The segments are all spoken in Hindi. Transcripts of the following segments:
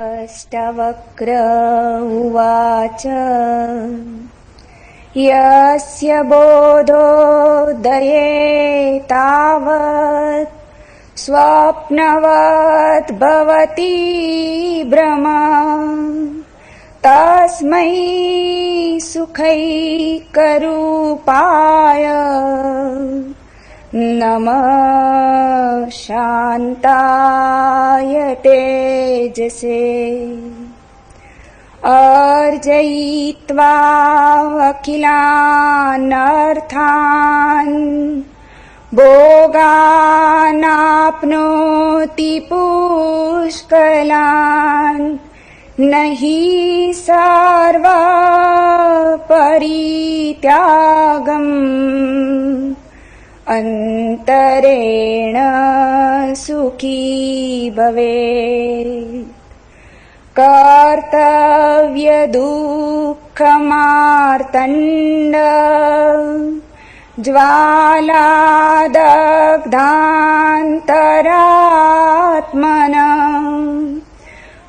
अष्टवक्र उवाच यस्य बोधोदये तावत् स्वप्नवत् भवति भ्रमा तस्मै सुखैकरूपाय नमः शान्ताय तेजसे अर्जयित्वा अखिलानर्थान् भोगानाप्नोति पुष्कलान् न हि सर्वपरित्यागम् अन्तरेण सुखी भवेत् कर्तव्यदुःखमार्तण्ड ज्वालादग्धान्तरात्मना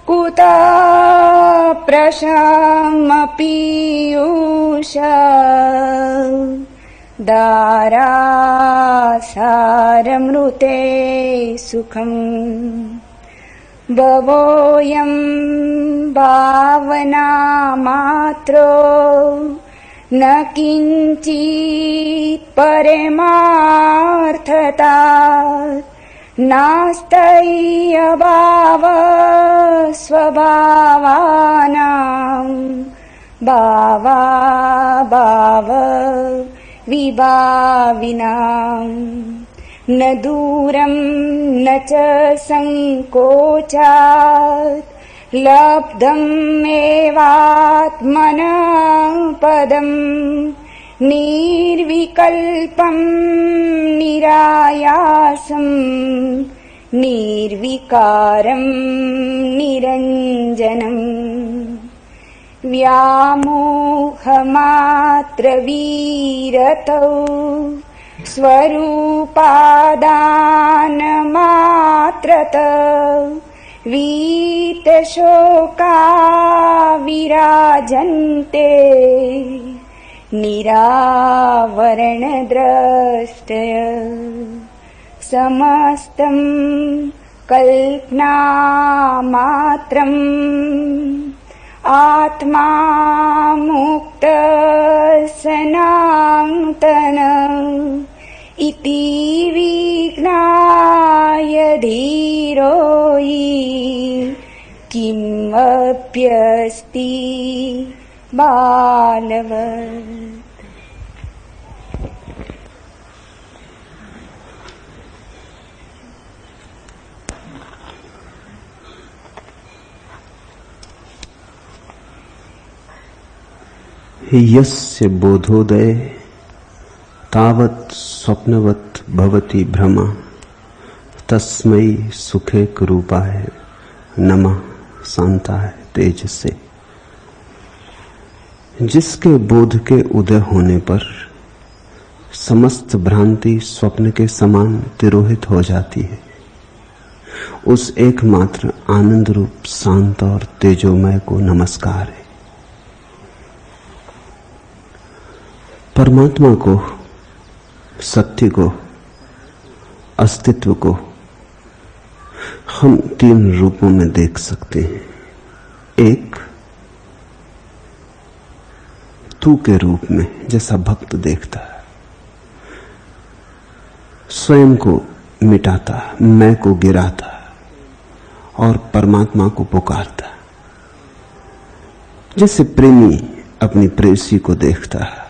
कुतः प्रशमपीयूष दारासारमृते सुखम् भवोऽयं भावनामात्रो न किञ्चित् परमार्थता नास्तैयभाव स्वभावानां भावाभाव विभाविनाम् न दूरं न च संकोचात् लब्धम् एवात्मनः पदम् निर्विकल्पं निरायासं निर्विकारं निरञ्जनम् व्यामोहमात्रवीरतौ स्वरूपादानमात्रत वीतशोका विराजन्ते निरावरणद्रष्टय समस्तं कल्पनामात्रम् आत्मा मुक्त सनातन इति विज्ञाय धीरो हि किमप्यस्ति बालवत्। यस्य बोधोदय तावत् स्वप्नवत् भवति भ्रमा तस्मै सुखैकरूपाय नमः शान्ताय तेजसे। जिसके बोध के उदय होने पर समस्त भ्रांति स्वप्न के समान तिरोहित हो जाती है, उस एकमात्र आनंद रूप शांत और तेजोमय को नमस्कार है। परमात्मा को, सत्य को, अस्तित्व को हम तीन रूपों में देख सकते हैं। एक तू के रूप में, जैसा भक्त देखता है, स्वयं को मिटाता, मैं को गिराता और परमात्मा को पुकारता। जैसे प्रेमी अपनी प्रेयसी को देखता है,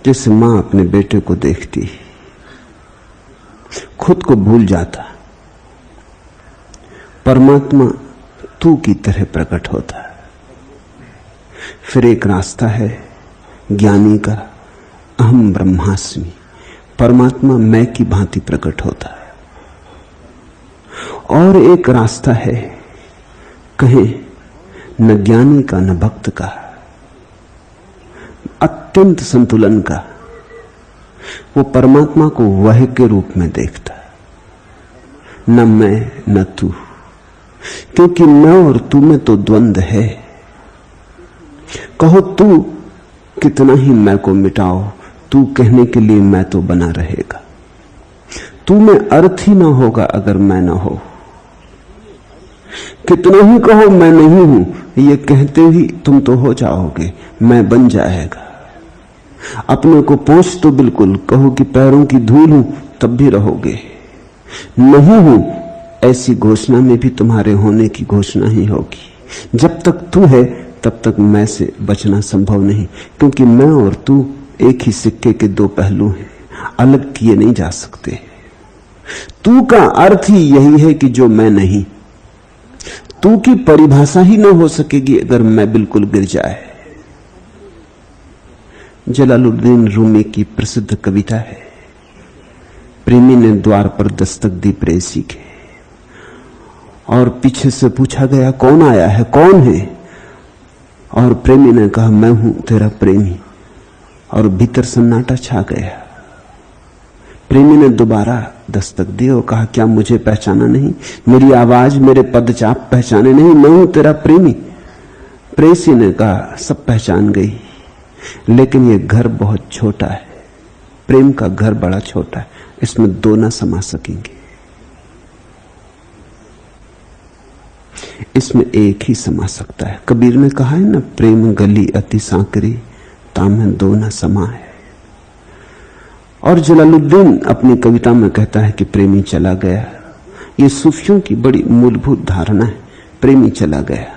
जैसे मां अपने बेटे को देखती, खुद को भूल जाता। परमात्मा तू की तरह प्रकट होता है। फिर एक रास्ता है ज्ञानी का, अहम ब्रह्मास्मि, परमात्मा मैं की भांति प्रकट होता है। और एक रास्ता है कहें न ज्ञानी का न भक्त का, अत्यंत संतुलन का। वो परमात्मा को वह के रूप में देखता, न मैं न तू, क्योंकि मैं और तू में तो द्वंद्व है। कहो तू कितना ही मैं को मिटाओ, तू कहने के लिए मैं तो बना रहेगा। तू में अर्थ ही ना होगा अगर मैं ना हो। कितना ही कहो मैं नहीं हूं, ये कहते ही तुम तो हो जाओगे, मैं बन जाएगा। अपने को पोंछ तो बिल्कुल, कहो कि पैरों की धूल हूं तब भी रहोगे। नहीं हूं ऐसी घोषणा में भी तुम्हारे होने की घोषणा ही होगी। जब तक तू है तब तक मैं से बचना संभव नहीं, क्योंकि मैं और तू एक ही सिक्के के दो पहलू हैं, अलग किए नहीं जा सकते। तू का अर्थ ही यही है कि जो मैं नहीं। तू की परिभाषा ही न हो सकेगी अगर मैं बिल्कुल गिर जाए। जलालुद्दीन रूमी की प्रसिद्ध कविता है, प्रेमी ने द्वार पर दस्तक दी प्रेयसी के, और पीछे से पूछा गया कौन आया है, कौन है? और प्रेमी ने कहा मैं हूं तेरा प्रेमी, और भीतर सन्नाटा छा गया। प्रेमी ने दोबारा दस्तक दी और कहा क्या मुझे पहचाना नहीं? मेरी आवाज, मेरे पदचाप पहचाने नहीं? मैं हूं तेरा प्रेमी। प्रेयसी ने कहा सब पहचान गई, लेकिन ये घर बहुत छोटा है, प्रेम का घर बड़ा छोटा है, इसमें दो ना समा सकेंगे, इसमें एक ही समा सकता है। कबीर ने कहा है ना, प्रेम गली अति सांकरी, ताम दो ना समा है। और जलालुद्दीन अपनी कविता में कहता है कि प्रेमी चला गया। ये सूफियों की बड़ी मूलभूत धारणा है, प्रेमी चला गया।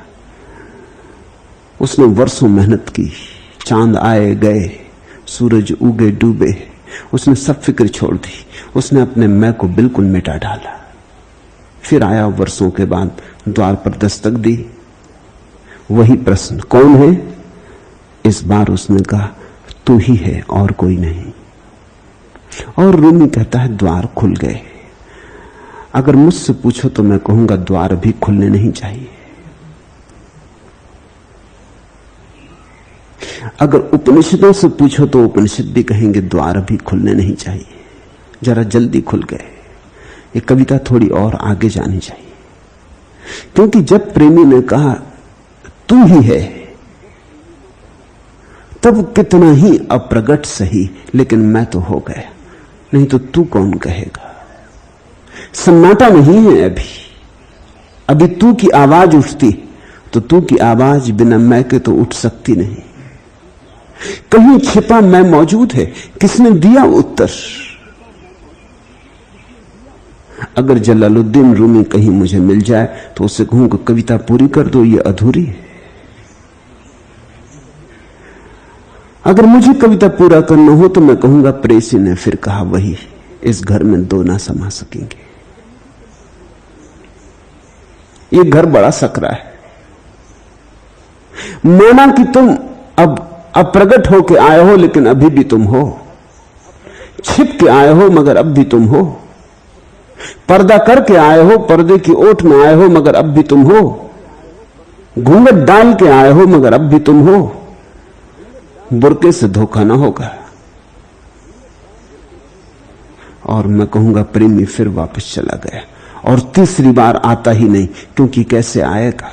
उसने वर्षों मेहनत की, चांद आए गए, सूरज उगे डूबे, उसने सब फिक्र छोड़ दी, उसने अपने मैं को बिल्कुल मिटा डाला। फिर आया वर्षों के बाद, द्वार पर दस्तक दी, वही प्रश्न कौन है? इस बार उसने कहा तू ही है और कोई नहीं। और रूमी कहता है द्वार खुल गए। अगर मुझसे पूछो तो मैं कहूंगा द्वार भी खुलने नहीं चाहिए। अगर उपनिषदों से पूछो तो उपनिषद भी कहेंगे द्वार भी खुलने नहीं चाहिए, जरा जल्दी खुल गए। ये कविता थोड़ी और आगे जानी चाहिए, क्योंकि जब प्रेमी ने कहा तू ही है, तब कितना ही अप्रगट सही, लेकिन मैं तो हो गया, नहीं तो तू कौन कहेगा? सन्नाटा नहीं है अभी तू की आवाज उठती तो तू की आवाज बिना मैं के तो उठ सकती नहीं। कहीं छिपा मैं मौजूद है, किसने दिया उत्तर? अगर जलालुद्दीन रूमी कहीं मुझे मिल जाए तो उससे कहूंगा कविता पूरी कर दो, ये अधूरी है। अगर मुझे कविता पूरा करना हो तो मैं कहूंगा प्रेयसी ने फिर कहा वही, इस घर में दो ना समा सकेंगे। ये घर बड़ा सकरा है। माना कि तुम अब अप्रगट होके आए हो, लेकिन अभी भी तुम हो। छिप के आए हो मगर अब भी तुम हो। पर्दा करके आए हो, पर्दे की ओट में आए हो मगर अब भी तुम हो। घूंघट डाल के आए हो मगर अब भी तुम हो। बुरके से धोखा ना होगा। और मैं कहूंगा प्रेमी फिर वापस चला गया, और तीसरी बार आता ही नहीं, क्योंकि कैसे आएगा?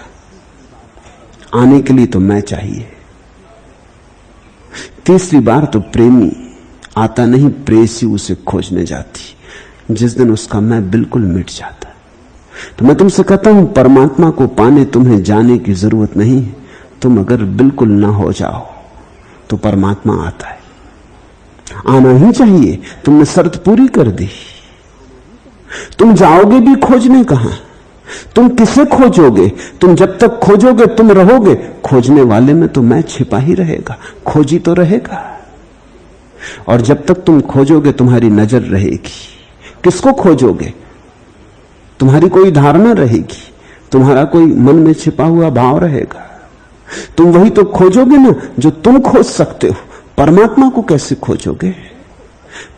आने के लिए तो मैं चाहिए। तीसरी बार तो प्रेमी आता नहीं, प्रेयसी उसे खोजने जाती। जिस दिन उसका मैं बिल्कुल मिट जाता। तो मैं तुमसे कहता हूं, परमात्मा को पाने तुम्हें जाने की जरूरत नहीं है। तुम अगर बिल्कुल ना हो जाओ तो परमात्मा आता है। आना ही चाहिए। तुमने शर्त पूरी कर दी। तुम जाओगे भी खोजने कहां? तुम किसे खोजोगे? तुम जब तक खोजोगे तुम रहोगे। खोजने वाले में तो मैं छिपा ही रहेगा, खोजी तो रहेगा। और जब तक तुम खोजोगे तुम्हारी नजर रहेगी। किसको खोजोगे? तुम्हारी कोई धारणा रहेगी, तुम्हारा कोई मन में छिपा हुआ भाव रहेगा। तुम वही तो खोजोगे ना जो तुम खोज सकते हो। परमात्मा को कैसे खोजोगे?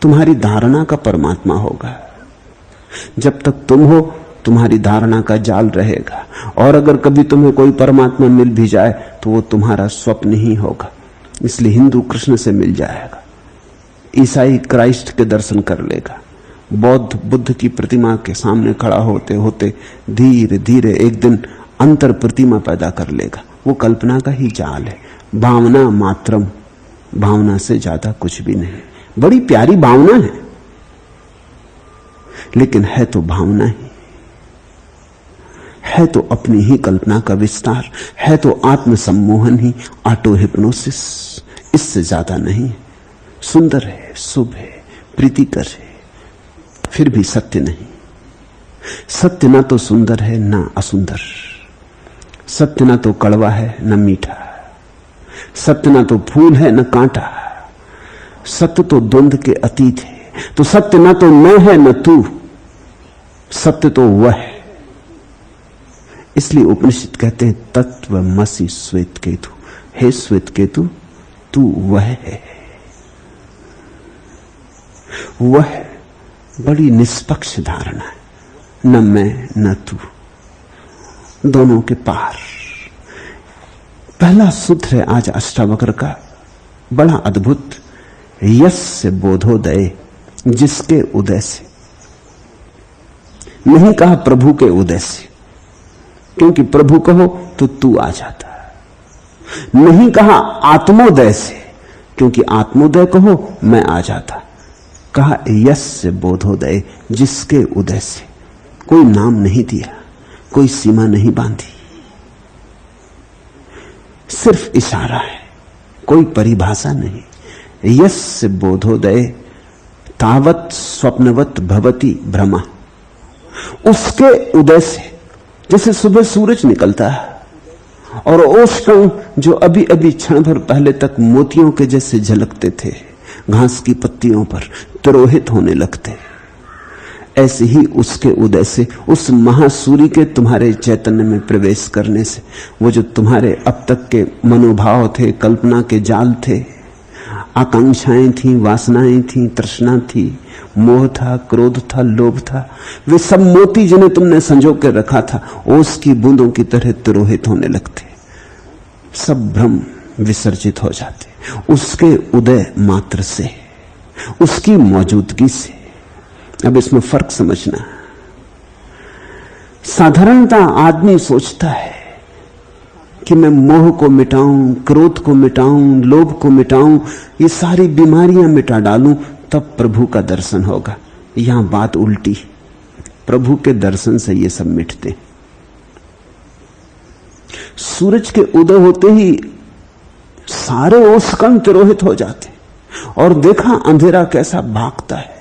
तुम्हारी धारणा का परमात्मा होगा। जब तक तुम हो तुम्हारी धारणा का जाल रहेगा। और अगर कभी तुम्हें कोई परमात्मा मिल भी जाए तो वो तुम्हारा स्वप्न ही होगा। इसलिए हिंदू कृष्ण से मिल जाएगा, ईसाई क्राइस्ट के दर्शन कर लेगा, बौद्ध बुद्ध की प्रतिमा के सामने खड़ा होते होते धीरे धीरे एक दिन अंतर प्रतिमा पैदा कर लेगा। वो कल्पना का ही जाल है, भावना मात्रम, भावना से ज्यादा कुछ भी नहीं। बड़ी प्यारी भावना है, लेकिन है तो भावना ही, है तो अपनी ही कल्पना का विस्तार, है तो आत्म सम्मोहन ही, ऑटो हिप्नोसिस, इससे ज्यादा नहीं। सुंदर है, शुभ है, प्रीतिकर है, फिर भी सत्य नहीं। सत्य ना तो सुंदर है ना असुंदर, सत्य ना तो कड़वा है ना मीठा, सत्य ना तो फूल है ना कांटा, सत्य तो द्वंद्व के अतीत है। तो सत्य ना तो मैं है ना तू, सत्य तो वह है। इसलिए उपनिषद कहते हैं तत्वमसि श्वेत केतु, हे श्वेत केतु तू वह है। वह बड़ी निष्पक्ष धारणा है, न मैं न तू, दोनों के पार। पहला सूत्र है आज अष्टावक्र का, बड़ा अद्भुत, यस्य बोधोदय, जिसके उदय से। नहीं कहा प्रभु के उदय से, क्योंकि प्रभु कहो तो तू आ जाता। नहीं कहा आत्मोदय से, क्योंकि आत्मोदय कहो मैं आ जाता। कहा यस्य बोधोदय, जिसके उदय से। कोई नाम नहीं दिया, कोई सीमा नहीं बांधी, सिर्फ इशारा है, कोई परिभाषा नहीं। यस्य बोधोदय तावत स्वप्नवत भवति भ्रमा, उसके उदय से। जैसे सुबह सूरज निकलता है और ओशकण जो अभी अभी क्षण भर पहले तक मोतियों के जैसे झलकते थे घास की पत्तियों पर, तिरोहित होने लगते, ऐसे ही उसके उदय से, उस महासूर्य के तुम्हारे चैतन्य में प्रवेश करने से, वो जो तुम्हारे अब तक के मनोभाव थे, कल्पना के जाल थे, आकांक्षाएं थी, वासनाएं थी, तृष्णा थी, मोह था, क्रोध था, लोभ था, वे सब मोती जिन्हें तुमने संजो के रखा था, ओस की बूंदों की तरह तिरोहित होने लगते, सब भ्रम विसर्जित हो जाते उसके उदय मात्र से, उसकी मौजूदगी से। अब इसमें फर्क समझना। साधारणता आदमी सोचता है कि मैं मोह को मिटाऊं, क्रोध को मिटाऊं, लोभ को मिटाऊं, ये सारी बीमारियां मिटा डालूं, तब प्रभु का दर्शन होगा। यहां बात उल्टी, प्रभु के दर्शन से ये सब मिटते। सूरज के उदय होते ही सारे ओसकण तिरोहित हो जाते, और देखा अंधेरा कैसा भागता है।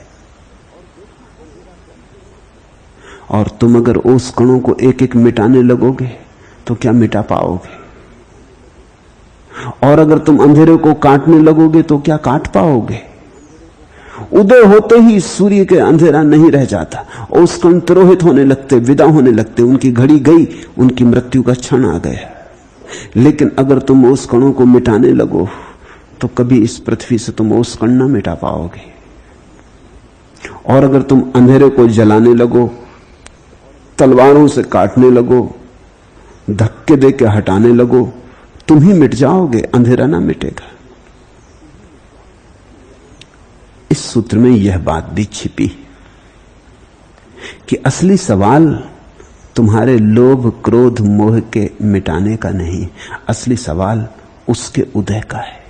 और तुम अगर ओसकणों को एक एक मिटाने लगोगे तो क्या मिटा पाओगे? और अगर तुम अंधेरे को काटने लगोगे तो क्या काट पाओगे? उदय होते ही सूर्य के अंधेरा नहीं रह जाता, ओसकण तिरोहित होने लगते, विदा होने लगते, उनकी घड़ी गई, उनकी मृत्यु का क्षण आ गया। लेकिन अगर तुम ओसकणों को मिटाने लगो तो कभी इस पृथ्वी से तुम ओसकण ना मिटा पाओगे। और अगर तुम अंधेरे को जलाने लगो, तलवारों से काटने लगो, धक्के दे के हटाने लगो, तुम ही मिट जाओगे, अंधेरा ना मिटेगा। इस सूत्र में यह बात भी छिपी कि असली सवाल तुम्हारे लोभ, क्रोध, मोह के मिटाने का नहीं, असली सवाल उसके उदय का है।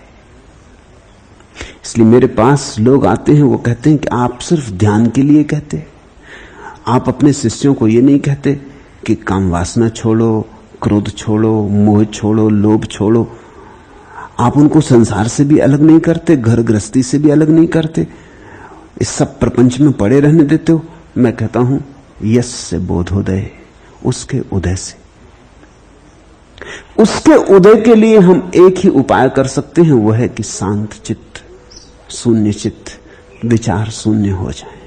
इसलिए मेरे पास लोग आते हैं, वो कहते हैं कि आप सिर्फ ध्यान के लिए कहते, आप अपने शिष्यों को ये नहीं कहते कि काम वासना छोड़ो, क्रोध छोड़ो, मोह छोड़ो, लोभ छोड़ो। आप उनको संसार से भी अलग नहीं करते, घर गृहस्थी से भी अलग नहीं करते, इस सब प्रपंच में पड़े रहने देते हो। मैं कहता हूं यस्य बोधोदय, उसके उदय से। उसके उदय के लिए हम एक ही उपाय कर सकते हैं, वह है कि शांत चित्त, शून्य चित्त, विचार शून्य हो जाए।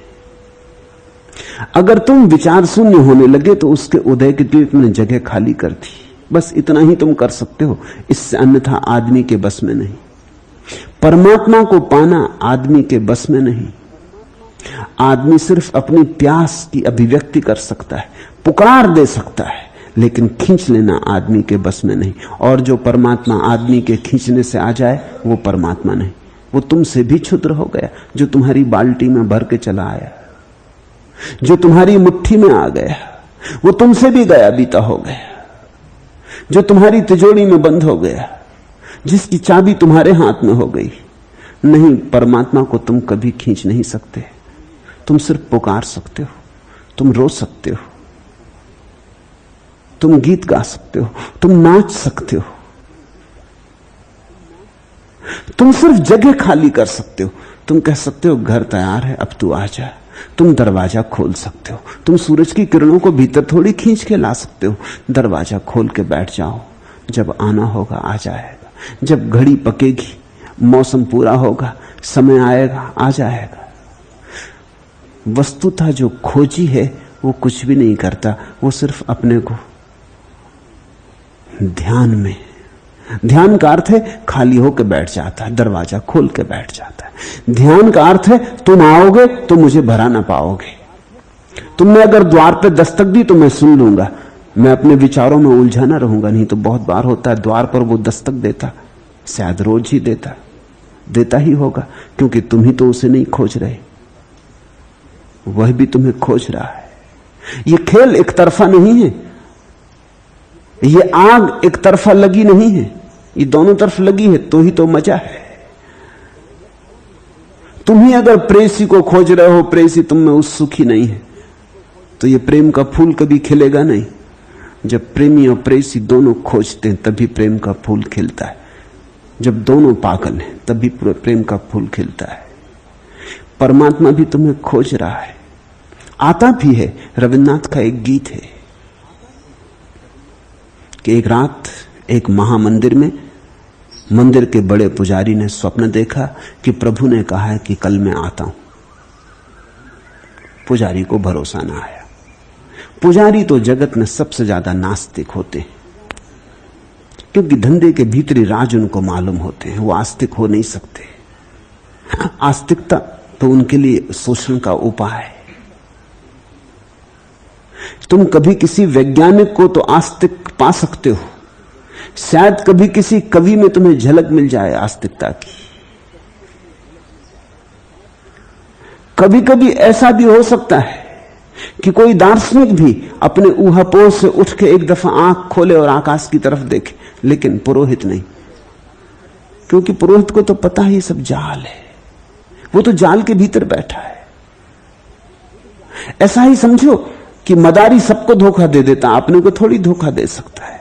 अगर तुम विचार शून्य होने लगे तो उसके उदय के लिए तुमने जगह खाली कर दी। बस इतना ही तुम कर सकते हो, इससे अन्यथा आदमी के बस में नहीं। परमात्मा को पाना आदमी के बस में नहीं। आदमी सिर्फ अपनी प्यास की अभिव्यक्ति कर सकता है, पुकार दे सकता है, लेकिन खींच लेना आदमी के बस में नहीं। और जो परमात्मा आदमी के खींचने से आ जाए वो परमात्मा नहीं, वो तुमसे भी क्षुद्र हो गया, जो तुम्हारी बाल्टी में भर के चला आया। जो तुम्हारी मुट्ठी में आ गया वो तुमसे भी गया बीता हो गया, जो तुम्हारी तिजोरी में बंद हो गया, जिसकी चाबी तुम्हारे हाथ में हो गई। नहीं, परमात्मा को तुम कभी खींच नहीं सकते। तुम सिर्फ पुकार सकते हो, तुम रो सकते हो, तुम गीत गा सकते हो, तुम नाच सकते हो, तुम सिर्फ जगह खाली कर सकते हो। तुम कह सकते हो घर तैयार है, अब तू आ जा। तुम दरवाजा खोल सकते हो। तुम सूरज की किरणों को भीतर थोड़ी खींच के ला सकते हो। दरवाजा खोल के बैठ जाओ, जब आना होगा आ जाएगा, जब घड़ी पकेगी, मौसम पूरा होगा, समय आएगा आ जाएगा। वस्तुतः जो खोजी है वो कुछ भी नहीं करता, वो सिर्फ अपने को ध्यान का अर्थ है खाली होकर बैठ जाता है, दरवाजा खोल के बैठ जाता है। ध्यान का अर्थ है तुम आओगे तो मुझे भरा ना पाओगे। तुमने अगर द्वार पे दस्तक दी तो मैं सुन लूंगा, मैं अपने विचारों में उलझा ना रहूंगा। नहीं तो बहुत बार होता है द्वार पर वो दस्तक देता, शायद रोज ही देता ही होगा, क्योंकि तुम ही तो उसे नहीं खोज रहे, वह भी तुम्हें खोज रहा है। ये खेल एक तरफा नहीं है, ये आग एक तरफा लगी नहीं है, ये दोनों तरफ लगी है तो ही तो मजा है। तुम ही अगर प्रेयसी को खोज रहे हो, प्रेयसी तुम में उत्सुकी नहीं है, तो ये प्रेम का फूल कभी खिलेगा नहीं। जब प्रेमी और प्रेयसी दोनों खोजते हैं तभी प्रेम का फूल खिलता है। जब दोनों पागल हैं तभी पूरे प्रेम का फूल खिलता है। परमात्मा भी तुम्हें खोज रहा है, आता भी है। रविन्द्रनाथ का एक गीत है कि एक रात एक महामंदिर में मंदिर के बड़े पुजारी ने स्वप्न देखा कि प्रभु ने कहा है कि कल मैं आता हूं। पुजारी को भरोसा ना आया। पुजारी तो जगत में सबसे ज्यादा नास्तिक होते हैं, क्योंकि धंधे के भीतरी राज उनको मालूम होते हैं, वो आस्तिक हो नहीं सकते। आस्तिकता तो उनके लिए शोषण का उपाय है। तुम कभी किसी वैज्ञानिक को तो आस्तिक पा सकते हो, शायद कभी किसी कवि में तुम्हें झलक मिल जाए आस्तिकता की। कभी कभी ऐसा भी हो सकता है कि कोई दार्शनिक भी अपने ऊहापोह से उठ के एक दफा आंख खोले और आकाश की तरफ देखे, लेकिन पुरोहित नहीं, क्योंकि पुरोहित को तो पता ही सब जाल है, वो तो जाल के भीतर बैठा है। ऐसा ही समझो कि मदारी सबको धोखा दे देता, अपने को थोड़ी धोखा दे सकता है।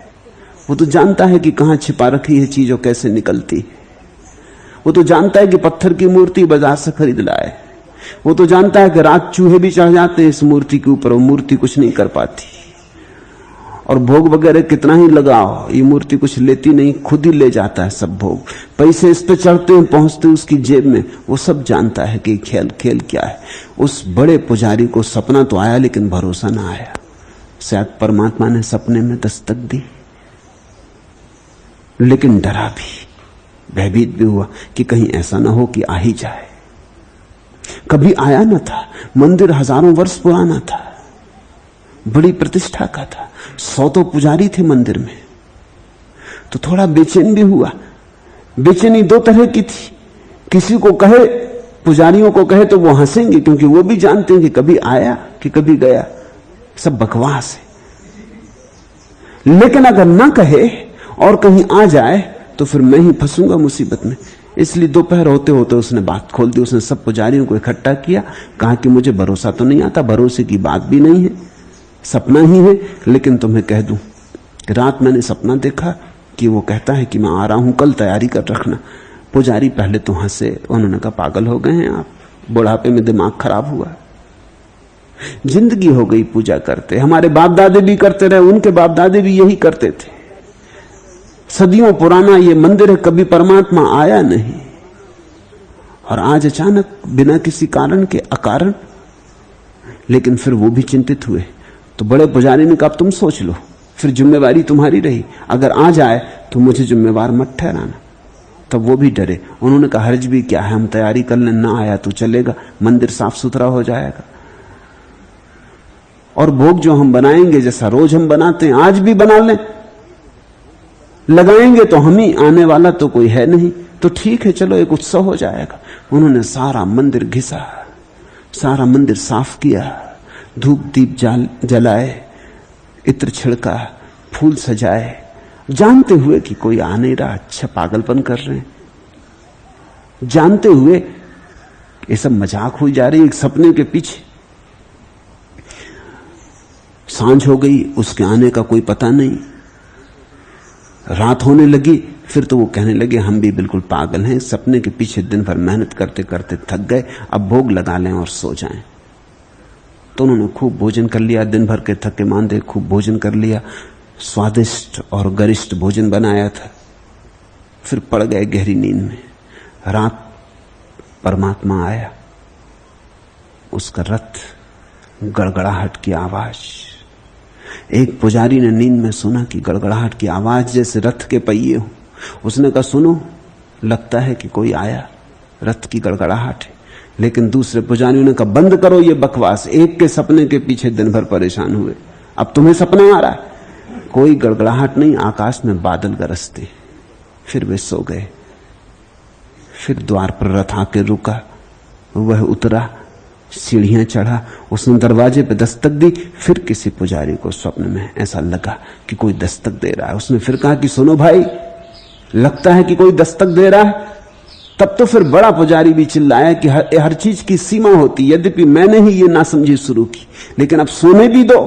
वो तो जानता है कि कहां छिपा रखी है चीज और कैसे निकलती है। वो तो जानता है कि पत्थर की मूर्ति बाजार से खरीद लाए। वो तो जानता है कि रात चूहे भी चढ़ जाते हैं इस मूर्ति के ऊपर, वो मूर्ति कुछ नहीं कर पाती। और भोग वगैरह कितना ही लगाओ, ये मूर्ति कुछ लेती नहीं, खुद ही ले जाता है सब भोग। पैसे इस पे चढ़ते हैं, पहुंचते उसकी जेब में। वो सब जानता है कि खेल क्या है। उस बड़े पुजारी को सपना तो आया, लेकिन भरोसा ना आया। शायद परमात्मा ने सपने में दस्तक दी, लेकिन डरा भी, भयभीत भी हुआ कि कहीं ऐसा ना हो कि आ ही जाए। कभी आया न था, मंदिर हजारों वर्ष पुराना था, बड़ी प्रतिष्ठा का था, 100 तो पुजारी थे मंदिर में। तो थोड़ा बेचैन भी हुआ। बेचैनी दो तरह की थी, किसी को कहे, पुजारियों को कहे तो वो हंसेंगे, क्योंकि वो भी जानते हैं कि कभी आया कि कभी गया, सब बकवास है। लेकिन अगर ना कहे और कहीं आ जाए तो फिर मैं ही फंसूंगा मुसीबत में। इसलिए दोपहर होते होते उसने बात खोल दी। उसने सब पुजारियों को इकट्ठा किया, कहा कि मुझे भरोसा तो नहीं आता, भरोसे की बात भी नहीं है, सपना ही है, लेकिन तुम्हें कह दूं कि रात मैंने सपना देखा कि वो कहता है कि मैं आ रहा हूं, कल तैयारी कर रखना। पुजारी पहले तो हंसे, उन्होंने कहा पागल हो गए हैं आप, बुढ़ापे में दिमाग खराब हुआ। जिंदगी हो गई पूजा करते, हमारे बाप दादे भी करते रहे, उनके बाप दादे भी यही करते थे। सदियों पुराना ये मंदिर है, कभी परमात्मा आया नहीं, और आज अचानक बिना किसी कारण के अकारण। लेकिन फिर वो भी चिंतित हुए, तो बड़े पुजारी ने कहा तुम सोच लो, फिर जिम्मेवारी तुम्हारी रही, अगर आ जाए तो मुझे जिम्मेवार मत ठहराना। तब वो भी डरे। उन्होंने कहा हर्ज भी क्या है, हम तैयारी कर लें, ना आया तो चलेगा, मंदिर साफ सुथरा हो जाएगा। और भोग जो हम बनाएंगे जैसा रोज हम बनाते हैं, आज भी बना लें, लगाएंगे तो हम ही, आने वाला तो कोई है नहीं, तो ठीक है, चलो एक उत्सव हो जाएगा। उन्होंने सारा मंदिर घिसा, सारा मंदिर साफ किया, धूप दीप जलाए, इत्र छिड़का, फूल सजाए, जानते हुए कि कोई आ नहीं रहा, अच्छा पागलपन कर रहे हैं, जानते हुए ये सब मजाक हुई जा रही है एक सपने के पीछे। सांझ हो गई, उसके आने का कोई पता नहीं, रात होने लगी, फिर तो वो कहने लगे हम भी बिल्कुल पागल हैं, सपने के पीछे दिन भर मेहनत करते करते थक गए, अब भोग लगा लें और सो जाएं। तो उन्होंने खूब भोजन कर लिया, दिन भर के थके मांदे खूब भोजन कर लिया, स्वादिष्ट और गरिष्ठ भोजन बनाया था, फिर पड़ गए गहरी नींद में। रात परमात्मा आया, उसका रथ, गड़गड़ाहट की आवाज। एक पुजारी ने नींद में सुना कि गड़गड़ाहट की आवाज जैसे रथ के पहिए हो। उसने कहा सुनो, लगता है कि कोई आया, रथ की गड़गड़ाहट है। लेकिन दूसरे पुजारियों ने कहा बंद करो ये बकवास, एक के सपने के पीछे दिन भर परेशान हुए, अब तुम्हें सपना आ रहा है। कोई गड़गड़ाहट नहीं, आकाश में बादल गरजते। फिर वे सो गए। फिर द्वार पर रथ आके रुका, वह उतरा, सीढ़ियां चढ़ा, उसने दरवाजे पे दस्तक दी। फिर किसी पुजारी को स्वप्न में ऐसा लगा कि कोई दस्तक दे रहा है। उसने फिर कहा कि सुनो भाई, लगता है कि कोई दस्तक दे रहा है। तब तो फिर बड़ा पुजारी भी चिल्लाया कि हर चीज की सीमा होती, यद्यपि मैंने ही ये नासमझी शुरू की, लेकिन अब सोने भी दो।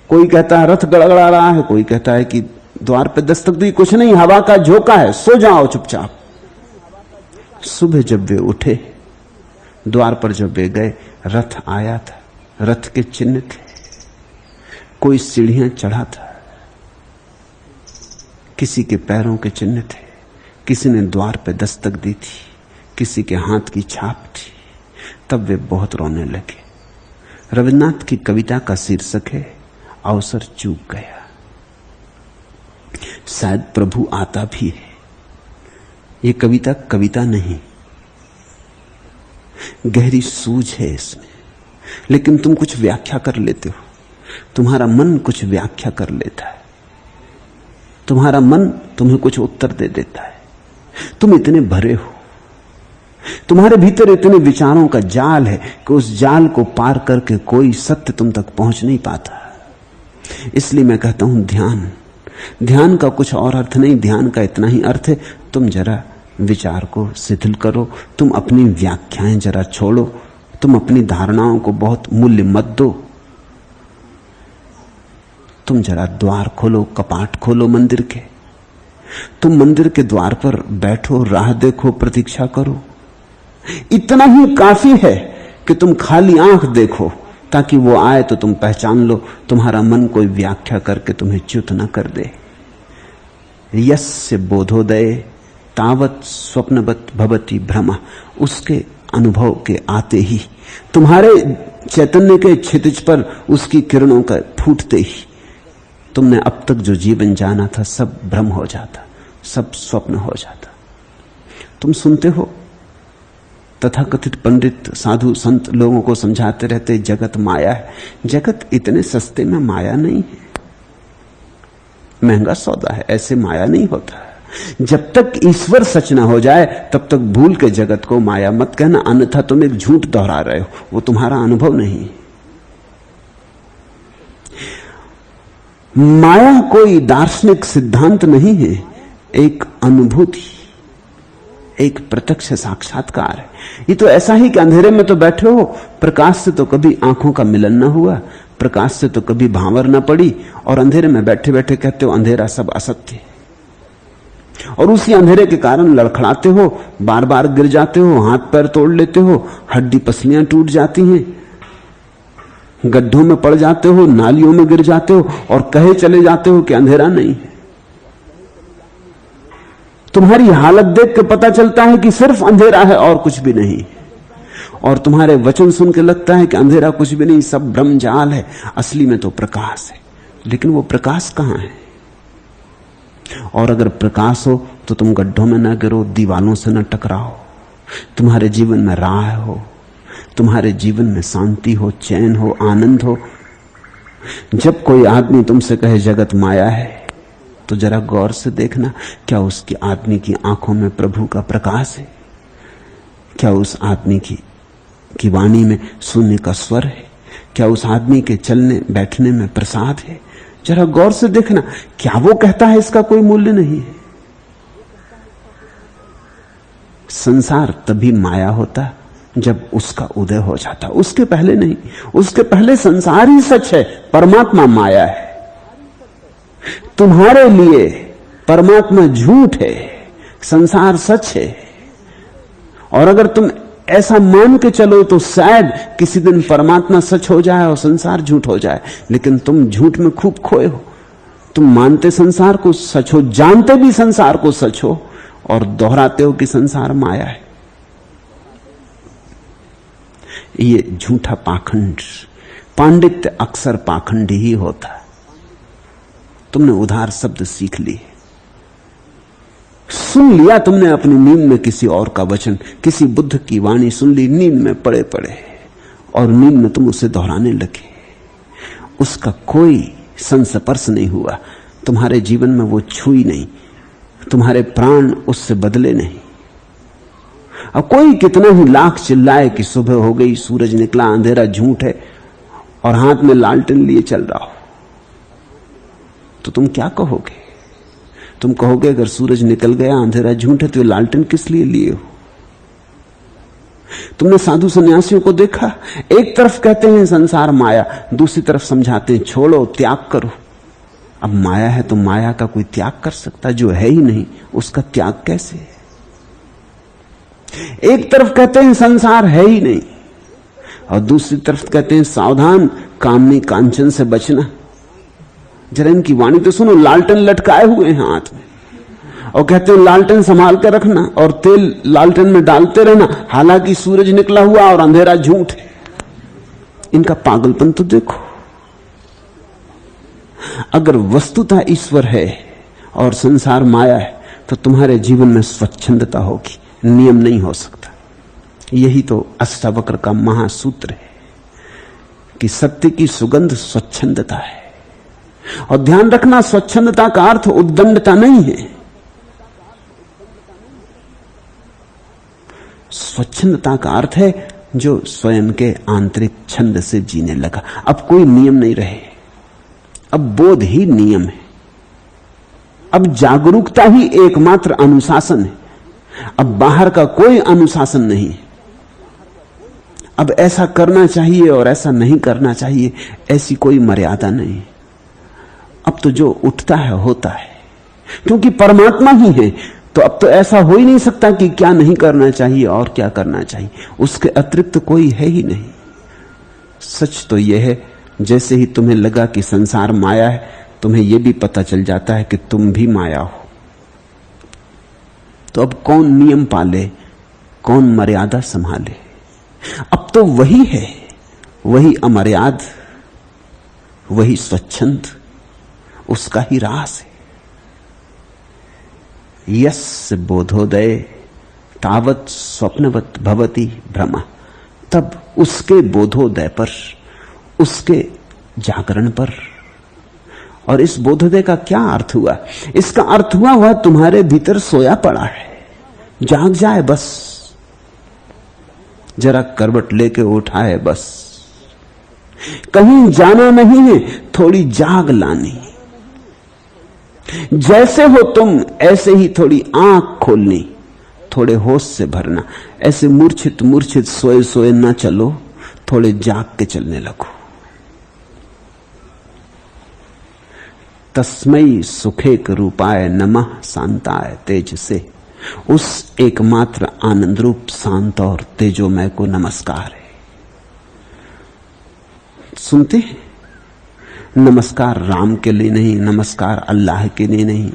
कोई कहता है रथ गड़गड़ा रहा है, कोई कहता है कि द्वार पे दस्तक दी, कुछ नहीं, हवा का झोंका है, सो जाओ चुपचाप। सुबह जब वे उठे, द्वार पर जब वे गए, रथ आया था, रथ के चिन्ह थे, कोई सीढ़ियां चढ़ा था, किसी के पैरों के चिन्ह थे, किसी ने द्वार पे दस्तक दी थी, किसी के हाथ की छाप थी। तब वे बहुत रोने लगे। रविन्द्रनाथ की कविता का शीर्षक है अवसर चूक गया। शायद प्रभु आता भी है। ये कविता कविता नहीं, गहरी सूझ है इसमें, लेकिन तुम कुछ व्याख्या कर लेते हो, तुम्हारा मन कुछ व्याख्या कर लेता है, तुम्हारा मन तुम्हें कुछ उत्तर दे देता है। तुम इतने भरे हो, तुम्हारे भीतर इतने विचारों का जाल है कि उस जाल को पार करके कोई सत्य तुम तक पहुंच नहीं पाता। इसलिए मैं कहता हूं ध्यान का कुछ और अर्थ नहीं, ध्यान का इतना ही अर्थ है, तुम जरा विचार को शिथिल करो, तुम अपनी व्याख्याएं जरा छोड़ो, तुम अपनी धारणाओं को बहुत मूल्य मत दो, तुम जरा द्वार खोलो, कपाट खोलो मंदिर के, तुम मंदिर के द्वार पर बैठो, राह देखो, प्रतीक्षा करो। इतना ही काफी है कि तुम खाली आंख देखो, ताकि वो आए तो तुम पहचान लो, तुम्हारा मन कोई व्याख्या करके तुम्हें च्युत न कर दे। यस्य बोधोदय तावत स्वप्नवत भवति भ्रमा, उसके अनुभव के आते ही, तुम्हारे चैतन्य के क्षितिज पर उसकी किरणों का फूटते ही, तुमने अब तक जो जीवन जाना था सब भ्रम हो जाता, सब स्वप्न हो जाता। तुम सुनते हो तथाकथित पंडित साधु संत लोगों को समझाते रहते जगत माया है। जगत इतने सस्ते में माया नहीं है, महंगा सौदा है, ऐसे माया नहीं होता। जब तक ईश्वर सच ना हो जाए तब तक भूल के जगत को माया मत कहना, अन्यथा तुम एक झूठ दोहरा रहे हो, वो तुम्हारा अनुभव नहीं। माया कोई दार्शनिक सिद्धांत नहीं है, एक अनुभूति, एक प्रत्यक्ष साक्षात्कार है। ये तो ऐसा ही कि अंधेरे में तो बैठे हो, प्रकाश से तो कभी आंखों का मिलन ना हुआ, प्रकाश से तो कभी भांवर ना पड़ी, और अंधेरे में बैठे बैठे कहते हो अंधेरा सब असत्य है। और उसी अंधेरे के कारण लड़खड़ाते हो, बार बार गिर जाते हो, हाथ पैर तोड़ लेते हो, हड्डी पसलियां टूट जाती हैं, गड्ढों में पड़ जाते हो, नालियों में गिर जाते हो, और कहे चले जाते हो कि अंधेरा नहीं है। तुम्हारी हालत देख के पता चलता है कि सिर्फ अंधेरा है और कुछ भी नहीं, और तुम्हारे वचन सुन के लगता है कि अंधेरा कुछ भी नहीं, सब भ्रमजाल है, असली में तो प्रकाश है। लेकिन वो प्रकाश कहां है? और अगर प्रकाश हो तो तुम गड्ढों में न गिरो, दीवालों से न टकराओ, तुम्हारे जीवन में राह हो, तुम्हारे जीवन में शांति हो, चैन हो, आनंद हो। जब कोई आदमी तुमसे कहे जगत माया है, तो जरा गौर से देखना, क्या उसकी आदमी की आंखों में प्रभु का प्रकाश है? क्या उस आदमी की वाणी में शून्य का स्वर है? क्या उस आदमी के चलने बैठने में प्रसाद है? जरा गौर से देखना, क्या वो कहता है इसका कोई मूल्य नहीं है? संसार तभी माया होता जब उसका उदय हो जाता, उसके पहले नहीं। उसके पहले संसार ही सच है, परमात्मा माया है। तुम्हारे लिए परमात्मा झूठ है, संसार सच है। और अगर तुम ऐसा मान के चलो तो शायद किसी दिन परमात्मा सच हो जाए और संसार झूठ हो जाए। लेकिन तुम झूठ में खूब खोए हो। तुम मानते संसार को सच हो, जानते भी संसार को सच हो, और दोहराते हो कि संसार माया है। ये झूठा पाखंड, पांडित्य अक्सर पाखंड ही होता है। तुमने उधार शब्द सीख लिए, सुन लिया तुमने अपनी नींद में किसी और का वचन, किसी बुद्ध की वाणी सुन ली नींद में पड़े पड़े, और नींद में तुम उसे दोहराने लगे। उसका कोई संस्पर्श नहीं हुआ, तुम्हारे जीवन में वो छुई नहीं, तुम्हारे प्राण उससे बदले नहीं। अब कोई कितना ही लाख चिल्लाए कि सुबह हो गई, सूरज निकला, अंधेरा झूठ है, और हाथ में लालटेन लिए चल रहा हो, तो तुम क्या कहोगे? तुम कहोगे अगर सूरज निकल गया, अंधेरा झूठ है, तो लालटेन किस लिए लिए हो? तुमने साधु सन्यासियों को देखा, एक तरफ कहते हैं संसार माया, दूसरी तरफ समझाते हैं छोड़ो, त्याग करो। अब माया है तो माया का कोई त्याग कर सकता? जो है ही नहीं उसका त्याग कैसे? एक तरफ कहते हैं संसार है ही नहीं, और दूसरी तरफ कहते हैं सावधान, कामनी कांचन से बचना। जरा इनकी वाणी तो सुनो, लालटेन लटकाए हुए हैं हाथ में, और कहते हैं लालटेन संभाल कर रखना, और तेल लालटेन में डालते रहना, हालांकि सूरज निकला हुआ और अंधेरा झूठ है। इनका पागलपन तो देखो। अगर वस्तुतः ईश्वर है और संसार माया है, तो तुम्हारे जीवन में स्वच्छंदता होगी, नियम नहीं हो सकता। यही तो अष्टावक्र का महासूत्र है कि सत्य की सुगंध स्वच्छंदता है। और ध्यान रखना, स्वच्छंदता का अर्थ उद्दंडता नहीं है। स्वच्छंदता का अर्थ है जो स्वयं के आंतरिक छंद से जीने लगा। अब कोई नियम नहीं रहे, अब बोध ही नियम है, अब जागरूकता ही एकमात्र अनुशासन है। अब बाहर का कोई अनुशासन नहीं। अब ऐसा करना चाहिए और ऐसा नहीं करना चाहिए, ऐसी कोई मर्यादा नहीं। अब तो जो उठता है होता है, क्योंकि परमात्मा ही है। तो अब तो ऐसा हो ही नहीं सकता कि क्या नहीं करना चाहिए और क्या करना चाहिए, उसके अतिरिक्त कोई है ही नहीं। सच तो यह है, जैसे ही तुम्हें लगा कि संसार माया है, तुम्हें यह भी पता चल जाता है कि तुम भी माया हो। तो अब कौन नियम पाले, कौन मर्यादा संभाले? अब तो वही है, वही अमर्याद, वही स्वच्छंद, उसका ही रास है। यस्य बोधोदय तावत स्वप्नवत भवति भ्रमा। तब उसके बोधोदय पर, उसके जागरण पर। और इस बोधोदय का क्या अर्थ हुआ? इसका अर्थ हुआ वह तुम्हारे भीतर सोया पड़ा है, जाग जाए बस, जरा करवट लेके उठा है बस। कहीं जाना नहीं है, थोड़ी जाग लानी। जैसे हो तुम ऐसे ही थोड़ी आंख खोलनी, थोड़े होश से भरना। ऐसे मूर्छित मूर्छित सोए सोए ना चलो, थोड़े जाग के चलने लगो। तस्मै सुखेक रूपाय नमः शांताय तेज से। उस एकमात्र आनंद रूप शांत और तेजोमय को नमस्कार है। सुनते हैं, नमस्कार राम के लिए नहीं, नमस्कार अल्लाह के लिए नहीं,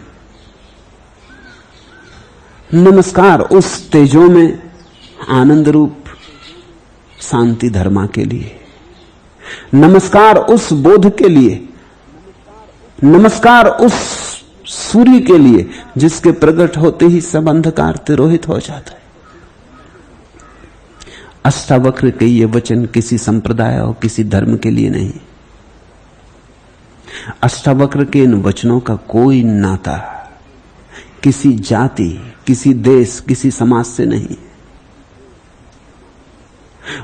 नमस्कार उस तेजो में आनंद रूप शांति धर्मा के लिए, नमस्कार उस बोध के लिए, नमस्कार उस सूर्य के लिए जिसके प्रकट होते ही सब अंधकार तिरोहित हो जाता है। अष्टावक्र के ये वचन किसी संप्रदाय और किसी धर्म के लिए नहीं। अष्टावक्र के इन वचनों का कोई नाता किसी जाति, किसी देश, किसी समाज से नहीं।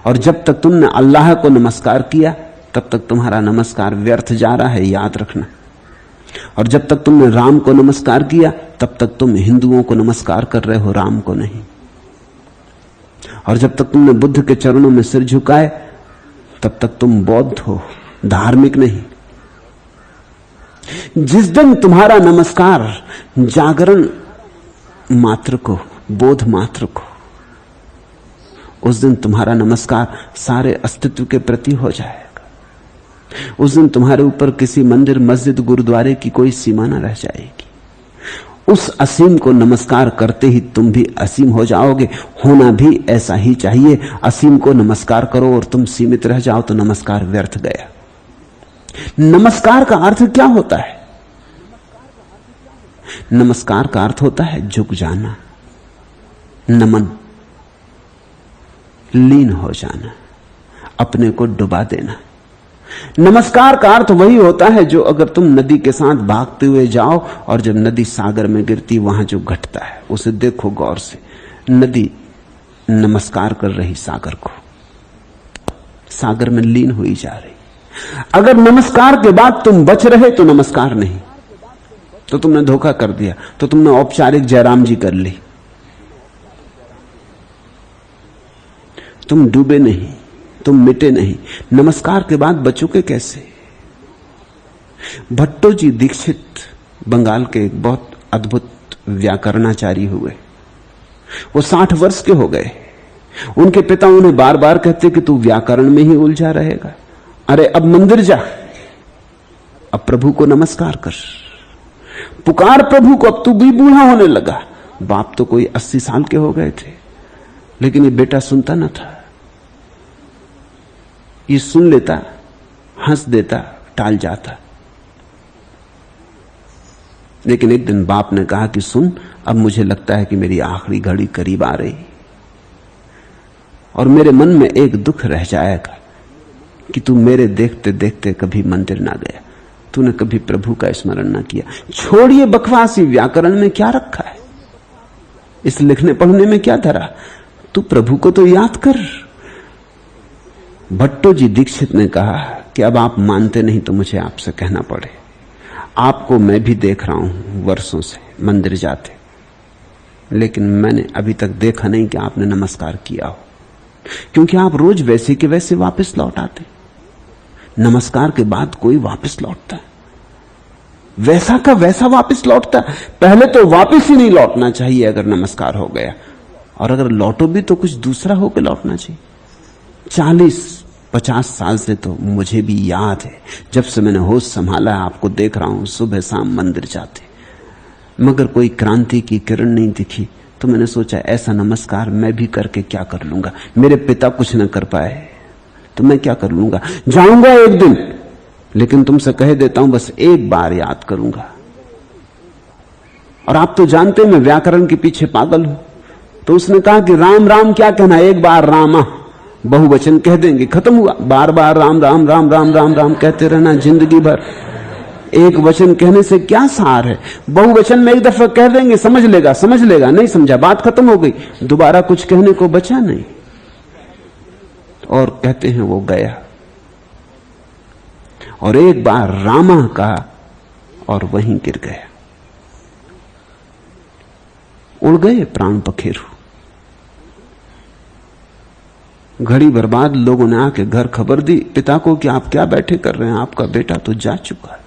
और जब तक तुमने अल्लाह को नमस्कार किया तब तक तुम्हारा नमस्कार व्यर्थ जा रहा है, याद रखना। और जब तक तुमने राम को नमस्कार किया तब तक तुम हिंदुओं को नमस्कार कर रहे हो, राम को नहीं। और जब तक तुमने बुद्ध के चरणों में सिर झुकाए तब तक तुम बौद्ध हो, धार्मिक नहीं। जिस दिन तुम्हारा नमस्कार जागरण मात्र को, बोध मात्र को, उस दिन तुम्हारा नमस्कार सारे अस्तित्व के प्रति हो जाएगा। उस दिन तुम्हारे ऊपर किसी मंदिर, मस्जिद, गुरुद्वारे की कोई सीमा न रह जाएगी। उस असीम को नमस्कार करते ही तुम भी असीम हो जाओगे। होना भी ऐसा ही चाहिए। असीम को नमस्कार करो और तुम सीमित रह जाओ तो नमस्कार व्यर्थ गया। नमस्कार का अर्थ क्या होता है? नमस्कार का अर्थ होता है झुक जाना, नमन, लीन हो जाना, अपने को डुबा देना। नमस्कार का अर्थ वही होता है जो अगर तुम नदी के साथ भागते हुए जाओ और जब नदी सागर में गिरती वहां जो घटता है उसे देखो गौर से। नदी नमस्कार कर रही सागर को, सागर में लीन हुई जा रही। अगर नमस्कार के बाद तुम बच रहे तो नमस्कार नहीं, तो तुमने धोखा कर दिया, तो तुमने औपचारिक जयराम जी कर ली। तुम डूबे नहीं, तुम मिटे नहीं। नमस्कार के बाद बचोगे कैसे? भट्टो जी दीक्षित बंगाल के एक बहुत अद्भुत व्याकरणाचार्य हुए। वो 60 वर्ष के हो गए। उनके पिता उन्हें बार बार कहते कि तू व्याकरण में ही उलझा रहेगा, अरे अब मंदिर जा, अब प्रभु को नमस्कार कर, पुकार प्रभु को, अब तू भी बूढ़ा होने लगा। बाप तो कोई 80 साल के हो गए थे, लेकिन ये बेटा सुनता न था। ये सुन लेता, हंस देता, टाल जाता। लेकिन एक दिन बाप ने कहा कि सुन, अब मुझे लगता है कि मेरी आखिरी घड़ी करीब आ रही और मेरे मन में एक दुख रह जाएगा कि तू मेरे देखते देखते कभी मंदिर ना गया, तूने कभी प्रभु का स्मरण ना किया। छोड़िए बकवासी, व्याकरण में क्या रखा है, इस लिखने पढ़ने में क्या धरा, तू प्रभु को तो याद कर। भट्टो जी दीक्षित ने कहा कि अब आप मानते नहीं तो मुझे आपसे कहना पड़े। आपको मैं भी देख रहा हूं वर्षों से मंदिर जाते, लेकिन मैंने अभी तक देखा नहीं कि आपने नमस्कार किया हो, क्योंकि आप रोज वैसे के वैसे वापस लौट आते। नमस्कार के बाद कोई वापस लौटता है, वैसा का वैसा वापस लौटता। पहले तो वापस ही नहीं लौटना चाहिए अगर नमस्कार हो गया, और अगर लौटो भी तो कुछ दूसरा होकर लौटना चाहिए। 40-50 साल से तो मुझे भी याद है, जब से मैंने होश संभाला है आपको देख रहा हूं सुबह शाम मंदिर जाते, मगर कोई क्रांति की किरण नहीं दिखी। तो मैंने सोचा ऐसा नमस्कार मैं भी करके क्या कर लूंगा। मेरे पिता कुछ न कर पाए तो मैं क्या कर लूंगा। जाऊंगा एक दिन, लेकिन तुमसे कह देता हूं बस एक बार याद करूंगा। और आप तो जानते हैं मैं व्याकरण के पीछे पागल हूं। तो उसने कहा कि राम राम क्या कहना, एक बार रामा, बहुवचन कह देंगे, खत्म हुआ। बार बार राम राम राम राम राम राम कहते रहना जिंदगी भर। एक वचन कहने से क्या सार है? बहुवचन में एक दफा कह देंगे, समझ लेगा, समझ लेगा, नहीं समझा, बात खत्म हो गई, दोबारा कुछ कहने को बचा नहीं। और कहते हैं वो गया और एक बार रामा कहा और वहीं गिर गया। उड़ गए प्राण पखेरु। घड़ी बर्बाद। लोगों ने आके घर खबर दी पिता को कि आप क्या बैठे कर रहे हैं, आपका बेटा तो जा चुका है।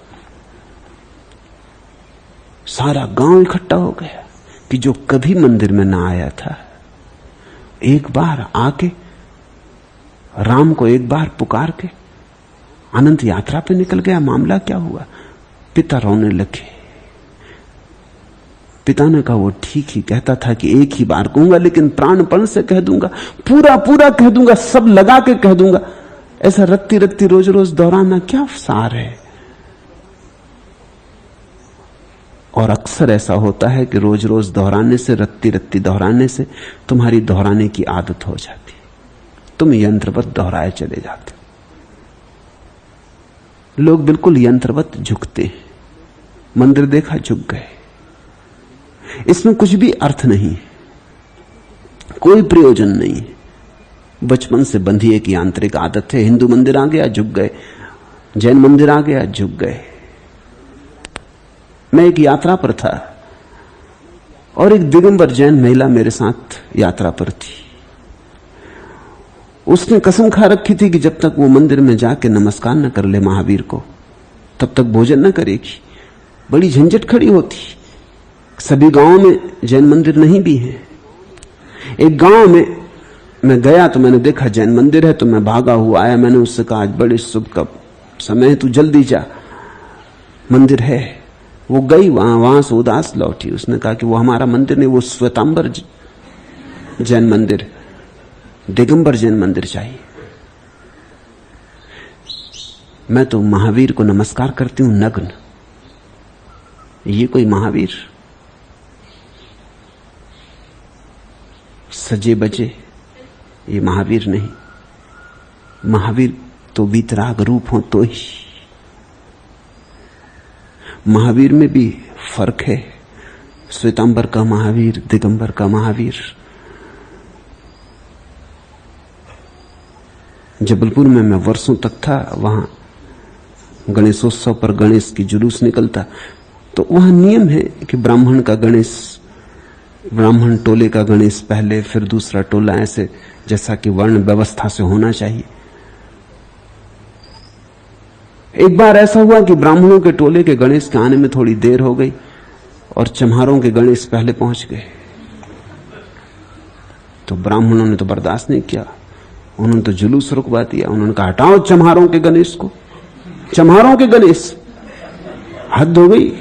सारा गांव इकट्ठा हो गया कि जो कभी मंदिर में ना आया था, एक बार आके राम को एक बार पुकार के अनंत यात्रा पे निकल गया। मामला क्या हुआ? पिता रोने लगे। पिता ने कहा वो ठीक ही कहता था कि एक ही बार कहूंगा, लेकिन प्राणपण से कह दूंगा, पूरा पूरा कह दूंगा, सब लगा के कह दूंगा। ऐसा रत्ती रत्ती रोज रोज दोहराना क्या सार है? और अक्सर ऐसा होता है कि रोज रोज दोहराने से, रत्ती रत्ती दोहराने से तुम्हारी दोहराने की आदत हो जाती है, तुम यंत्रवत दोहराए चले जाते। लोग बिल्कुल यंत्रवत झुकते हैं। मंदिर देखा, झुक गए। इसमें कुछ भी अर्थ नहीं, कोई प्रयोजन नहीं। बचपन से बंधी एक यांत्रिक आदत है। हिंदू मंदिर आ गया, झुक गए। जैन मंदिर आ गया, झुक गए। मैं एक यात्रा पर था और एक दिगंबर जैन महिला मेरे साथ यात्रा पर थी। उसने कसम खा रखी थी कि जब तक वो मंदिर में जाके नमस्कार न कर ले महावीर को, तब तक भोजन न करेगी। बड़ी झंझट खड़ी होती। सभी गांवों में जैन मंदिर नहीं भी है। एक गांव में मैं गया तो मैंने देखा जैन मंदिर है, तो मैं भागा हुआ आया। मैंने उससे कहा आज बड़े शुभ का समय है, तू जल्दी जा, मंदिर है। वो गई वहां से उदास लौटी। उसने कहा कि वो हमारा मंदिर नहीं, वो श्वेतांबर जैन मंदिर, दिगंबर जैन मंदिर चाहिए। मैं तो महावीर को नमस्कार करती हूं नग्न, ये कोई महावीर सजे बजे, ये महावीर नहीं। महावीर तो वीतराग रूप हो तो ही। महावीर में भी फर्क है, श्वेतांबर का महावीर, दिगंबर का महावीर। जबलपुर में मैं वर्षों तक था, वहां गणेशोत्सव पर गणेश की जुलूस निकलता, तो वहां नियम है कि ब्राह्मण का गणेश, ब्राह्मण टोले का गणेश पहले, फिर दूसरा टोला, ऐसे जैसा कि वर्ण व्यवस्था से होना चाहिए। एक बार ऐसा हुआ कि ब्राह्मणों के टोले के गणेश के आने में थोड़ी देर हो गई और चम्हारों के गणेश पहले पहुंच गए। तो ब्राह्मणों ने तो बर्दाश्त नहीं किया, उन्होंने तो जुलूस रुकवा दिया। उन्होंने कहा हटाओ चम्हारों के गणेश को, चम्हारों के गणेश, हद हो गई,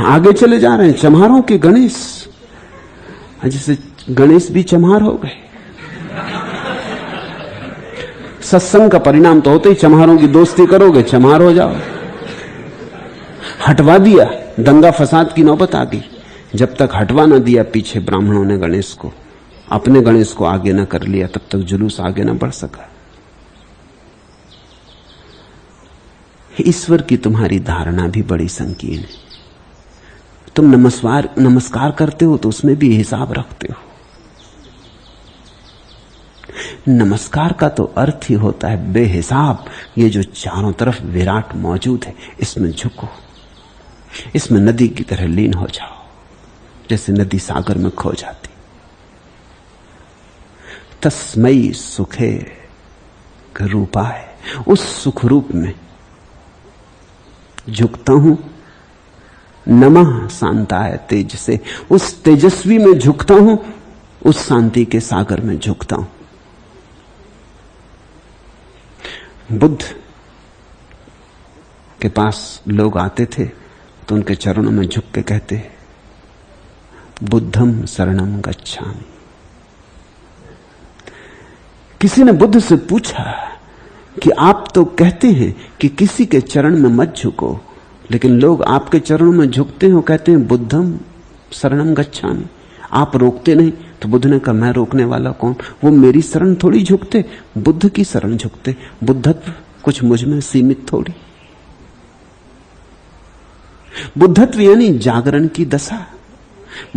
आगे चले जा रहे हैं चम्हारों के गणेश, जैसे गणेश भी चम्हार हो गए। सत्संग का परिणाम तो होते ही चम्हारों की दोस्ती करोगे, चम्हार हो जाओ। हटवा दिया, दंगा फसाद की नौबत आ गई। जब तक हटवा ना दिया पीछे ब्राह्मणों ने गणेश को, अपने गणेश को आगे ना कर लिया, तब तक जुलूस आगे ना बढ़ सका। ईश्वर की तुम्हारी धारणा भी बड़ी संकीर्ण है। तुम नमस्कार करते हो तो उसमें भी हिसाब रखते हो। नमस्कार का तो अर्थ ही होता है बेहिसाब। ये जो चारों तरफ विराट मौजूद है, इसमें झुको, इसमें नदी की तरह लीन हो जाओ, जैसे नदी सागर में खो जाती। तस्मयी सुखे रूपाय, उस सुख रूप में झुकता हूं। नमः शांताय तेज से, उस तेजस्वी में झुकता हूं, उस शांति के सागर में झुकता हूं। बुद्ध के पास लोग आते थे तो उनके चरणों में झुक के कहते, बुद्धम शरणम गच्छामि। किसी ने बुद्ध से पूछा कि आप तो कहते हैं कि किसी के चरण में मत झुको, लेकिन लोग आपके चरणों में झुकते हैं, कहते हैं बुद्धम शरणम गच्छामि, आप रोकते नहीं। तो बुद्ध ने कहा मैं रोकने वाला कौन, वो मेरी शरण थोड़ी झुकते, बुद्ध की शरण झुकते। बुद्धत्व कुछ मुझ में सीमित थोड़ी। बुद्धत्व यानी जागरण की दशा।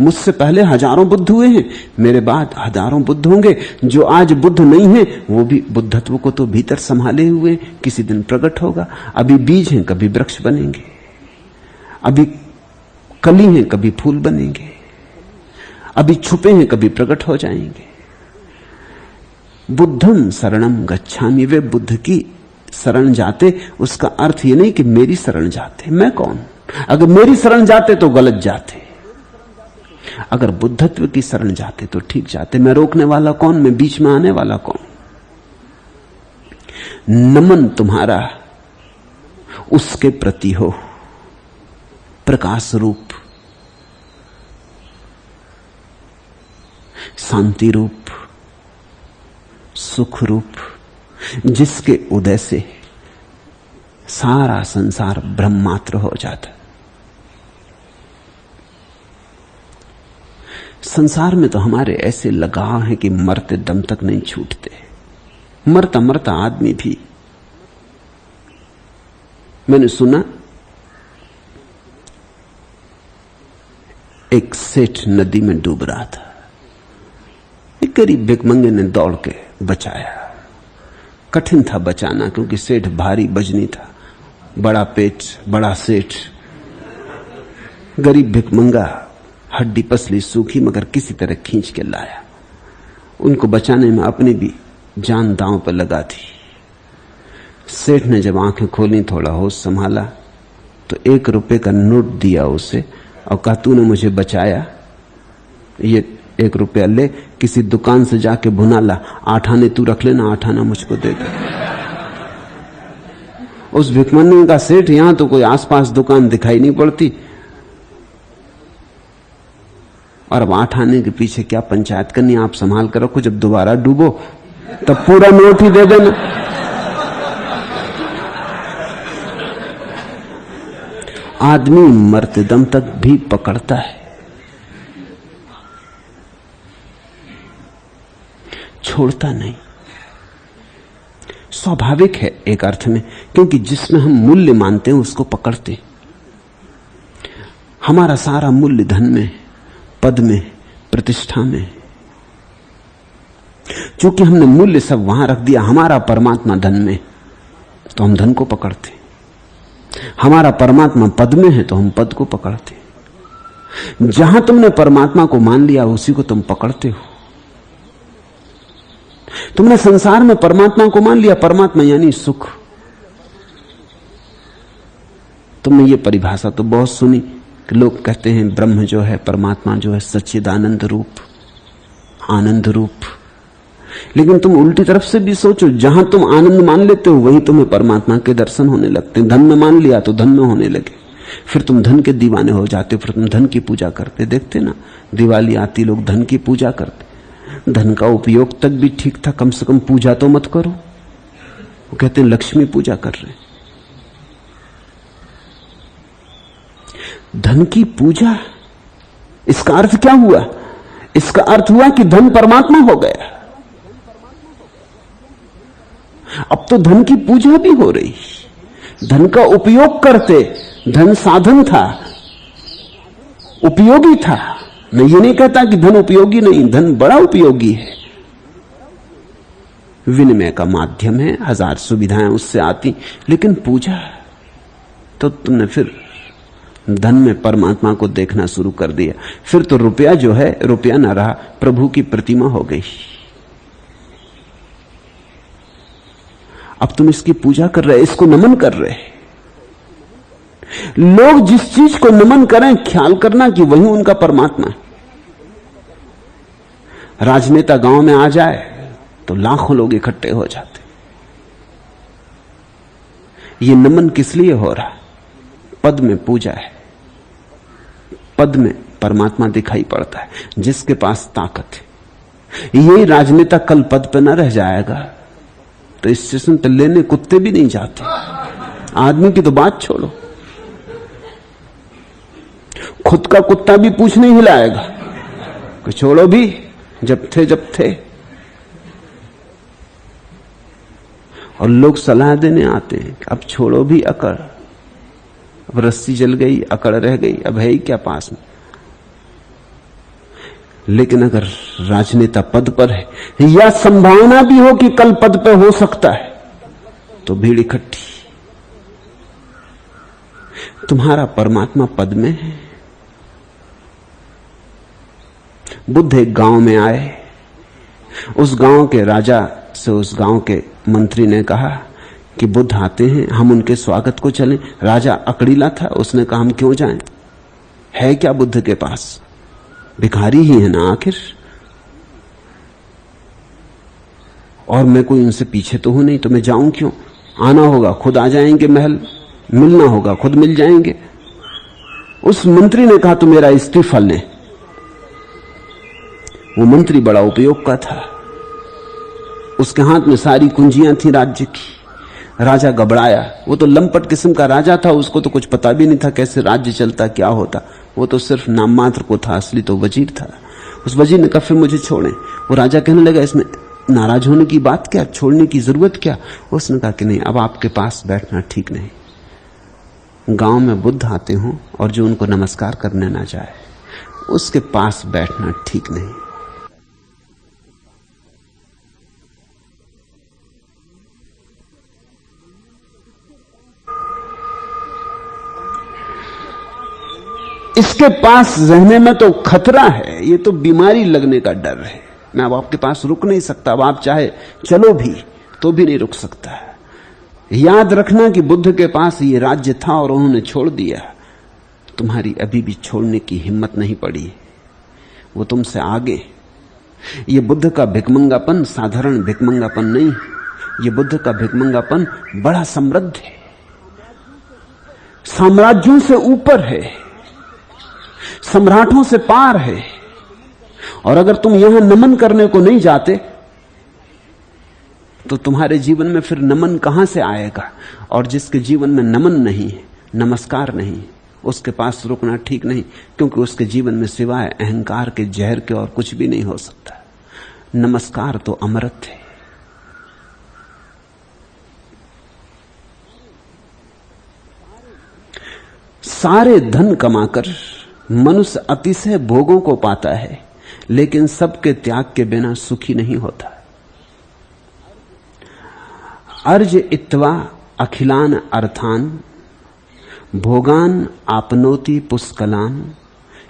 मुझसे पहले हजारों बुद्ध हुए हैं, मेरे बाद हजारों बुद्ध होंगे। जो आज बुद्ध नहीं है वो भी बुद्धत्व को तो भीतर संभाले हुए, किसी दिन प्रकट होगा। अभी बीज हैं, कभी वृक्ष बनेंगे, अभी कली हैं, कभी फूल बनेंगे, अभी छुपे हैं, कभी प्रकट हो जाएंगे। बुद्धम शरणम गच्छामि, वे बुद्ध की शरण जाते, उसका अर्थ ये नहीं कि मेरी शरण जाते। मैं कौन? अगर मेरी शरण जाते तो गलत जाते, अगर बुद्धत्व की शरण जाते तो ठीक जाते। मैं रोकने वाला कौन, मैं बीच में आने वाला कौन? नमन तुम्हारा उसके प्रति हो, प्रकाश रूप, शांति रूप, सुख रूप, जिसके उदय से सारा संसार ब्रह्मात्र हो जाता। संसार में तो हमारे ऐसे लगाव हैं कि मरते दम तक नहीं छूटते। मरता मरता आदमी भी, मैंने सुना एक सेठ नदी में डूब रहा था, एक गरीब भिखमंगे ने दौड़ के बचाया। कठिन था बचाना, क्योंकि सेठ भारी बजनी था, बड़ा पेट, बड़ा सेठ, गरीब भिखमंगा, हड्डी पसली सूखी, मगर किसी तरह खींच के लाया। उनको बचाने में अपनी भी जान दांव पर लगा थी। सेठ ने जब आंखें खोली, थोड़ा होश संभाला, तो 1 रुपए का नोट दिया उसे और कहा, तूने मुझे बचाया, ये 1 रुपया ले, किसी दुकान से जाके भुना ला, 8 आने तू रख लेना, 8 आना मुझको दे दे। उस भिखमंगे का, सेठ यहां तो कोई आसपास दुकान दिखाई नहीं पड़ती, और अब 8 आने के पीछे क्या पंचायत करनी, आप संभाल कर रखो, जब दोबारा डूबो तब पूरा नोट ही दे देना। आदमी मरते दम तक भी पकड़ता है, छोड़ता नहीं। स्वाभाविक है एक अर्थ में, क्योंकि जिसमें हम मूल्य मानते हैं उसको पकड़ते हैं। हमारा सारा मूल्य धन में, पद में, प्रतिष्ठा में। चूंकि हमने मूल्य सब वहां रख दिया, हमारा परमात्मा धन में, तो हम धन को पकड़ते। हमारा परमात्मा पद में है तो हम पद को पकड़ते। जहां तुमने परमात्मा को मान लिया उसी को तुम पकड़ते हो। तुमने संसार में परमात्मा को मान लिया, परमात्मा यानी सुख। तुमने ये परिभाषा तो बहुत सुनी कि लोग कहते हैं ब्रह्म जो है, परमात्मा जो है, सच्चिदानंद रूप, आनंद रूप। लेकिन तुम उल्टी तरफ से भी सोचो, जहां तुम आनंद मान लेते हो वहीं तुम्हें परमात्मा के दर्शन होने लगते हैं। धन में मान लिया तो धन में होने लगे, फिर तुम धन के दीवाने हो जाते हो, फिर तुम धन की पूजा करते। देखते ना, दिवाली आती लोग धन की पूजा करते। धन का उपयोग तक भी ठीक था, कम से कम पूजा तो मत करो। वो कहते हैं लक्ष्मी पूजा कर रहे हैं। धन की पूजा, इसका अर्थ क्या हुआ? इसका अर्थ हुआ कि धन परमात्मा हो गया। अब तो धन की पूजा भी हो रही, धन का उपयोग करते। धन साधन था, उपयोगी था। मैं ये नहीं कहता कि धन उपयोगी नहीं, धन बड़ा उपयोगी है, विनिमय का माध्यम है, 1000 सुविधाएं उससे आती। लेकिन पूजा तो तुमने फिर धन में परमात्मा को देखना शुरू कर दिया। फिर तो रुपया जो है, रुपया ना रहा, प्रभु की प्रतिमा हो गई। अब तुम इसकी पूजा कर रहे, इसको नमन कर रहे। लोग जिस चीज को नमन करें, ख्याल करना कि वही उनका परमात्मा है। राजनेता गांव में आ जाए तो लाखों लोग इकट्ठे हो जाते। ये नमन किस लिए हो रहा? पद में पूजा है, पद में परमात्मा दिखाई पड़ता है। जिसके पास ताकत है, यही राजनेता कल पद पर न रह जाएगा तो स्टेशन पर लेने कुत्ते भी नहीं जाते। आदमी की तो बात छोड़ो, खुद का कुत्ता भी पूंछ नहीं हिलाएगा कि छोड़ो भी, जब थे। और लोग सलाह देने आते हैं कि अब छोड़ो भी अकड़, अब रस्सी जल गई, अकड़ रह गई, अब है ही क्या पास में। लेकिन अगर राजनेता पद पर है, या संभावना भी हो कि कल पद पर हो सकता है, तो भीड़ इकट्ठी। तुम्हारा परमात्मा पद में है। बुद्ध एक गांव में आए। उस गांव के राजा से उस गांव के मंत्री ने कहा कि बुद्ध आते हैं, हम उनके स्वागत को चलें। राजा अकड़ीला था, उसने कहा हम क्यों जाएं? है क्या बुद्ध के पास? भिखारी ही है ना आखिर, और मैं कोई उनसे पीछे तो हूं नहीं, तो मैं जाऊं क्यों? आना होगा खुद आ जाएंगे महल, मिलना होगा खुद मिल जाएंगे। उस मंत्री ने कहा तो मेरा इस्तीफा लें। वो मंत्री बड़ा उपयोग का था, उसके हाथ में सारी कुंजियां थी राज्य की। राजा घबराया। वो तो लंपट किस्म का राजा था, उसको तो कुछ पता भी नहीं था कैसे राज्य चलता, क्या होता। वो तो सिर्फ नाम मात्र को था, असली तो वजीर था। उस वजीर ने कहा फिर मुझे छोड़ें। वो राजा कहने लगा इसमें नाराज होने की बात क्या, छोड़ने की जरूरत क्या? उसने कहा कि नहीं, अब आपके पास बैठना ठीक नहीं। गांव में बुद्ध आते हों और जो उनको नमस्कार करने ना जाए, उसके पास बैठना ठीक नहीं। इसके पास रहने में तो खतरा है, ये तो बीमारी लगने का डर है। मैं अब आपके पास रुक नहीं सकता, अब आप चाहे चलो भी तो भी नहीं रुक सकता। याद रखना कि बुद्ध के पास ये राज्य था और उन्होंने छोड़ दिया, तुम्हारी अभी भी छोड़ने की हिम्मत नहीं पड़ी, वो तुमसे आगे। ये बुद्ध का भिकमंगापन साधारण भिकमंगापन नहीं, ये बुद्ध का भिकमंगापन बड़ा समृद्ध है, साम्राज्यों से ऊपर है, सम्राटों से पार है। और अगर तुम यहां नमन करने को नहीं जाते तो तुम्हारे जीवन में फिर नमन कहां से आएगा? और जिसके जीवन में नमन नहीं है, नमस्कार नहीं, उसके पास रुकना ठीक नहीं, क्योंकि उसके जीवन में सिवाय अहंकार के जहर के और कुछ भी नहीं हो सकता। नमस्कार तो अमृत है। सारे धन कमाकर मनुष्य अतिशय भोगों को पाता है, लेकिन सबके त्याग के बिना सुखी नहीं होता। अर्ज इत्वा अखिलान अर्थान भोगान आपनोति पुष्कलान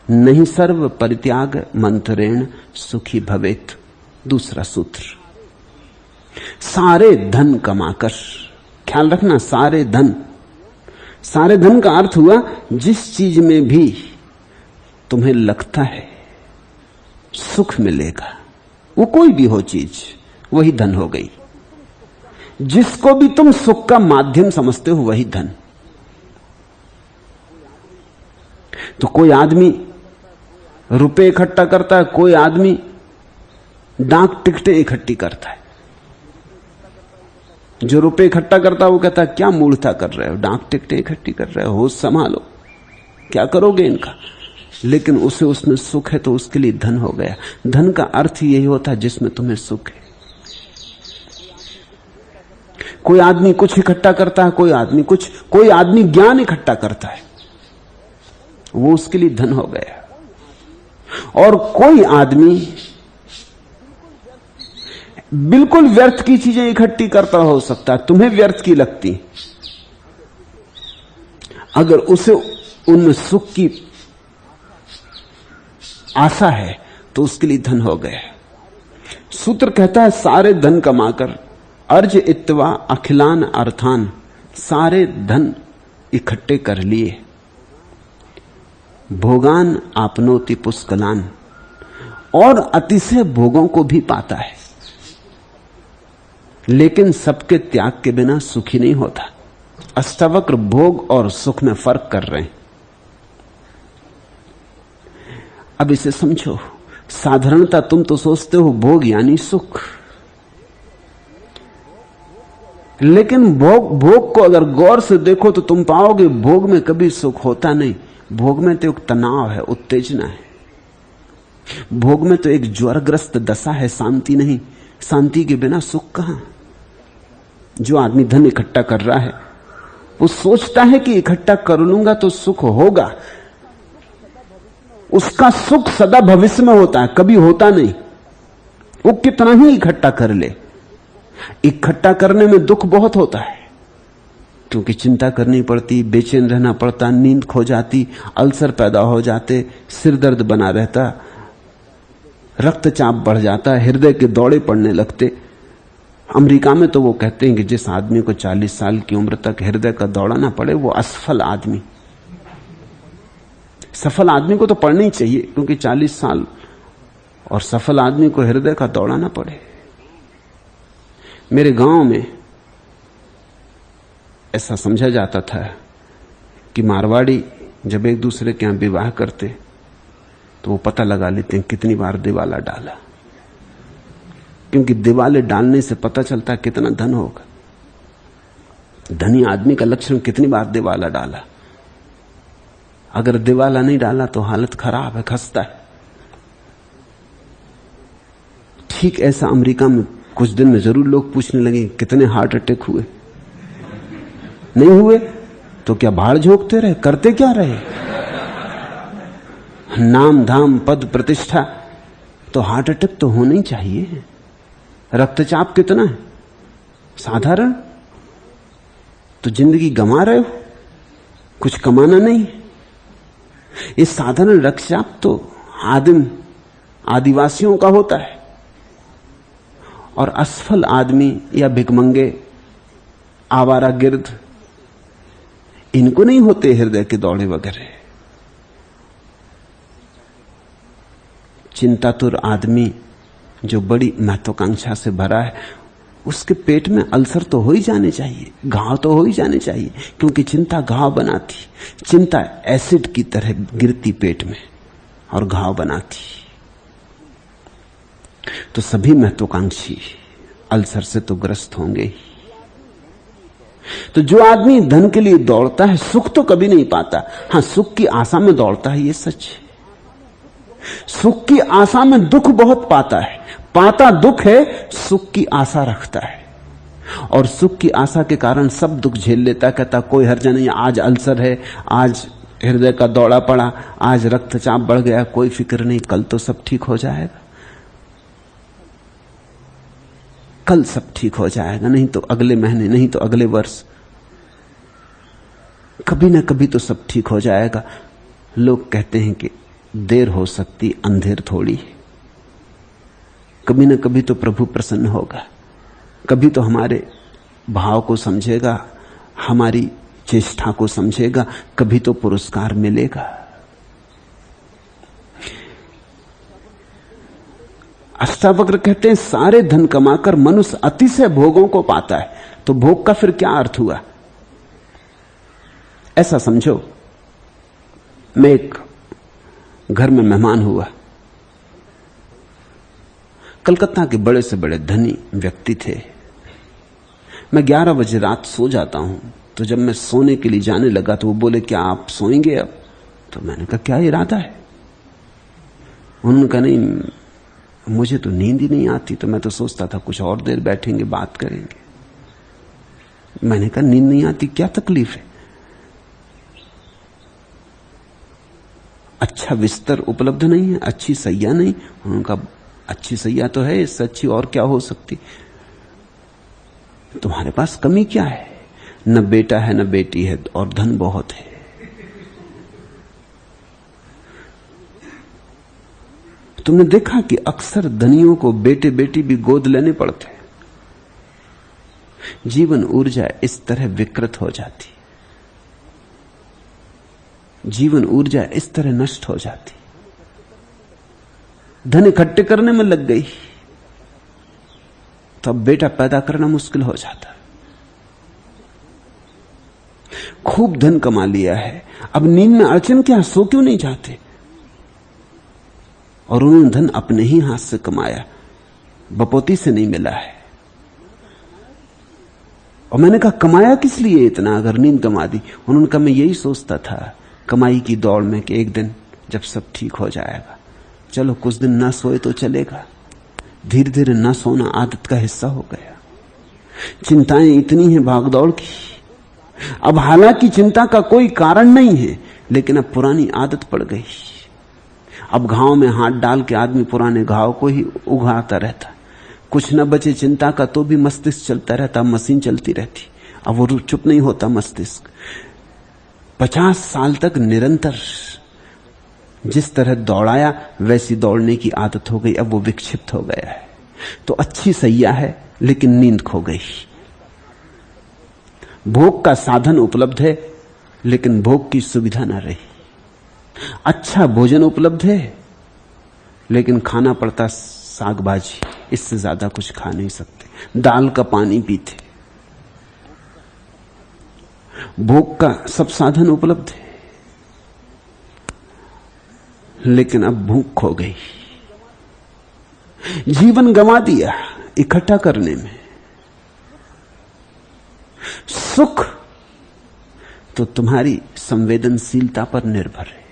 नहीं सर्व परित्याग मंत्रेण सुखी भवेत। दूसरा सूत्र, सारे धन कमाकर, ख्याल रखना सारे धन, सारे धन का अर्थ हुआ जिस चीज में भी तुम्हें लगता है सुख मिलेगा, वो कोई भी हो चीज, वही धन हो गई। जिसको भी तुम सुख का माध्यम समझते हो वही धन। तो कोई आदमी रुपए इकट्ठा करता है, कोई आदमी डाक टिकटें इकट्ठी करता है। जो रुपए इकट्ठा करता है वो कहता है क्या मूर्खता कर रहे हो, डाक टिकटें इकट्ठी कर रहे हो, होश संभालो, क्या करोगे इनका। लेकिन उसे उसमें सुख है तो उसके लिए धन हो गया। धन का अर्थ यही होता है जिसमें तुम्हें सुख है। कोई आदमी कुछ इकट्ठा करता है, कोई आदमी कुछ, कोई आदमी ज्ञान इकट्ठा करता है, वो उसके लिए धन हो गया। और कोई आदमी बिल्कुल व्यर्थ की चीजें इकट्ठी करता हो सकता है, तुम्हें व्यर्थ की लगती, अगर उसे उनमें सुख की आशा है तो उसके लिए धन हो गया। सूत्र कहता है सारे धन कमाकर, अर्ज इत्वा अखिलान अर्थान, सारे धन इकट्ठे कर लिए, भोगान आपनोति पुष्कलान, और अतिशय भोगों को भी पाता है, लेकिन सबके त्याग के बिना सुखी नहीं होता। अष्टावक्र भोग और सुख में फर्क कर रहे हैं। अब इसे समझो। साधारणता तुम तो सोचते हो भोग यानी सुख, लेकिन भोग को अगर गौर से देखो तो तुम पाओगे भोग में कभी सुख होता नहीं। भोग में तो एक तनाव है, उत्तेजना है। भोग में तो एक ज्वरग्रस्त दशा है, शांति नहीं। शांति के बिना सुख कहां। जो आदमी धन इकट्ठा कर रहा है वो सोचता है कि इकट्ठा कर लूंगा तो सुख होगा। उसका सुख सदा भविष्य में होता है, कभी होता नहीं। वो कितना ही इकट्ठा कर ले, इकट्ठा करने में दुख बहुत होता है, क्योंकि चिंता करनी पड़ती, बेचैन रहना पड़ता, नींद खो जाती, अल्सर पैदा हो जाते, सिर दर्द बना रहता, रक्तचाप बढ़ जाता, हृदय के दौड़े पड़ने लगते। अमेरिका में तो वो कहते हैं कि जिस आदमी को 40 साल की उम्र तक हृदय का दौड़ा ना पड़े वो असफल आदमी। सफल आदमी को तो पढ़ना ही चाहिए, क्योंकि 40 साल और सफल आदमी को हृदय का दौड़ा ना पड़े। मेरे गांव में ऐसा समझा जाता था कि मारवाड़ी जब एक दूसरे के यहां विवाह करते तो वो पता लगा लेते हैं कितनी बार दिवाला डाला, क्योंकि दिवाले डालने से पता चलता है कितना धन होगा। धनी आदमी का लक्षण कितनी बार दिवाला डाला। अगर दिवाला नहीं डाला तो हालत खराब है, खस्ता है। ठीक ऐसा अमेरिका में कुछ दिन में जरूर लोग पूछने लगे कितने हार्ट अटैक हुए। नहीं हुए तो क्या भाड़ झोंकते रहे, करते क्या रहे। नाम धाम पद प्रतिष्ठा, तो हार्ट अटैक तो होना ही चाहिए। रक्तचाप कितना है, साधारण। तो जिंदगी गंवा रहे हो, कुछ कमाना नहीं। ये साधारण रक्तचाप तो आदिवासियों का होता है, और असफल आदमी या भिकमंगे, आवारा गिर्द, इनको नहीं होते हृदय के दौड़े वगैरह। चिंतातुर आदमी जो बड़ी महत्वाकांक्षा से भरा है, उसके पेट में अल्सर तो हो ही जाने चाहिए, घाव तो हो ही जाने चाहिए, क्योंकि चिंता घाव बनाती। चिंता एसिड की तरह गिरती पेट में और घाव बनाती। तो सभी महत्वाकांक्षी अल्सर से तो ग्रस्त होंगे ही। तो जो आदमी धन के लिए दौड़ता है सुख तो कभी नहीं पाता। हां, सुख की आशा में दौड़ता है, ये सच है। सुख की आशा में दुख बहुत पाता है, पाता दुख है, सुख की आशा रखता है, और सुख की आशा के कारण सब दुख झेल लेता। कहता कोई हर्ज नहीं, आज अल्सर है, आज हृदय का दौड़ा पड़ा, आज रक्तचाप बढ़ गया, कोई फिक्र नहीं, कल तो सब ठीक हो जाएगा, कल सब ठीक हो जाएगा, नहीं तो अगले महीने, नहीं तो अगले वर्ष, कभी ना कभी तो सब ठीक हो जाएगा। लोग कहते हैं कि देर हो सकती, अंधेर थोड़ी है। कभी ना कभी तो प्रभु प्रसन्न होगा, कभी तो हमारे भाव को समझेगा, हमारी चेष्टा को समझेगा, कभी तो पुरस्कार मिलेगा। अष्टावक्र कहते हैं सारे धन कमाकर मनुष्य अतिशय भोगों को पाता है, तो भोग का फिर क्या अर्थ हुआ? ऐसा समझो, मैं एक घर में मेहमान हुआ। कलकत्ता के बड़े से बड़े धनी व्यक्ति थे। मैं 11 बजे रात सो जाता हूं, तो जब मैं सोने के लिए जाने लगा तो वो बोले क्या आप सोएंगे अब? तो मैंने कहा क्या इरादा है? उन्होंने कहा नहीं, मुझे तो नींद ही नहीं आती, तो मैं तो सोचता था कुछ और देर बैठेंगे, बात करेंगे। मैंने कहा नींद नहीं आती, क्या तकलीफ है? अच्छा बिस्तर उपलब्ध नहीं है, अच्छी सैया नहीं? उन्होंने कहा अच्छी सैया तो है, इससे अच्छी और क्या हो सकती? तुम्हारे पास कमी क्या है? न बेटा है न बेटी है, और धन बहुत है। तुमने देखा कि अक्सर धनियों को बेटे बेटी भी गोद लेने पड़ते हैं। जीवन ऊर्जा इस तरह विकृत हो जाती, जीवन ऊर्जा इस तरह नष्ट हो जाती। धन इकट्ठे करने में लग गई तो अब बेटा पैदा करना मुश्किल हो जाता। खूब धन कमा लिया है, अब नींद में अड़चन क्या, सो क्यों नहीं जाते? और उन्होंने धन अपने ही हाथ से कमाया, बपोती से नहीं मिला है। और मैंने कहा कमाया किस लिए इतना अगर नींद गंवा दी? उन्होंने कहा मैं यही सोचता था कमाई की दौड़ में कि एक दिन जब सब ठीक हो जाएगा, चलो कुछ दिन ना सोए तो चलेगा। धीरे धीरे ना सोना आदत का हिस्सा हो गया। चिंताएं इतनी हैं भागदौड़ की, अब हालांकि चिंता का कोई कारण नहीं है, लेकिन अब पुरानी आदत पड़ गई। अब घाव में हाथ डाल के आदमी पुराने घाव को ही उघाड़ता रहता। कुछ न बचे चिंता का तो भी मस्तिष्क चलता रहता, मशीन चलती रहती। अब वो चुप नहीं होता मस्तिष्क। 50 साल तक निरंतर जिस तरह दौड़ाया वैसी दौड़ने की आदत हो गई, अब वो विक्षिप्त हो गया है। तो अच्छी सैया है लेकिन नींद खो गई। भोग का साधन उपलब्ध है लेकिन भोग की सुविधा ना रही। अच्छा भोजन उपलब्ध है लेकिन खाना पड़ता साग भाजी, इससे ज्यादा कुछ खा नहीं सकते, दाल का पानी पीते। भोग का सब साधन उपलब्ध है लेकिन अब भूख खो गई। जीवन गंवा दिया इकट्ठा करने में। सुख तो तुम्हारी संवेदनशीलता पर निर्भर है।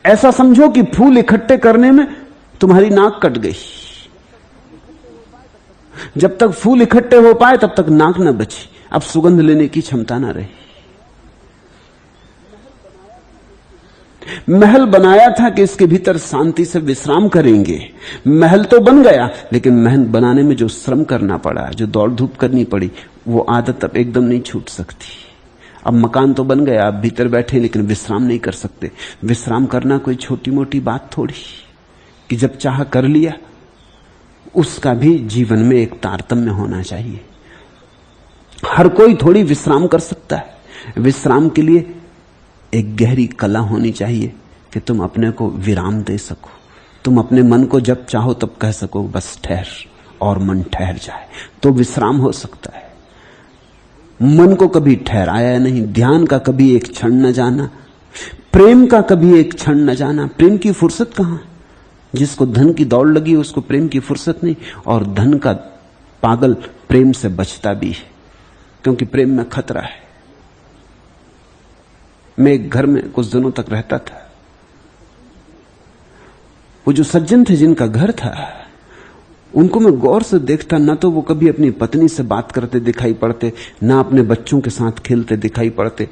ऐसा समझो कि फूल इकट्ठे करने में तुम्हारी नाक कट गई। जब तक फूल इकट्ठे हो पाए तब तक नाक न बची, अब सुगंध लेने की क्षमता न रही। महल बनाया था कि इसके भीतर शांति से विश्राम करेंगे। महल तो बन गया लेकिन महल बनाने में जो श्रम करना पड़ा, जो दौड़ धूप करनी पड़ी, वो आदत अब एकदम नहीं छूट सकती। अब मकान तो बन गया, आप भीतर बैठे लेकिन विश्राम नहीं कर सकते। विश्राम करना कोई छोटी मोटी बात थोड़ी कि जब चाह कर लिया। उसका भी जीवन में एक तारतम्य होना चाहिए। हर कोई थोड़ी विश्राम कर सकता है। विश्राम के लिए एक गहरी कला होनी चाहिए कि तुम अपने को विराम दे सको। तुम अपने मन को जब चाहो तब कह सको बस ठहर, और मन ठहर जाए, तो विश्राम हो सकता है। मन को कभी ठहराया नहीं, ध्यान का कभी एक क्षण न जाना, प्रेम का कभी एक क्षण न जाना। प्रेम की फुर्सत कहां? जिसको धन की दौड़ लगी उसको प्रेम की फुर्सत नहीं। और धन का पागल प्रेम से बचता भी है, क्योंकि प्रेम में खतरा है। मैं एक घर में कुछ दिनों तक रहता था। वो जो सज्जन थे जिनका घर था, उनको मैं गौर से देखता, ना तो वो कभी अपनी पत्नी से बात करते दिखाई पड़ते, ना अपने बच्चों के साथ खेलते दिखाई पड़ते।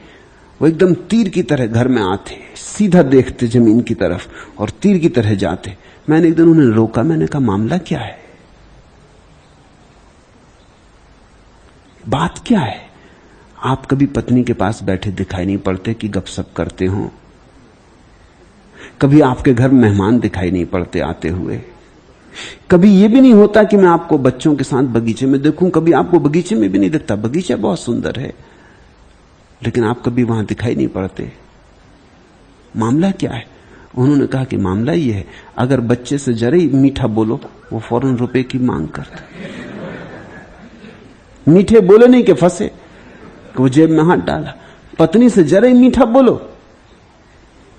वो एकदम तीर की तरह घर में आते, सीधा देखते जमीन की तरफ और तीर की तरह जाते। मैंने एक दिन उन्हें रोका, मैंने कहा मामला क्या है, बात क्या है? आप कभी पत्नी के पास बैठे दिखाई नहीं पड़ते कि गपशप करते हो। कभी आपके घर मेहमान दिखाई नहीं पड़ते आते हुए। कभी यह भी नहीं होता कि मैं आपको बच्चों के साथ बगीचे में देखूं। कभी आपको बगीचे में भी नहीं दिखता। बगीचा बहुत सुंदर है, लेकिन आप कभी वहां दिखाई नहीं पड़ते। मामला क्या है? उन्होंने कहा कि मामला यह है, अगर बच्चे से जरा ही मीठा बोलो वो फौरन रुपए की मांग करता। मीठे बोले नहीं कि फंसे, कि वो जेब में हाथ डाला। पत्नी से जरा ही मीठा बोलो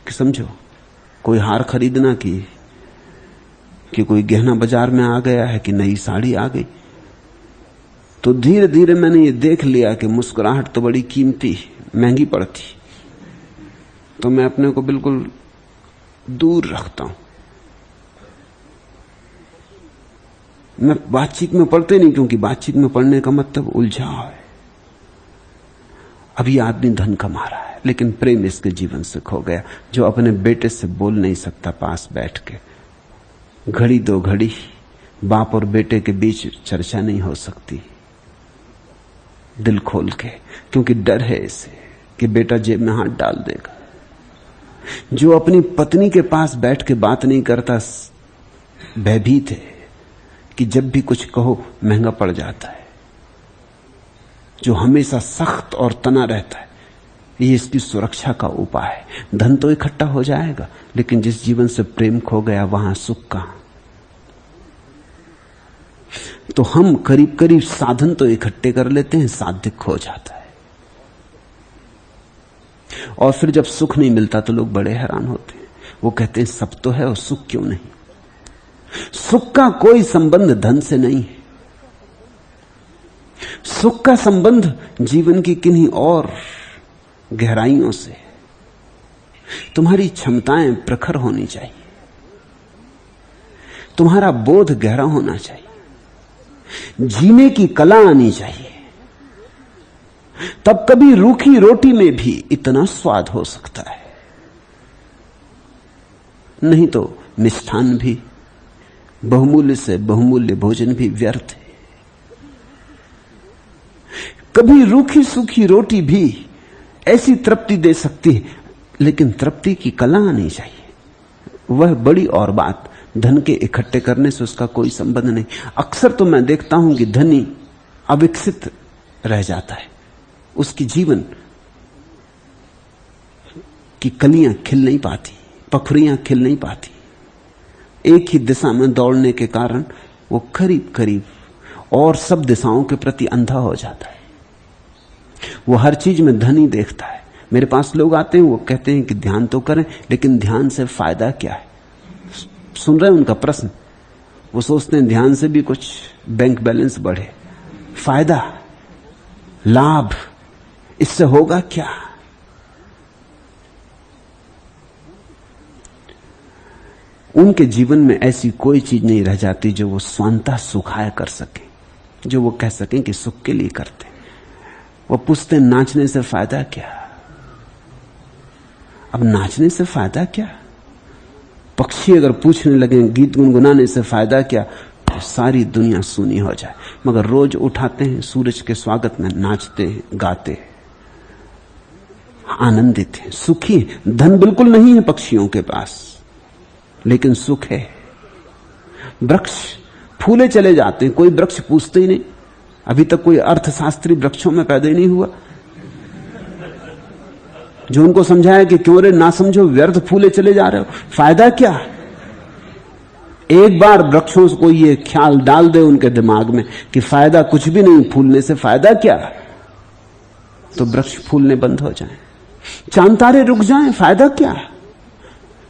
कि समझो कोई हार खरीदना कि कोई गहना बाजार में आ गया है, कि नई साड़ी आ गई, तो धीरे धीरे मैंने ये देख लिया कि मुस्कुराहट तो बड़ी कीमती, महंगी पड़ती, तो मैं अपने को बिल्कुल दूर रखता हूं। मैं बातचीत में पढ़ते नहीं, क्योंकि बातचीत में पढ़ने का मतलब उलझाव है। अब ये आदमी धन कमा रहा है, लेकिन प्रेम इसके जीवन से खो गया। जो अपने बेटे से बोल नहीं सकता पास बैठ के, घड़ी दो घड़ी बाप और बेटे के बीच चर्चा नहीं हो सकती दिल खोल के, क्योंकि डर है इसे कि बेटा जेब में हाथ डाल देगा। जो अपनी पत्नी के पास बैठ के बात नहीं करता, भयभीत है कि जब भी कुछ कहो महंगा पड़ जाता है। जो हमेशा सख्त और तना रहता है, ये इसकी सुरक्षा का उपाय है। धन तो इकट्ठा हो जाएगा, लेकिन जिस जीवन से प्रेम खो गया वहां सुख कहां? तो हम करीब करीब साधन तो इकट्ठे कर लेते हैं, साध्य खो जाता है। और फिर जब सुख नहीं मिलता तो लोग बड़े हैरान होते हैं। वो कहते हैं सब तो है और सुख क्यों नहीं? सुख का कोई संबंध धन से नहीं है। सुख का संबंध जीवन की किन्हीं और गहराइयों से। तुम्हारी क्षमताएं प्रखर होनी चाहिए, तुम्हारा बोध गहरा होना चाहिए, जीने की कला आनी चाहिए। तब कभी रूखी रोटी में भी इतना स्वाद हो सकता है। नहीं तो मिष्ठान भी, बहुमूल्य से बहुमूल्य भोजन भी व्यर्थ है। कभी रूखी सूखी रोटी भी ऐसी तृप्ति दे सकती है, लेकिन तृप्ति की कला आनी चाहिए। वह बड़ी और बात, धन के इकट्ठे करने से उसका कोई संबंध नहीं। अक्सर तो मैं देखता हूं कि धनी अविकसित रह जाता है, उसकी जीवन की कलियां खिल नहीं पाती, पखुड़ियां खिल नहीं पाती। एक ही दिशा में दौड़ने के कारण वो करीब करीब और सब दिशाओं के प्रति अंधा हो जाता है। वो हर चीज में धन ही देखता है। मेरे पास लोग आते हैं, वो कहते हैं कि ध्यान तो करें, लेकिन ध्यान से फायदा क्या है? सुन रहे हैं उनका प्रश्न? वो सोचते हैं ध्यान से भी कुछ बैंक बैलेंस बढ़े, फायदा, लाभ, इससे होगा क्या? उनके जीवन में ऐसी कोई चीज नहीं रह जाती जो वो स्वांतः सुखाय कर सके, जो वो कह सकें कि सुख के लिए करते। वो पूछते नाचने से फायदा क्या? अब नाचने से फायदा क्या? पक्षी अगर पूछने लगे गीत गुनगुनाने से फायदा क्या, तो सारी दुनिया सूनी हो जाए। मगर रोज उठाते हैं, सूरज के स्वागत में नाचते हैं, गाते हैं। आनंदित हैं, सुखी हैं। धन बिल्कुल नहीं है पक्षियों के पास, लेकिन सुख है। वृक्ष फूले चले जाते हैं, कोई वृक्ष पूछते ही नहीं। अभी तक कोई अर्थशास्त्री वृक्षों में पैदा ही नहीं हुआ जो उनको समझाया कि क्यों रे ना समझो, व्यर्थ फूले चले जा रहे हो, फायदा क्या। एक बार वृक्षों को ये ख्याल डाल दे उनके दिमाग में कि फायदा कुछ भी नहीं, फूलने से फायदा क्या, तो वृक्ष फूलने बंद हो जाएं। चांद तारे रुक जाएं, फायदा क्या।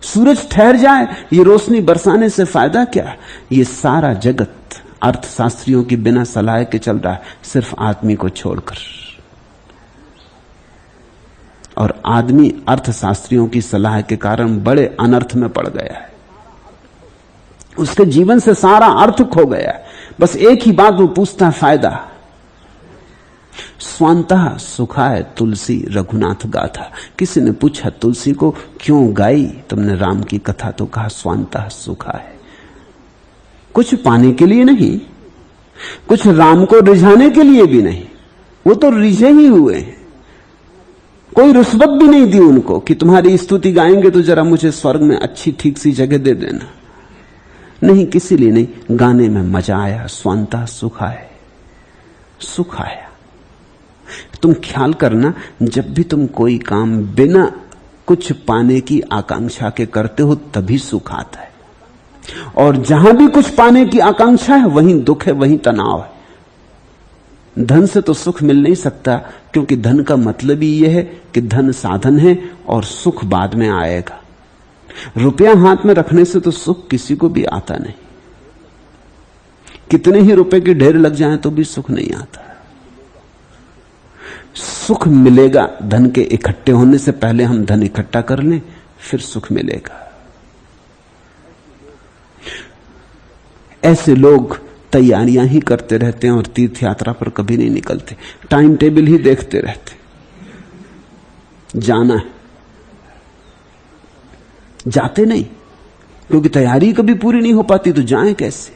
सूरज ठहर जाए, ये रोशनी बरसाने से फायदा क्या। ये सारा जगत अर्थशास्त्रियों की बिना सलाह के चल रहा है, सिर्फ आदमी को छोड़कर। और आदमी अर्थशास्त्रियों की सलाह के कारण बड़े अनर्थ में पड़ गया है। उसके जीवन से सारा अर्थ खो गया है। बस एक ही बात वो पूछता है, फायदा। स्वांतः सुखाय तुलसी रघुनाथ गाथा। किसी ने पूछा तुलसी को क्यों गाई तुमने राम की कथा, तो कहा स्वांतः सुखाय। कुछ पाने के लिए नहीं, कुछ राम को रिझाने के लिए भी नहीं, वो तो रिझे ही हुए हैं। कोई रुस्वत भी नहीं दी उनको कि तुम्हारी स्तुति गाएंगे तो जरा मुझे स्वर्ग में अच्छी ठीक सी जगह दे देना। नहीं, किसी लिए नहीं, गाने में मजा आया। स्वांतः सुखाय, सुख आया। तुम ख्याल करना, जब भी तुम कोई काम बिना कुछ पाने की आकांक्षा के करते हो तभी सुख आता है। और जहां भी कुछ पाने की आकांक्षा है वहीं दुख है, वहीं तनाव है। धन से तो सुख मिल नहीं सकता, क्योंकि धन का मतलब ही यह है कि धन साधन है और सुख बाद में आएगा। रुपया हाथ में रखने से तो सुख किसी को भी आता नहीं। कितने ही रुपए के ढेर लग जाएं तो भी सुख नहीं आता। सुख मिलेगा धन के इकट्ठे होने से पहले। हम धन इकट्ठा कर लें, फिर सुख मिलेगा। ऐसे लोग तैयारियां ही करते रहते हैं और तीर्थ यात्रा पर कभी नहीं निकलते। टाइम टेबल ही देखते रहते, जाना है, जाते नहीं, क्योंकि तैयारी कभी पूरी नहीं हो पाती, तो जाएं कैसे।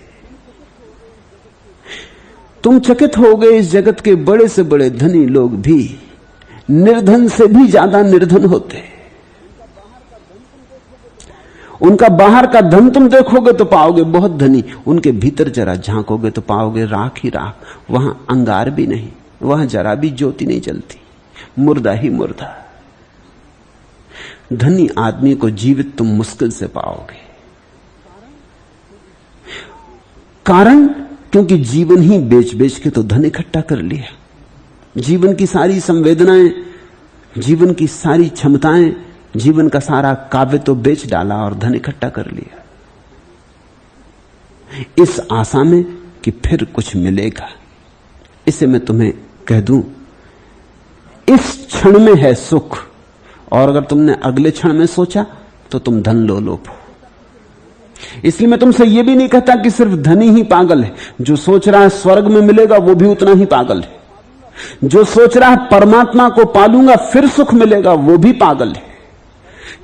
तुम चकित हो गए, इस जगत के बड़े से बड़े धनी लोग भी निर्धन से भी ज्यादा निर्धन होते। उनका बाहर का धन तुम देखोगे तो पाओगे बहुत धनी, उनके भीतर जरा झांकोगे तो पाओगे राख ही राख। वहां अंगार भी नहीं, वहां जरा भी ज्योति नहीं जलती, मुर्दा ही मुर्दा। धनी आदमी को जीवित तुम मुश्किल से पाओगे। कारण, क्योंकि जीवन ही बेच बेच के तो धन इकट्ठा कर लिया। जीवन की सारी संवेदनाएं, जीवन की सारी क्षमताएं, जीवन का सारा काव्य तो बेच डाला और धन इकट्ठा कर लिया, इस आशा में कि फिर कुछ मिलेगा। इसे मैं तुम्हें कह दूं, इस क्षण में है सुख, और अगर तुमने अगले क्षण में सोचा तो तुम धन लोलुप हो। इसलिए मैं तुमसे यह भी नहीं कहता कि सिर्फ धनी ही पागल है। जो सोच रहा है स्वर्ग में मिलेगा वो भी उतना ही पागल है। जो सोच रहा है परमात्मा को पालूंगा फिर सुख मिलेगा वो भी पागल है।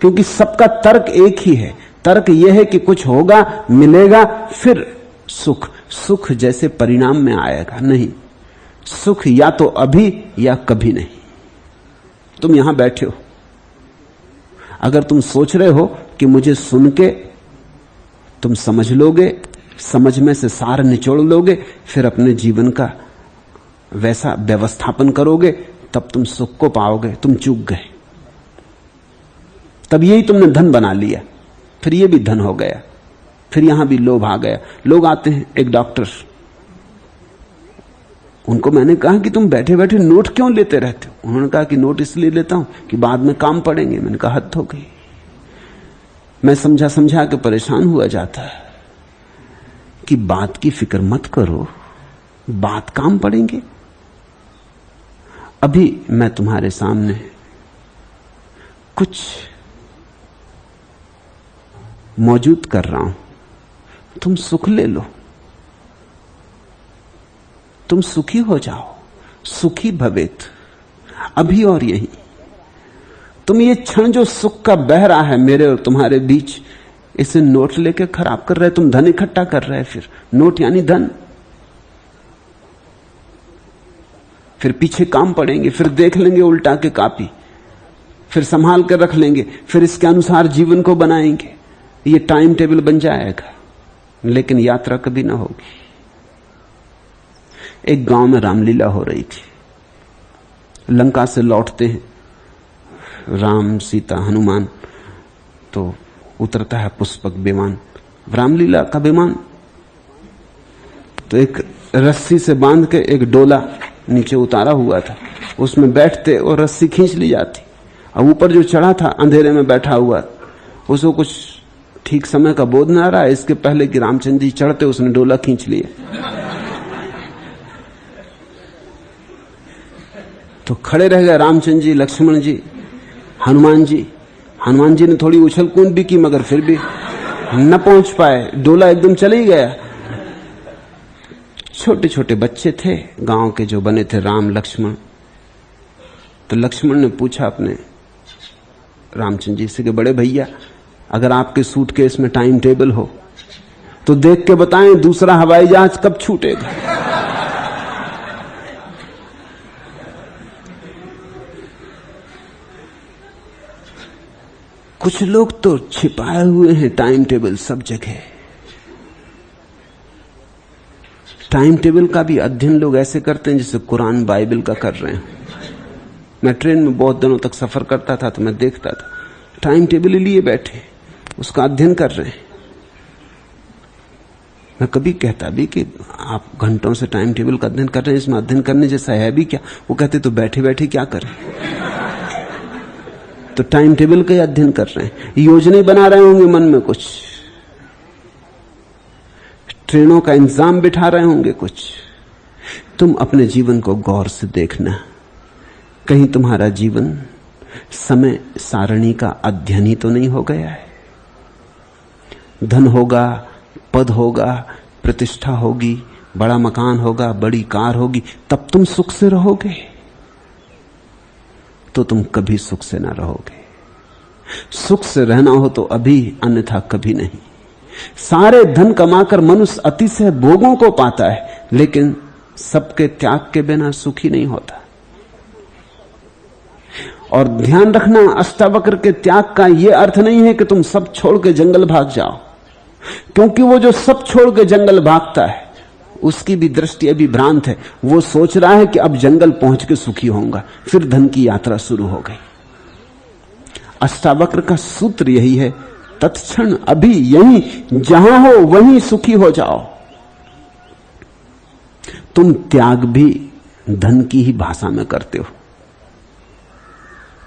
क्योंकि सबका तर्क एक ही है। तर्क यह है कि कुछ होगा, मिलेगा, फिर सुख। सुख जैसे परिणाम में आएगा नहीं, सुख या तो अभी या कभी नहीं। तुम यहां बैठे हो, अगर तुम सोच रहे हो कि मुझे सुन के तुम समझ लोगे, समझ में से सार निचोड़ लोगे, फिर अपने जीवन का वैसा व्यवस्थापन करोगे, तब तुम सुख को पाओगे। तुम चूक गए। तब यही तुमने धन बना लिया, फिर ये भी धन हो गया, फिर यहां भी लोभ आ गया। लोग आते हैं, एक डॉक्टर, उनको मैंने कहा कि तुम बैठे बैठे नोट क्यों लेते रहते हो। उन्होंने कहा कि नोट इसलिए लेता हूं कि बाद में काम पड़ेंगे। मैंने कहा हद हो गई। मैं समझा समझा के परेशान हुआ जाता है कि बात की फिक्र मत करो, बात काम पड़ेंगे। अभी मैं तुम्हारे सामने कुछ मौजूद कर रहा हूं, तुम सुख ले लो, तुम सुखी हो जाओ। सुखी भवेत, अभी और यही। तुम ये क्षण जो सुख का बह रहा है मेरे और तुम्हारे बीच, इसे नोट लेके खराब कर रहे। तुम धन इकट्ठा कर रहे, फिर नोट यानी धन, फिर पीछे काम पड़ेंगे, फिर देख लेंगे उल्टा के कापी फिर संभाल कर रख लेंगे, फिर इसके अनुसार जीवन को बनाएंगे, ये टाइम टेबल बन जाएगा, लेकिन यात्रा कभी ना होगी। एक गांव में रामलीला हो रही थी। लंका से लौटते हैं राम सीता हनुमान, तो उतरता है पुष्पक विमान, रामलीला का विमान। तो एक रस्सी से बांध के एक डोला नीचे उतारा हुआ था, उसमें बैठते और रस्सी खींच ली जाती। अब ऊपर जो चढ़ा था अंधेरे में बैठा हुआ, उसको कुछ ठीक समय का बोध ना रहा, इसके पहले कि रामचंद्र जी चढ़ते उसने डोला खींच लिया। तो खड़े रह गए रामचंद्र जी, लक्ष्मण जी, हनुमान जी। हनुमान जी ने थोड़ी उछल कूद भी की, मगर फिर भी न पहुंच पाए, डोला एकदम चले ही गया। छोटे छोटे बच्चे थे गांव के जो बने थे, राम लक्ष्मण। तो लक्ष्मण ने पूछा अपने रामचंद्र जी से कि बड़े भैया, अगर आपके सूटकेस में टाइम टेबल हो तो देख के बताएं दूसरा हवाई जहाज कब छूटेगा। कुछ लोग तो छिपाए हुए हैं टाइम टेबल सब जगह। टाइम टेबल का भी अध्ययन लोग ऐसे करते हैं जैसे कुरान बाइबल का कर रहे हैं। मैं ट्रेन में बहुत दिनों तक सफर करता था तो मैं देखता था टाइम टेबल लिए बैठे उसका अध्ययन कर रहे हैं। मैं कभी कहता भी कि आप घंटों से टाइम टेबल का अध्ययन कर रहे हैं, इसमें अध्ययन करने जैसा है भी क्या? वो कहते तो बैठे बैठे क्या करें। तो टाइम टेबल का अध्ययन कर रहे हैं, योजनाएं बना रहे होंगे मन में, कुछ ट्रेनों का इंतजाम बिठा रहे होंगे कुछ। तुम अपने जीवन को गौर से देखना, कहीं तुम्हारा जीवन समय सारणी का अध्ययन ही तो नहीं हो गया है। धन होगा, पद होगा, प्रतिष्ठा होगी, बड़ा मकान होगा, बड़ी कार होगी, तब तुम सुख से रहोगे? तो तुम कभी सुख से ना रहोगे। सुख से रहना हो तो अभी, अन्यथा कभी नहीं। सारे धन कमाकर मनुष्य अतिशय भोगों को पाता है, लेकिन सबके त्याग के बिना सुखी नहीं होता। और ध्यान रखना, अष्टावक्र के त्याग का यह अर्थ नहीं है कि तुम सब छोड़ के जंगल भाग जाओ, क्योंकि वो जो सब छोड़ के जंगल भागता है उसकी भी दृष्टि अभी भ्रांत है। वो सोच रहा है कि अब जंगल पहुंच के सुखी होऊंगा, फिर धन की यात्रा शुरू हो गई। अष्टावक्र का सूत्र यही है, तत्क्षण अभी यहीं जहां हो वहीं सुखी हो जाओ। तुम त्याग भी धन की ही भाषा में करते हो।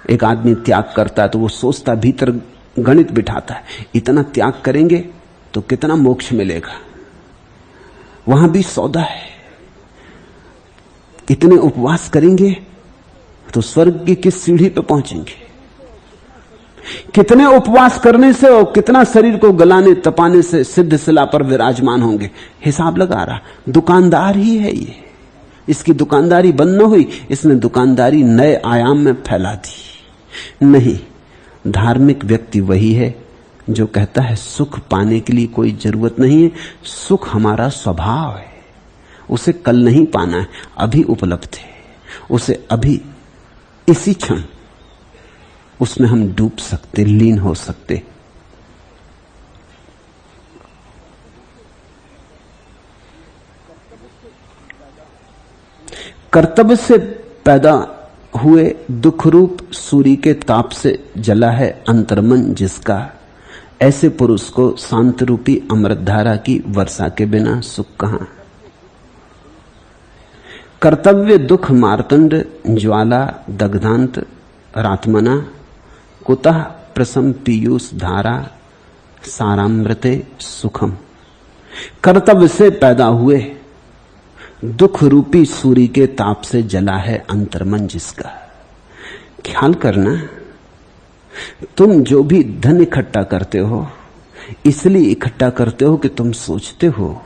एक आदमी त्याग करता है तो वो सोचता, भीतर गणित बिठाता है, इतना त्याग करेंगे तो कितना मोक्ष मिलेगा। वहां भी सौदा है, इतने उपवास करेंगे तो स्वर्ग की किस सीढ़ी पे पहुंचेंगे। कितने उपवास करने से और कितना शरीर को गलाने तपाने से सिद्ध शिला पर विराजमान होंगे। हिसाब लगा रहा, दुकानदार ही है ये। इसकी दुकानदारी बंद न हुई, इसने दुकानदारी नए आयाम में फैला दी। नहीं, धार्मिक व्यक्ति वही है जो कहता है सुख पाने के लिए कोई जरूरत नहीं है, सुख हमारा स्वभाव है, उसे कल नहीं पाना है, अभी उपलब्ध है, उसे अभी इसी क्षण उसमें हम डूब सकते, लीन हो सकते। कर्तव्य से पैदा हुए दुख रूप सूर्य के ताप से जला है अंतर्मन जिसका, ऐसे पुरुष को शांत रूपी अमृतधारा की वर्षा के बिना सुख कहां। कर्तव्य दुख मार्तंड ज्वाला दग्धांत रात्मना, कुतः प्रसम पीयूष धारा सारामृते सुखम। कर्तव्य से पैदा हुए दुख रूपी सूर्य के ताप से जला है अंतर्मन जिसका। ख्याल करना, तुम जो भी धन इकट्ठा करते हो इसलिए इकट्ठा करते हो कि तुम सोचते हो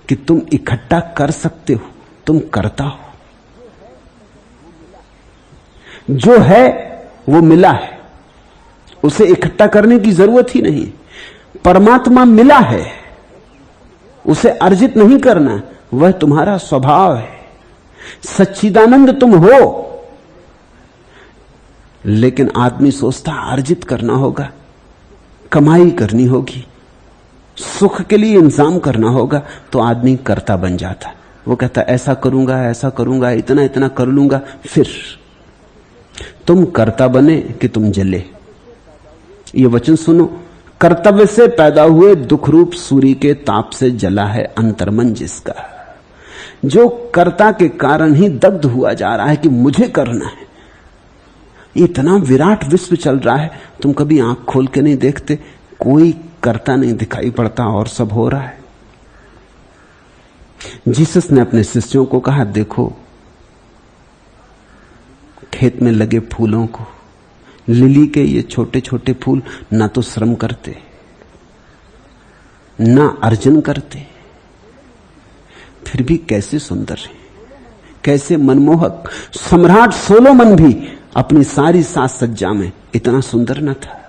कि तुम इकट्ठा कर सकते हो, तुम करता हो। जो है वो मिला है, उसे इकट्ठा करने की जरूरत ही नहीं। परमात्मा मिला है, उसे अर्जित नहीं करना, वह तुम्हारा स्वभाव है। सच्चिदानंद तुम हो, लेकिन आदमी सोचता अर्जित करना होगा, कमाई करनी होगी, सुख के लिए इंतजाम करना होगा, तो आदमी कर्ता बन जाता। वो कहता ऐसा करूंगा, इतना इतना कर लूंगा। फिर तुम कर्ता बने कि तुम जले। ये वचन सुनो, कर्तव्य से पैदा हुए दुख रूप सूर्य के ताप से जला है अंतर्मन जिसका। जो कर्ता के कारण ही दग्ध हुआ जा रहा है कि मुझे करना है। इतना विराट विश्व चल रहा है, तुम कभी आंख खोल के नहीं देखते, कोई कर्ता नहीं दिखाई पड़ता और सब हो रहा है। जीसस ने अपने शिष्यों को कहा, देखो खेत में लगे फूलों को, लिली के ये छोटे छोटे फूल ना तो श्रम करते, ना अर्जन करते, फिर भी कैसे सुंदर है, कैसे मनमोहक। सम्राट सोलोमन भी अपनी सारी साज सज्जा में इतना सुंदर न था।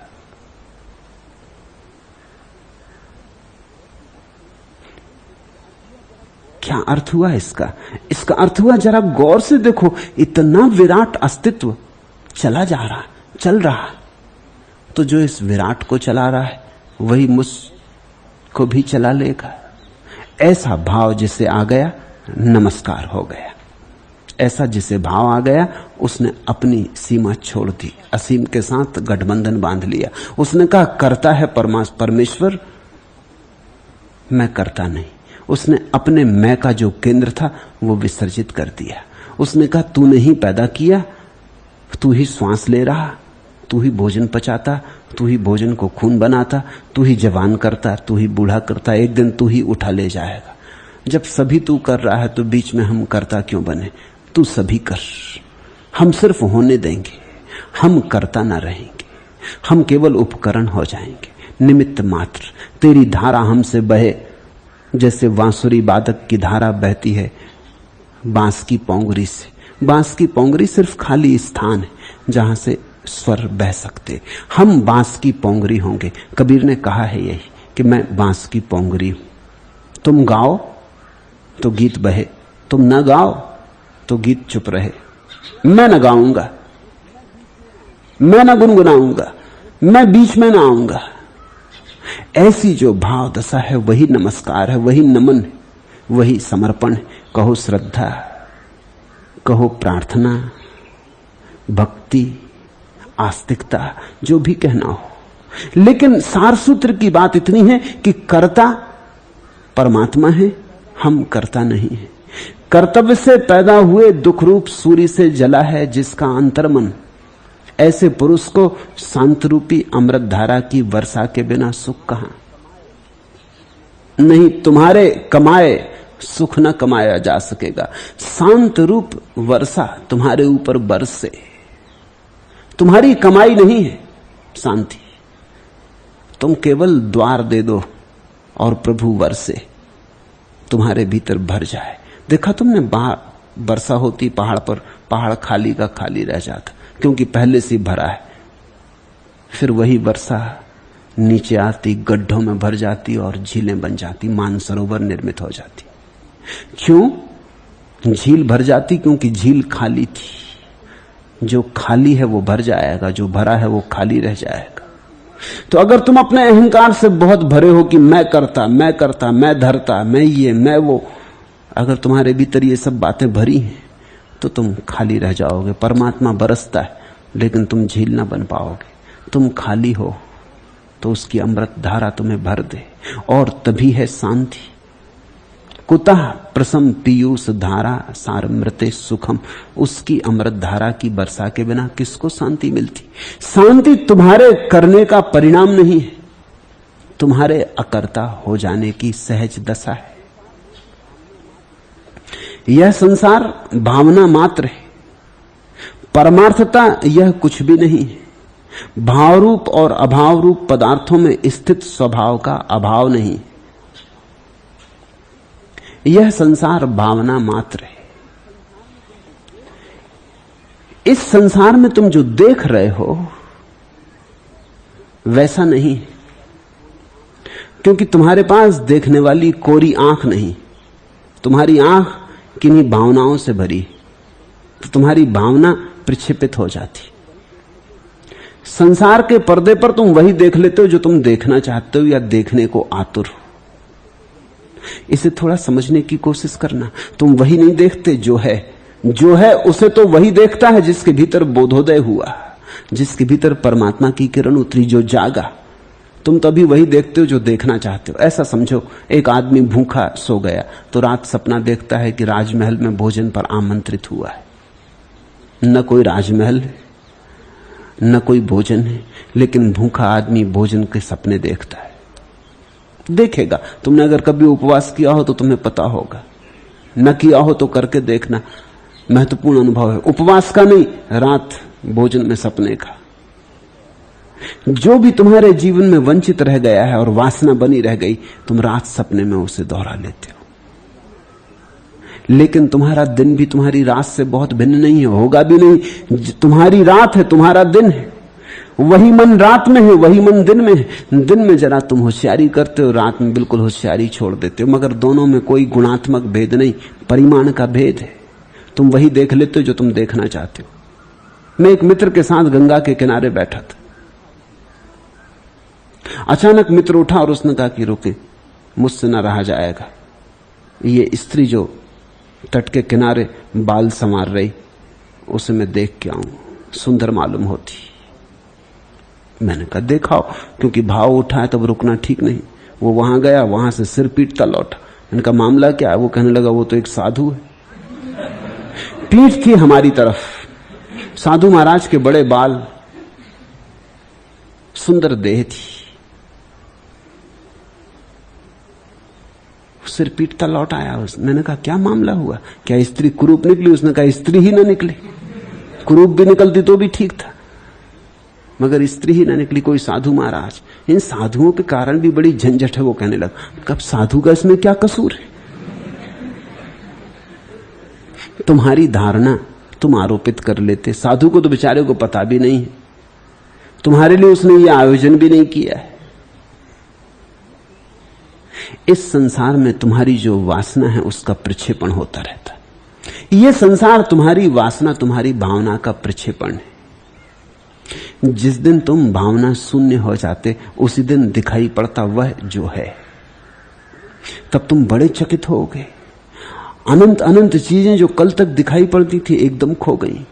क्या अर्थ हुआ इसका? इसका अर्थ हुआ, जरा गौर से देखो, इतना विराट अस्तित्व चला जा रहा, चल रहा, तो जो इस विराट को चला रहा है वही मुझको भी चला लेगा। ऐसा भाव जिसे आ गया, नमस्कार हो गया। ऐसा जिसे भाव आ गया, उसने अपनी सीमा छोड़ दी, असीम के साथ गठबंधन बांध लिया। उसने कहा करता है परमेश्वर, मैं करता नहीं। उसने अपने मैं का जो केंद्र था वो विसर्जित कर दिया। उसने कहा तूने ही पैदा किया, तू ही श्वास ले रहा, तू ही भोजन पचाता, तू ही भोजन को खून बनाता, तू ही जवान करता, तू ही बूढ़ा करता, एक दिन तू ही उठा ले जाएगा। जब सभी तू कर रहा है तो बीच में हम करता क्यों बने? तू सभी कर, हम सिर्फ होने देंगे, हम करता ना रहेंगे, हम केवल उपकरण हो जाएंगे, निमित्त मात्र। तेरी धारा हमसे बहे जैसे बांसुरी वादक की धारा बहती है बांस की पोंगरी से। बांस की पोंगरी सिर्फ खाली स्थान है जहां से स्वर बह सकते। हम बांस की पोंगरी होंगे। कबीर ने कहा है यही कि मैं बांस की पोंगरी हूं। तुम गाओ तो गीत बहे, तुम न गाओ तो गीत चुप रहे। मैं न गाऊंगा, मैं न गुनगुनाऊंगा, मैं बीच में न आऊंगा। ऐसी जो भाव दशा है वही नमस्कार है, वही नमन है, वही समर्पण है। कहो श्रद्धा, कहो प्रार्थना, भक्ति, आस्तिकता, जो भी कहना हो। लेकिन सार सूत्र की बात इतनी है कि कर्ता परमात्मा है, हम कर्ता नहीं है। कर्तव्य से पैदा हुए दुख रूप सूर्य से जला है जिसका अंतर्मन। ऐसे पुरुष को शांत रूपी अमृत धारा की वर्षा के बिना सुख कहां? नहीं, तुम्हारे कमाए सुख न कमाया जा सकेगा। शांत रूप वर्षा तुम्हारे ऊपर बरसे। तुम्हारी कमाई नहीं है शांति, तुम केवल द्वार दे दो और प्रभु वर्षे तुम्हारे भीतर भर जाए। देखा तुमने, वर्षा होती पहाड़ पर, पहाड़ खाली का खाली रह जाता क्योंकि पहले से भरा है। फिर वही वर्षा नीचे आती, गड्ढों में भर जाती और झीलें बन जाती, मानसरोवर निर्मित हो जाती। क्यों झील भर जाती? क्योंकि झील खाली थी। जो खाली है वो भर जाएगा, जो भरा है वो खाली रह जाएगा। तो अगर तुम अपने अहंकार से बहुत भरे हो कि मैं करता, मैं धरता, मैं ये, मैं वो, अगर तुम्हारे भीतर ये सब बातें भरी हैं तो तुम खाली रह जाओगे। परमात्मा बरसता है लेकिन तुम झील ना बन पाओगे। तुम खाली हो तो उसकी अमृत धारा तुम्हें भर दे, और तभी है शांति। कुतः प्रसम पीयूष धारा सारमृते सुखम। उसकी अमृत धारा की वर्षा के बिना किसको शांति मिलती? शांति तुम्हारे करने का परिणाम नहीं है, तुम्हारे अकर्ता हो जाने की सहज दशा है। यह संसार भावना मात्र है, परमार्थता यह कुछ भी नहीं है। भाव रूप और अभाव रूप पदार्थों में स्थित स्वभाव का अभाव नहीं। यह संसार भावना मात्र है। इस संसार में तुम जो देख रहे हो वैसा नहीं है, क्योंकि तुम्हारे पास देखने वाली कोरी आंख नहीं। तुम्हारी आंख किन्हीं भावनाओं से भरी, तो तुम्हारी भावना प्रक्षेपित हो जाती। संसार के पर्दे पर तुम वही देख लेते हो जो तुम देखना चाहते हो या देखने को आतुर हो। इसे थोड़ा समझने की कोशिश करना। तुम वही नहीं देखते जो है उसे तो वही देखता है जिसके भीतर बोधोदय हुआ, जिसके भीतर परमात्मा की किरण उतरी, जो जागा। तुम तभी वही देखते हो जो देखना चाहते हो। ऐसा समझो, एक आदमी भूखा सो गया तो रात सपना देखता है कि राजमहल में भोजन पर आमंत्रित हुआ है। न कोई राजमहल है, न कोई भोजन है, लेकिन भूखा आदमी भोजन के सपने देखता है। देखेगा। तुमने अगर कभी उपवास किया हो तो तुम्हें पता होगा, न किया हो तो करके देखना। महत्वपूर्ण अनुभव है उपवास का नहीं, रात भोजन में सपने का। जो भी तुम्हारे जीवन में वंचित रह गया है और वासना बनी रह गई, तुम रात सपने में उसे दोहरा लेते हो। लेकिन तुम्हारा दिन भी तुम्हारी रात से बहुत भिन्न नहीं है, होगा भी नहीं। तुम्हारी रात है, तुम्हारा दिन है। वही मन रात में है, वही मन दिन में है। दिन में जरा तुम होशियारी करते हो, रात में बिल्कुल होशियारी छोड़ देते हो। मगर दोनों में कोई गुणात्मक भेद नहीं, परिमाण का भेद है। तुम वही देख लेते हो जो तुम देखना चाहते हो। मैं एक मित्र के साथ गंगा के किनारे बैठा था। अचानक मित्र उठा और उसने कहा कि रुके, मुझसे ना रहा जाएगा। ये स्त्री जो तट के किनारे बाल संवार रही, उसे मैं देख के आऊं, सुंदर मालूम होती। मैंने कहा देखाओ, क्योंकि भाव उठा है तब रुकना ठीक नहीं। वो वहां गया, वहां से सिर पीटता लौटा। मैंने कहा मामला क्या है? वो कहने लगा वो तो एक साधु है। पीठ थी हमारी तरफ, साधु महाराज के बड़े बाल, सुंदर देह थी। सिर पीटता लौट आया। मैंने कहा क्या मामला हुआ, क्या स्त्री कुरूप निकली? उसने कहा स्त्री ही ना निकली, कुरूप भी निकलती तो भी ठीक था, मगर स्त्री ही ना निकली। कोई साधु महाराज। इन साधुओं के कारण भी बड़ी झंझट है, वो कहने लगा। कब साधु का इसमें क्या कसूर है? तुम्हारी धारणा तुम आरोपित कर लेते। साधु को तो बेचारे को पता भी नहीं है, तुम्हारे लिए उसने ये आयोजन भी नहीं किया है। इस संसार में तुम्हारी जो वासना है उसका प्रक्षेपण होता रहता है। यह संसार तुम्हारी वासना, तुम्हारी भावना का प्रक्षेपण है। जिस दिन तुम भावना शून्य हो जाते, उसी दिन दिखाई पड़ता वह जो है। तब तुम बड़े चकित होगे। अनंत अनंत चीजें जो कल तक दिखाई पड़ती थी एकदम खो गई,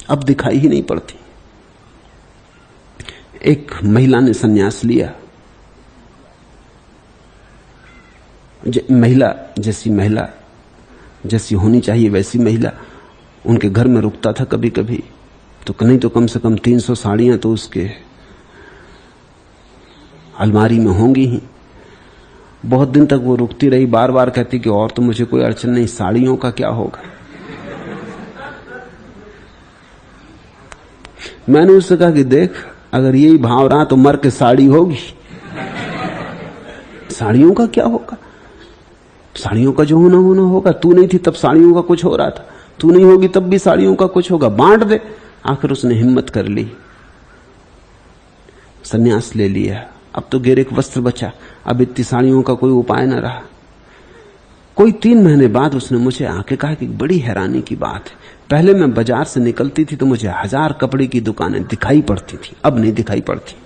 अब दिखाई ही नहीं पड़ती। एक महिला ने संन्यास लिया। महिला जैसी होनी चाहिए वैसी महिला उनके घर में रुकता था कभी कभी, तो नहीं तो कम से कम 300 साड़ियां तो उसके अलमारी में होंगी ही। बहुत दिन तक वो रुकती रही, बार बार कहती कि और तो मुझे कोई अड़चन नहीं, साड़ियों का क्या होगा। मैंने उससे कहा कि देख, अगर यही भाव रहा तो मर के साड़ी होगी। साड़ियों का क्या होगा? साड़ियों का जो होना होना होगा। तू नहीं थी तब साड़ियों का कुछ हो रहा था, तू नहीं होगी तब भी साड़ियों का कुछ होगा, बांट दे। आखिर उसने हिम्मत कर ली, संन्यास ले लिया। अब तो गेरिक वस्त्र बचा, अब इतनी साड़ियों का कोई उपाय न रहा। कोई 3 महीने बाद उसने मुझे आके कहा कि बड़ी हैरानी की बात है, पहले मैं बाजार से निकलती थी तो मुझे 1000 कपड़े की दुकानें दिखाई पड़ती थी, अब नहीं दिखाई पड़ती।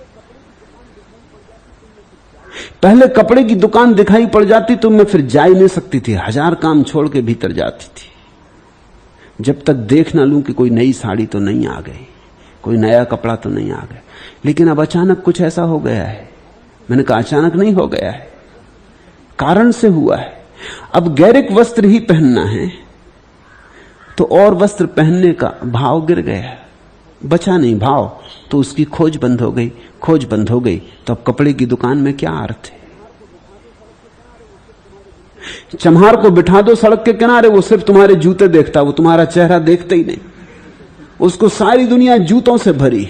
पहले कपड़े की दुकान दिखाई पड़ जाती तो मैं फिर जा ही नहीं सकती थी, 1000 काम छोड़ के भीतर जाती थी, जब तक देख ना लूं कि कोई नई साड़ी तो नहीं आ गई, कोई नया कपड़ा तो नहीं आ गया। लेकिन अब अचानक कुछ ऐसा हो गया है। मैंने कहा अचानक नहीं हो गया है, कारण से हुआ है। अब गैरिक वस्त्र ही पहनना है तो और वस्त्र पहनने का भाव गिर गया, बचा नहीं भाव, तो उसकी खोज बंद हो गई। खोज बंद हो गई तो अब कपड़े की दुकान में क्या अर्थ है? चम्हार को बिठा दो सड़क के किनारे, वो सिर्फ तुम्हारे जूते देखता, वो तुम्हारा चेहरा देखता ही नहीं। उसको सारी दुनिया जूतों से भरी,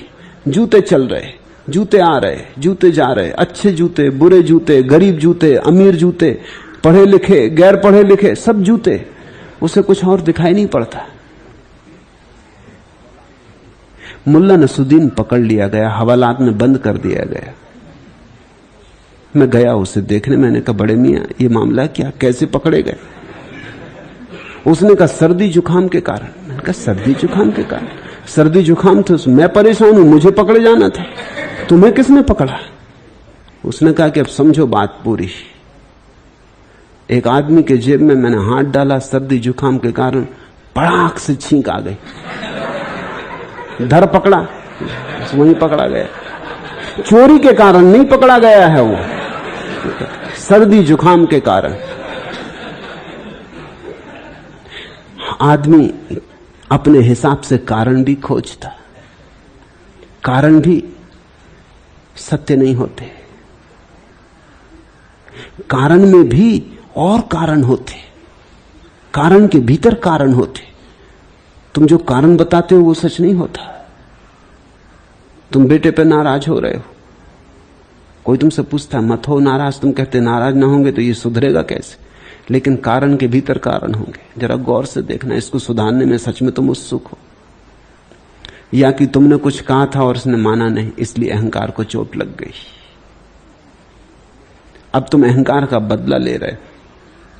जूते चल रहे, जूते आ रहे, जूते जा रहे, अच्छे जूते, बुरे जूते, गरीब जूते, अमीर जूते, पढ़े लिखे, गैर पढ़े लिखे, सब जूते। उसे कुछ और दिखाई नहीं पड़ता। मुल्ला नसुद्दीन पकड़ लिया गया, हवालात में बंद कर दिया गया। मैं गया उसे देखने, मैंने कहा बड़े मियां ये मामला क्या, कैसे पकड़े गए? उसने कहा सर्दी जुकाम के कारण। मैंने कहा सर्दी जुकाम के कारण? सर्दी जुकाम था, मैं परेशान हूं, मुझे पकड़े जाना था, तुम्हें किसने पकड़ा? उसने कहा कि अब समझो बात पूरी। एक आदमी के जेब में मैंने हाथ डाला, सर्दी जुकाम के कारण पड़ाक से छींक आ गई, धर पकड़ा, वहीं पकड़ा गया। चोरी के कारण नहीं पकड़ा गया है, वो सर्दी जुकाम के कारण। आदमी अपने हिसाब से कारण भी खोजता, कारण भी सत्य नहीं होते, कारण में भी और कारण होते, कारण के भीतर कारण होते। तुम जो कारण बताते हो वो सच नहीं होता। तुम बेटे पे नाराज हो रहे हो, कोई तुमसे पूछता मत हो नाराज, तुम कहते नाराज ना होंगे तो ये सुधरेगा कैसे, लेकिन कारण के भीतर कारण होंगे। जरा गौर से देखना, इसको सुधारने में सच में तुम उत्सुक हो, या कि तुमने कुछ कहा था और उसने माना नहीं, इसलिए अहंकार को चोट लग गई। अब तुम अहंकार का बदला ले रहे,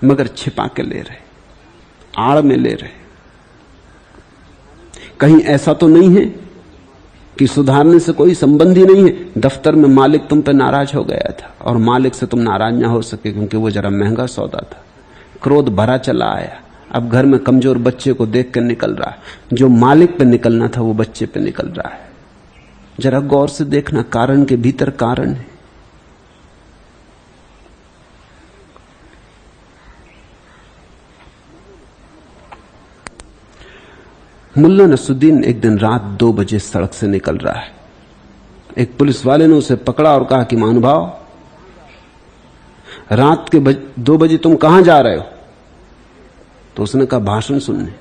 मगर छिपा के ले रहे, आड़ में ले रहे। कहीं ऐसा तो नहीं है कि सुधारने से कोई संबंध ही नहीं है। दफ्तर में मालिक तुम पे नाराज हो गया था और मालिक से तुम नाराज ना हो सके क्योंकि वो जरा महंगा सौदा था। क्रोध भरा चला आया, अब घर में कमजोर बच्चे को देख कर निकल रहा है। जो मालिक पे निकलना था वो बच्चे पे निकल रहा है। जरा गौर से देखना, कारण के भीतर कारण है। मुल्ला नसुद्दीन एक दिन रात 2 बजे सड़क से निकल रहा है। एक पुलिस वाले ने उसे पकड़ा और कहा कि महानुभाव, रात के 2 बजे तुम कहां जा रहे हो? तो उसने कहा भाषण सुनने।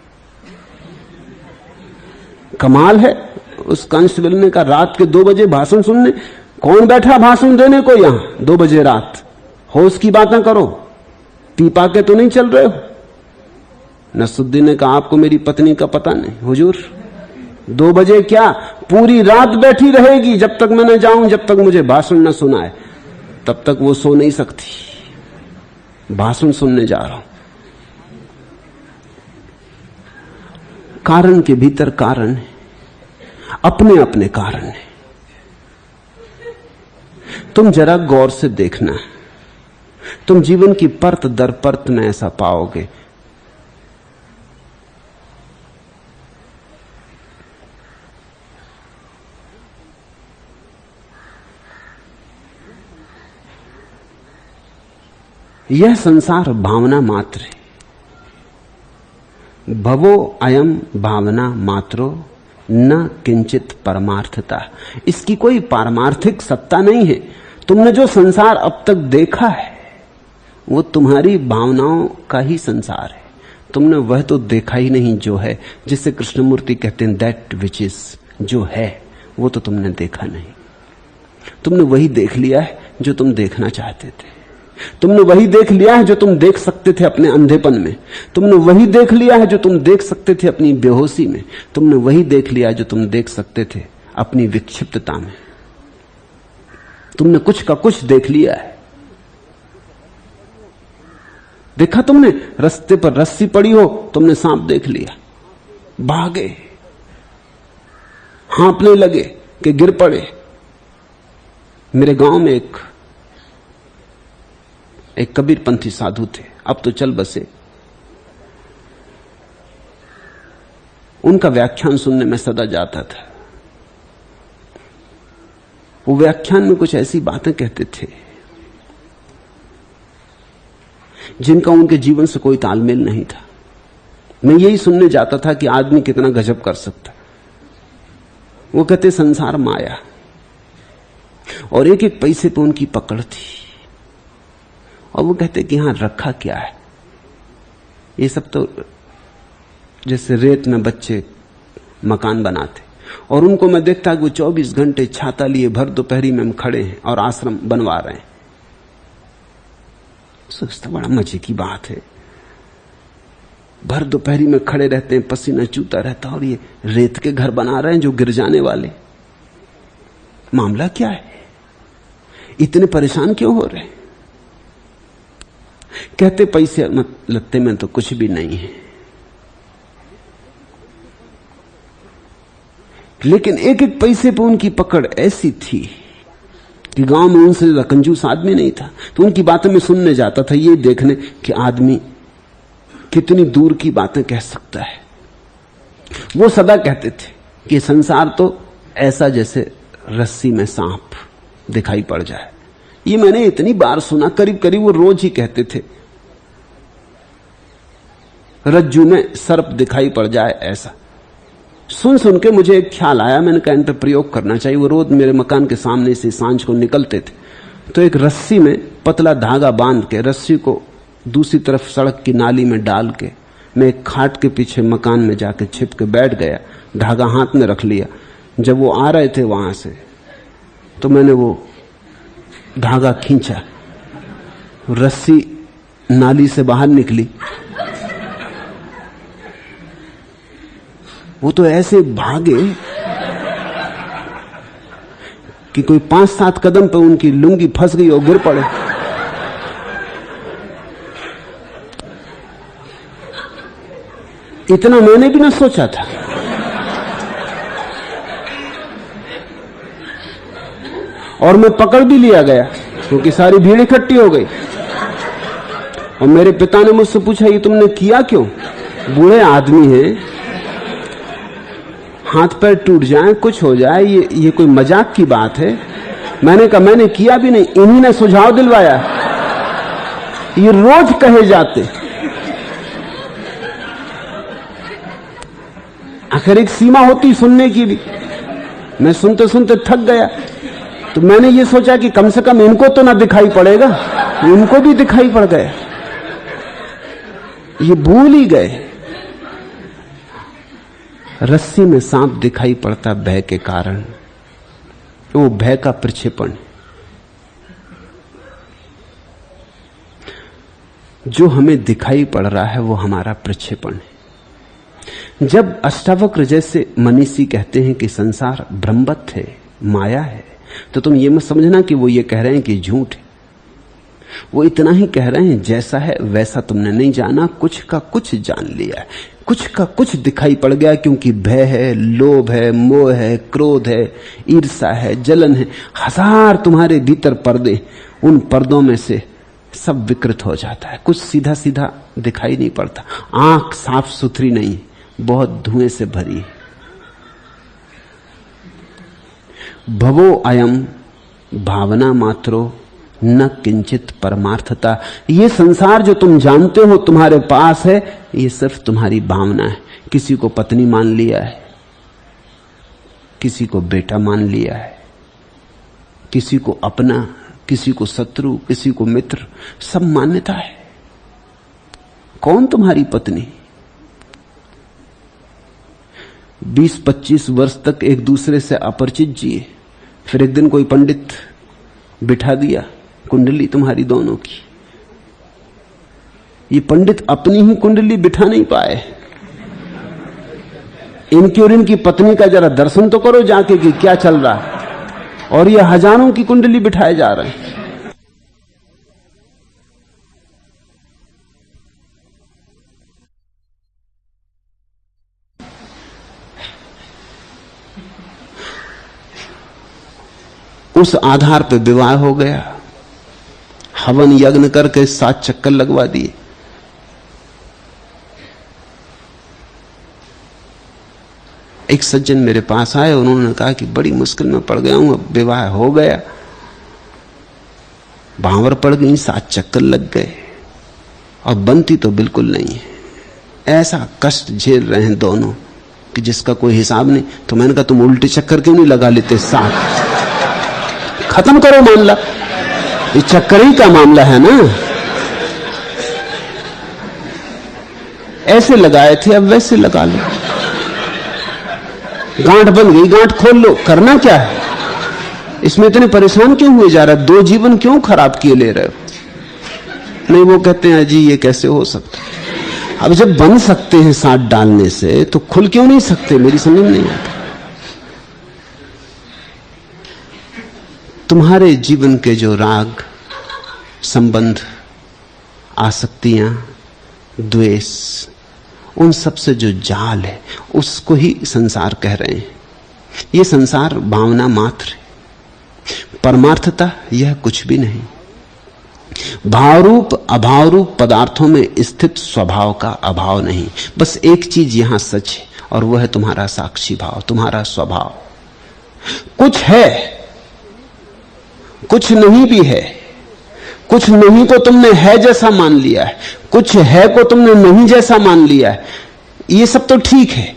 कमाल है, उस कांस्टेबल ने कहा रात के 2 बजे भाषण सुनने? कौन बैठा भाषण देने को यहां 2 बजे रात? होश की बातें करो, पी पा के तो नहीं चल रहे हो? नसरुद्दीन ने कहा आपको मेरी पत्नी का पता नहीं हुजूर, 2 बजे क्या, पूरी रात बैठी रहेगी जब तक मैं न जाऊं, जब तक मुझे भाषण न सुनाए तब तक वो सो नहीं सकती। भाषण सुनने जा रहा हूं। कारण के भीतर कारण है, अपने अपने कारण है। तुम जरा गौर से देखना, तुम जीवन की परत दर परत में ऐसा पाओगे। यह संसार भावना मात्र है। भवो अयम भावना मात्रो न किंचित परमार्थता। इसकी कोई पारमार्थिक सत्ता नहीं है। तुमने जो संसार अब तक देखा है वो तुम्हारी भावनाओं का ही संसार है। तुमने वह तो देखा ही नहीं जो है, जिसे कृष्णमूर्ति कहते हैं दैट विच इज, जो है वो तो तुमने देखा नहीं। तुमने वही देख लिया है जो तुम देखना चाहते थे। तुमने वही देख लिया है जो तुम देख सकते थे अपने अंधेपन में। तुमने वही देख लिया है जो तुम देख सकते थे अपनी बेहोशी में। तुमने वही देख लिया जो तुम देख सकते थे अपनी विक्षिप्तता में। तुमने कुछ का कुछ देख लिया है। देखा तुमने, रास्ते पर रस्सी पड़ी हो, तुमने सांप देख लिया, भागे, हाँपने लगे कि गिर पड़े। मेरे गांव में एक कबीरपंथी साधु थे, अब तो चल बसे। उनका व्याख्यान सुनने में सदा जाता था। वो व्याख्यान में कुछ ऐसी बातें कहते थे जिनका उनके जीवन से कोई तालमेल नहीं था। मैं यही सुनने जाता था कि आदमी कितना गजब कर सकता। वो कहते संसार माया, और एक एक पैसे पे उनकी पकड़ थी। और वो कहते कि यहां रखा क्या है? ये सब तो जैसे रेत में बच्चे मकान बनाते, और उनको मैं देखता कि वो 24 घंटे छाता लिए भर दोपहरी में हम खड़े हैं और आश्रम बनवा रहे हैं। सोचता बड़ा मजे की बात है, भर दोपहरी में खड़े रहते हैं, पसीना चूता रहता, और ये रेत के घर बना रहे हैं जो गिर जाने वाले। मामला क्या है? इतने परेशान क्यों हो रहे हैं? कहते पैसे लगते में तो कुछ भी नहीं है। लेकिन एक एक पैसे पे उनकी पकड़ ऐसी थी कि गांव में उनसे ज्यादा कंजूस आदमी नहीं था। तो उनकी बातें मैं सुनने जाता था, ये देखने कि आदमी कितनी दूर की बातें कह सकता है। वो सदा कहते थे कि संसार तो ऐसा जैसे रस्सी में सांप दिखाई पड़ जाए। ये मैंने इतनी बार सुना, करीब करीब वो रोज ही कहते थे, रज्जू में सर्प दिखाई पड़ जाए ऐसा। सुन सुन के मुझे एक ख्याल आया, मैंने कहा इन पर प्रयोग करना चाहिए। वो रोज मेरे मकान के सामने से सांझ को निकलते थे, तो एक रस्सी में पतला धागा बांध के रस्सी को दूसरी तरफ सड़क की नाली में डाल के मैं एक खाट के पीछे मकान में जाके छिप के बैठ गया, धागा हाथ में रख लिया। जब वो आ रहे थे वहां से तो मैंने वो धागा खींचा, रस्सी नाली से बाहर निकली। वो तो ऐसे भागे कि कोई 5-7 कदम पे उनकी लुंगी फंस गई और गिर पड़े। इतना मैंने भी ना सोचा था। और मैं पकड़ भी लिया गया क्योंकि सारी भीड़ इकट्ठी हो गई। और मेरे पिता ने मुझसे पूछा, ये तुमने किया क्यों? बूढ़े आदमी हैं, हाथ पैर टूट जाए, कुछ हो जाए, ये कोई मजाक की बात है? मैंने कहा मैंने किया भी नहीं, इन्हीं ने सुझाव दिलवाया। ये रोज कहे जाते। आखिर एक सीमा होती सुनने की भी। मैं सुनते सुनते थक गया, तो मैंने ये सोचा कि कम से कम इनको तो ना दिखाई पड़ेगा। इनको भी दिखाई पड़ गया, ये भूल ही गए। रस्सी में सांप दिखाई पड़ता भय के कारण, वो भय का प्रक्षेपण। जो हमें दिखाई पड़ रहा है वो हमारा प्रक्षेपण है। जब अष्टावक्र जैसे मनीषी कहते हैं कि संसार ब्रह्मवत है, माया है, तो तुम ये मत समझना कि वो ये कह रहे हैं कि झूठ है। वो इतना ही कह रहे हैं जैसा है वैसा तुमने नहीं जाना, कुछ का कुछ जान लिया है, कुछ का कुछ दिखाई पड़ गया। क्योंकि भय है, लोभ है, मोह है, क्रोध है, ईर्ष्या है, जलन है, 1000 तुम्हारे भीतर पर्दे, उन पर्दों में से सब विकृत हो जाता है। कुछ सीधा सीधा दिखाई नहीं पड़ता। आंख साफ सुथरी नहीं, बहुत धुएं से भरी है। भवो अयम भावना मात्रो न किंचित परमार्थता। ये संसार जो तुम जानते हो तुम्हारे पास है, ये सिर्फ तुम्हारी भावना है। किसी को पत्नी मान लिया है, किसी को बेटा मान लिया है, किसी को अपना, किसी को शत्रु, किसी को मित्र, सब मान्यता है। कौन तुम्हारी पत्नी? 20-25 वर्ष तक एक दूसरे से अपरिचित जिए, फिर एक दिन कोई पंडित बिठा दिया कुंडली तुम्हारी दोनों की। ये पंडित अपनी ही कुंडली बिठा नहीं पाए। इनकी और इनकी पत्नी का जरा दर्शन तो करो जाके कि क्या चल रहा है। और ये हजारों की कुंडली बिठाए जा रहे हैं। उस आधार पर विवाह हो गया, हवन यज्ञ करके 7 चक्कर लगवा दिए। एक सज्जन मेरे पास आए, उन्होंने कहा कि बड़ी मुश्किल में पड़ गया हूं, अब विवाह हो गया, भांवर पड़ गई, 7 चक्कर लग गए और बनती तो बिल्कुल नहीं है। ऐसा कष्ट झेल रहे हैं दोनों कि जिसका कोई हिसाब नहीं। तो मैंने कहा तुम उल्टे चक्कर क्यों नहीं लगा लेते? 7 खत्म करो मामला, ये चक्कर ही का मामला है ना। ऐसे लगाए थे, अब वैसे लगा लो। गांठ बन गई, गांठ खोल लो, करना क्या है? इसमें इतने परेशान क्यों हुए जा रहा है? 2 जीवन क्यों खराब किए ले रहे हो? नहीं, वो कहते हैं अजी ये कैसे हो सकता। अब जब बन सकते हैं साथ डालने से, तो खुल क्यों नहीं सकते? मेरी समझ में नहीं आता। तुम्हारे जीवन के जो राग, संबंध, आसक्तियां, द्वेष, उन सब से जो जाल है उसको ही संसार कह रहे हैं। ये संसार भावना मात्र है, परमार्थता यह कुछ भी नहीं। भावरूप अभावरूप पदार्थों में स्थित स्वभाव का अभाव नहीं। बस एक चीज यहां सच है और वह है तुम्हारा साक्षी भाव, तुम्हारा स्वभाव। कुछ है, कुछ नहीं भी है। कुछ नहीं को तुमने है जैसा मान लिया है, कुछ है को तुमने नहीं जैसा मान लिया है। ये सब तो ठीक है,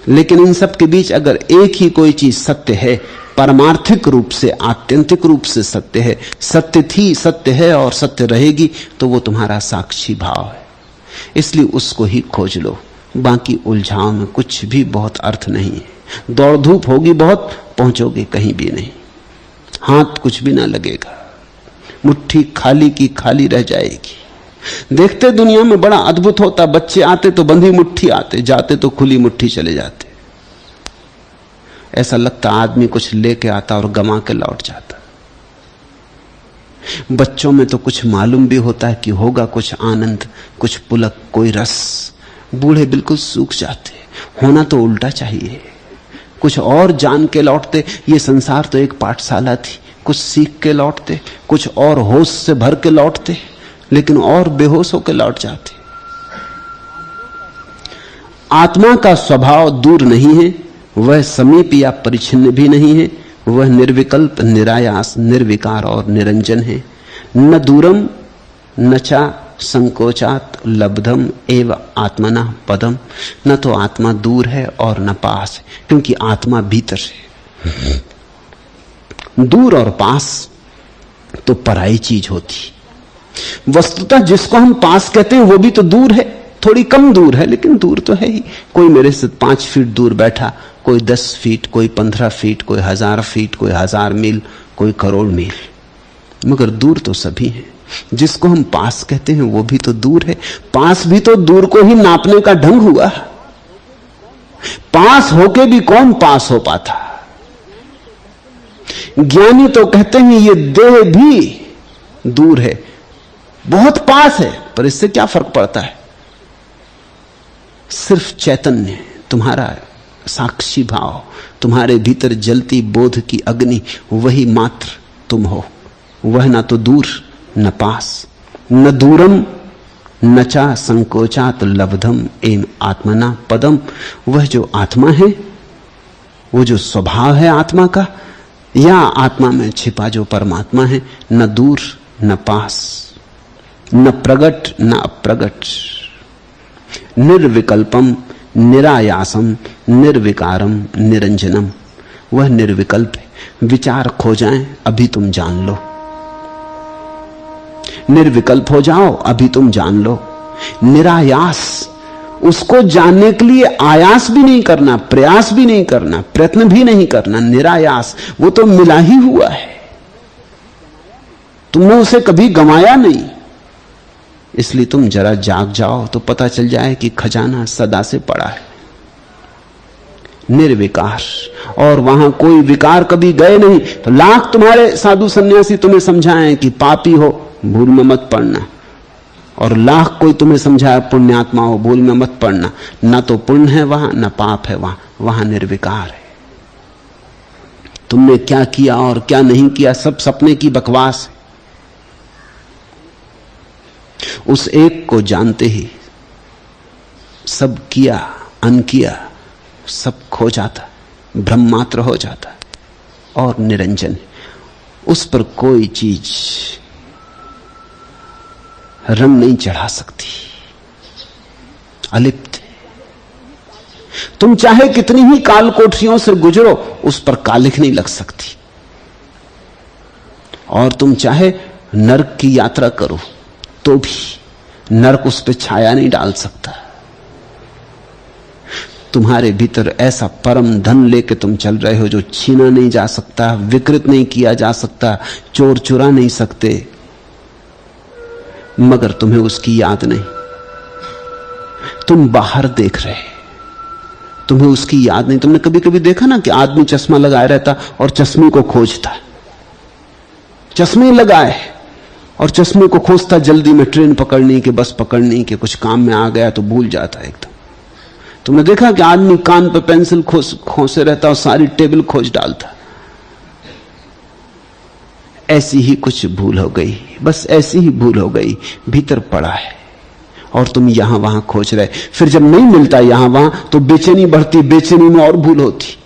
लेकिन इन सब के बीच अगर एक ही कोई चीज सत्य है, परमार्थिक रूप से, आत्यंतिक रूप से सत्य है, सत्य थी, सत्य है और सत्य रहेगी, तो वो तुम्हारा साक्षी भाव है। इसलिए उसको ही खोज लो। बाकी उलझाव में कुछ भी बहुत अर्थ नहीं है। दौड़ धूप होगी बहुत, पहुंचोगे कहीं भी नहीं। हाथ कुछ भी ना लगेगा, मुट्ठी खाली की खाली रह जाएगी। देखते दुनिया में बड़ा अद्भुत होता, बच्चे आते तो बंधी मुट्ठी आते, जाते तो खुली मुट्ठी चले जाते। ऐसा लगता आदमी कुछ लेके आता और गमा के लौट जाता। बच्चों में तो कुछ मालूम भी होता है कि होगा कुछ आनंद, कुछ पुलक, कोई रस। बूढ़े बिल्कुल सूख जाते। होना तो उल्टा चाहिए, कुछ और जान के लौटते। ये संसार तो एक पाठशाला थी, कुछ सीख के लौटते, कुछ और होश से भर के लौटते, लेकिन और बेहोश होकर लौट जाते। आत्मा का स्वभाव दूर नहीं है, वह समीप या परिच्छिन्न भी नहीं है। वह निर्विकल्प, निरायास, निर्विकार और निरंजन है। न दूरम न चा संकोचात लब्धम एव आत्मना पदम। न तो आत्मा दूर है और न पास है, क्योंकि आत्मा भीतर है। दूर और पास तो पराई चीज होती। वस्तुतः जिसको हम पास कहते हैं वो भी तो दूर है, थोड़ी कम दूर है, लेकिन दूर तो है ही। कोई मेरे से 5 फीट दूर बैठा, कोई 10 फीट, कोई 15 फीट, कोई 1000 फीट, कोई 1000 मील, कोई करोड़ मील, मगर दूर तो सभी हैं। जिसको हम पास कहते हैं वो भी तो दूर है। पास भी तो दूर को ही नापने का ढंग हुआ। पास होके भी कौन पास हो पाता? ज्ञानी तो कहते हैं ये देह भी दूर है, बहुत पास है, पर इससे क्या फर्क पड़ता है? सिर्फ चैतन्य, तुम्हारा साक्षी भाव, तुम्हारे भीतर जलती बोध की अग्नि, वही मात्र तुम हो। वह ना तो दूर न पास, न दूरम न चा संकोचात लब्धम एम आत्मना पदम। वह जो आत्मा है, वो जो स्वभाव है आत्मा का, या आत्मा में छिपा जो परमात्मा है, न दूर न पास, न प्रगट न अप्रगट, निर्विकल्पम निरायासम निर्विकारम निरंजनम। वह निर्विकल्प है। विचार खो जाएं अभी तुम जान लो, निर्विकल्प हो जाओ अभी तुम जान लो। निरायास, उसको जानने के लिए आयास भी नहीं करना, प्रयास भी नहीं करना, प्रयत्न भी नहीं करना। निरायास, वो तो मिला ही हुआ है, तुमने उसे कभी गंवाया नहीं। इसलिए तुम जरा जाग जाओ तो पता चल जाए कि खजाना सदा से पड़ा है। निर्विकार, और वहां कोई विकार कभी गए नहीं। तो लाख तुम्हारे साधु सन्यासी तुम्हें समझाएं कि पापी हो, भूल में मत पड़ना, और लाख कोई तुम्हें समझाए पुण्यात्मा हो, भूल में मत पड़ना। ना तो पुण्य है वहां, ना पाप है वहां, वहां निर्विकार है। तुमने क्या किया और क्या नहीं किया सब सपने की बकवास है। उस एक को जानते ही सब किया अनकिया सब खो जाता, भ्रम मात्र हो जाता और निरंजन। उस पर कोई चीज रंग नहीं चढ़ा सकती, अलिप्त है। तुम चाहे कितनी ही काल कोठरियों से गुजरो, उस पर कालिख नहीं लग सकती। और तुम चाहे नरक की यात्रा करो तो भी नरक उस पर छाया नहीं डाल सकता। तुम्हारे भीतर ऐसा परम धन लेके तुम चल रहे हो जो छीना नहीं जा सकता, विकृत नहीं किया जा सकता, चोर चुरा नहीं सकते, मगर तुम्हें उसकी याद नहीं। तुम बाहर देख रहे, तुम्हें उसकी याद नहीं। तुमने कभी कभी देखा ना कि आदमी चश्मा लगाए रहता और चश्मे को खोजता, चश्मे लगाए और चश्मे को खोजता, जल्दी में ट्रेन पकड़नी के, बस पकड़नी के, कुछ काम में आ गया तो भूल जाता एकदम। तुमने देखा कि आदमी कान पे पेंसिल खोसे रहता और सारी टेबल खोज डालता। ऐसी ही कुछ भूल हो गई, बस ऐसी ही भूल हो गई, भीतर पड़ा है और तुम यहां वहां खोज रहे। फिर जब नहीं मिलता यहां वहां तो बेचैनी बढ़ती, बेचैनी में और भूल होती।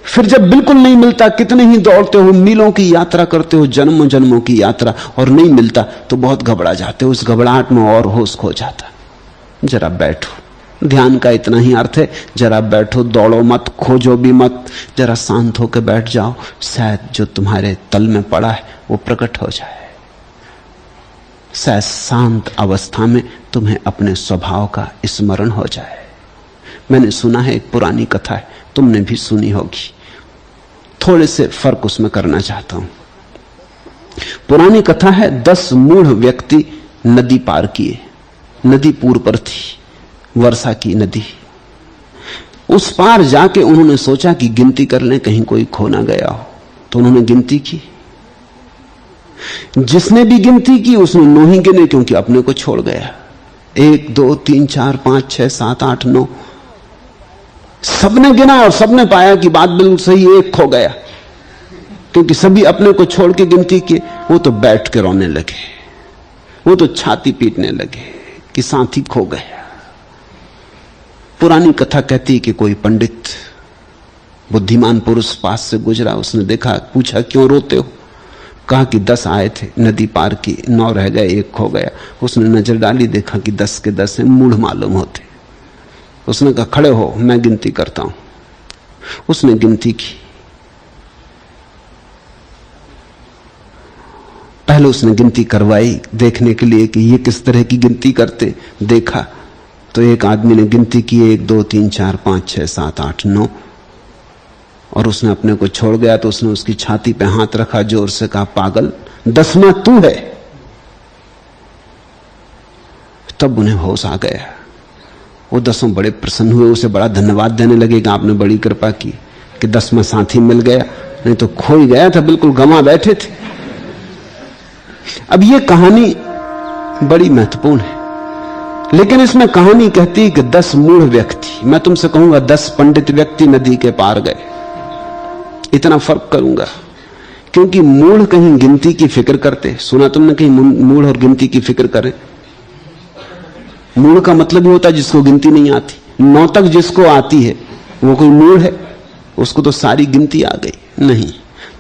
फिर जब बिल्कुल नहीं मिलता, कितने ही दौड़ते हो, मीलों की यात्रा करते हो, जन्मों जन्मों की यात्रा, और नहीं मिलता तो बहुत घबरा जाते हो। उस घबराहट में और होश खो जाता। जरा बैठो, ध्यान का इतना ही अर्थ है, जरा बैठो, दौड़ो मत, खोजो भी मत, जरा शांत होकर बैठ जाओ। शायद जो तुम्हारे तल में पड़ा है वो प्रकट हो जाए। शायद शांत अवस्था में तुम्हें अपने स्वभाव का स्मरण हो जाए। मैंने सुना है, एक पुरानी कथा है, तुमने भी सुनी होगी, थोड़े से फर्क उसमें करना चाहता हूं। पुरानी कथा है, 10 मूढ़ व्यक्ति नदी पार किए। नदी पूर्व पर थी, वर्षा की नदी। उस पार जाके उन्होंने सोचा कि गिनती कर लें, कहीं कोई खो ना गया हो। तो उन्होंने गिनती की। जिसने भी गिनती की उसने 9 ही गिने, क्योंकि अपने को छोड़ गया। 1 2 3 4 5 6 7 8 9 सबने गिना और सबने पाया कि बात बिल्कुल सही, एक खो गया। क्योंकि सभी अपने को छोड़ के गिनती की। वो तो बैठ के रोने लगे, वो तो छाती पीटने लगे कि साथी खो गया। पुरानी कथा कहती कि कोई पंडित बुद्धिमान पुरुष पास से गुजरा, उसने देखा, पूछा क्यों रोते हो? कहा कि 10 आए थे, नदी पार की, 9 रह गए, एक खो गया। उसने नजर डाली, देखा कि 10 के 10 हैं, मूढ़ मालूम होते। उसने कहा खड़े हो, मैं गिनती करता हूं। उसने गिनती की। पहले उसने गिनती करवाई देखने के लिए कि ये किस तरह की गिनती करते। देखा तो एक आदमी ने गिनती की, 1 2 3 4 5 6 7 8 9, और उसने अपने को छोड़ गया। तो उसने उसकी छाती पे हाथ रखा, जोर से कहा, पागल, 10वां तू है। तब उन्हें होश आ गया। वो 10 बड़े प्रसन्न हुए, उसे बड़ा धन्यवाद देने लगे कि आपने बड़ी कृपा की कि 10वां साथी मिल गया, नहीं तो खो ही गया था, बिल्कुल गंवा बैठे थे। अब ये कहानी बड़ी महत्वपूर्ण है, लेकिन इसमें कहानी कहती है कि 10 मूढ़ व्यक्ति, मैं तुमसे कहूंगा 10 पंडित व्यक्ति नदी के पार गए। इतना फर्क करूंगा क्योंकि मूढ़ कहीं गिनती की फिक्र करते, सुना तुमने कहीं मूढ़ और गिनती की फिक्र करें? मूढ़ का मतलब ही होता है जिसको गिनती नहीं आती। 9 तक जिसको आती है वो कोई मूढ़ है? उसको तो सारी गिनती आ गई। नहीं,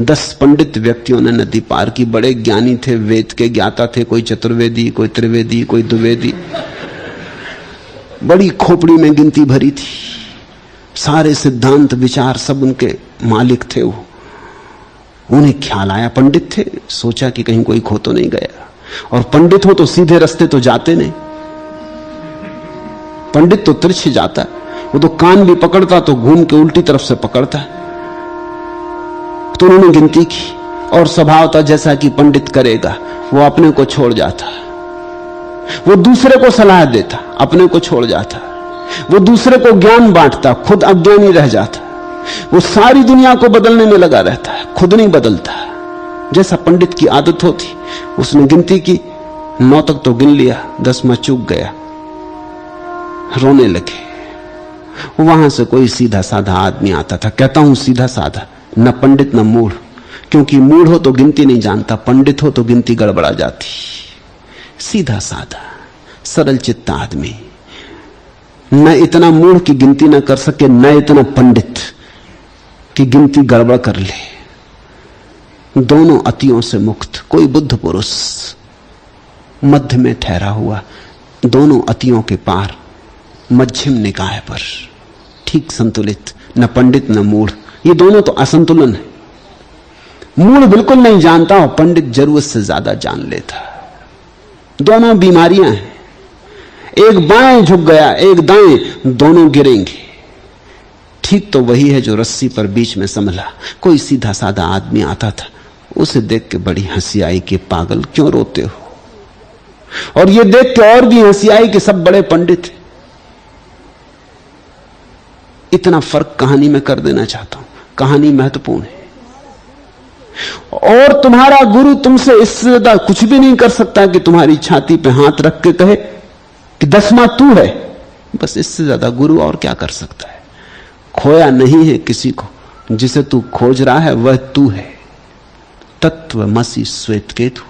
10 पंडित व्यक्तियों ने नदी पार की। बड़े ज्ञानी थे, वेद के ज्ञाता थे, कोई चतुर्वेदी, कोई त्रिवेदी, कोई द्विवेदी। बड़ी खोपड़ी में गिनती भरी थी, सारे सिद्धांत विचार सब उनके मालिक थे। वो उन्हें ख्याल आया, पंडित थे, सोचा कि कहीं कोई खो तो नहीं गया। और पंडित हो तो सीधे रास्ते तो जाते नहीं, पंडित तो तिरछे जाता, वो तो कान भी पकड़ता तो घूम के उल्टी तरफ से पकड़ता। तो उन्होंने गिनती की और स्वभाव था जैसा कि पंडित करेगा, वो अपने को छोड़ जाता, वो दूसरे को सलाह देता, अपने को छोड़ जाता, वो दूसरे को ज्ञान बांटता, खुद अज्ञानी रह जाता, वो सारी दुनिया को बदलने में लगा रहता है, खुद नहीं बदलता, जैसा पंडित की आदत होती। उसने गिनती की, 9 तक तो गिन लिया, 10वां चूक गया, रोने लगे। वहां से कोई सीधा साधा आदमी आता था। कहता हूं सीधा साधा, न पंडित न मूढ़, क्योंकि मूढ़ हो तो गिनती नहीं जानता, पंडित हो तो गिनती गड़बड़ा जाती। सीधा साधा सरल चित्त आदमी, न इतना मूढ़ की गिनती न कर सके, न इतना पंडित कि गिनती गड़बड़ कर ले। दोनों अतियों से मुक्त, कोई बुद्ध पुरुष मध्य में ठहरा हुआ, दोनों अतियों के पार, मध्यम निकाय पर, ठीक संतुलित, न पंडित न मूढ़। ये दोनों तो असंतुलन है। मूढ़ बिल्कुल नहीं जानता और पंडित जरूरत से ज्यादा जान लेता। दोनों बीमारियां हैं, एक बाएं झुक गया, एक दाएं, दोनों गिरेंगे। ठीक तो वही है जो रस्सी पर बीच में संभला। कोई सीधा साधा आदमी आता था, उसे देख के बड़ी हंसी आई कि पागल क्यों रोते हो, और ये देख के और भी हंसी आई कि सब बड़े पंडित हैं। इतना फर्क कहानी में कर देना चाहता हूं, कहानी महत्वपूर्ण है। और तुम्हारा गुरु तुमसे इससे ज्यादा कुछ भी नहीं कर सकता कि तुम्हारी छाती पे हाथ रख के कहे कि 10वां तू है। बस इससे ज्यादा गुरु और क्या कर सकता है। खोया नहीं है किसी को, जिसे तू खोज रहा है वह तू है। तत्वमसि श्वेतकेतु।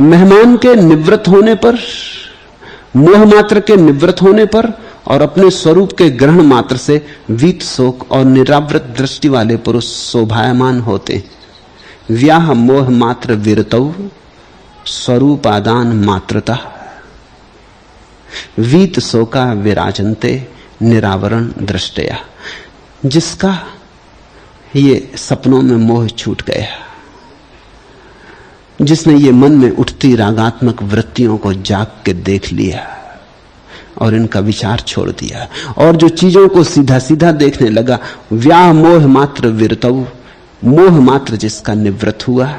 मेहमान के निवृत्त होने पर, मोह मात्र के निवृत्त होने पर और अपने स्वरूप के ग्रहण मात्र से वीत शोक और निरावृत दृष्टि वाले पुरुष शोभायमान होते हैं। व्याह मोह मात्र विरतौ स्वरूपादान मात्रता वीत शोका विराजन्ते निरावरण दृष्टया। जिसका ये सपनों में मोह छूट गया, जिसने ये मन में उठती रागात्मक वृत्तियों को जाग के देख लिया और इनका विचार छोड़ दिया, और जो चीजों को सीधा सीधा देखने लगा, व्याह मोह मात्र विरतौ, मोह मात्र जिसका निवृत्त हुआ,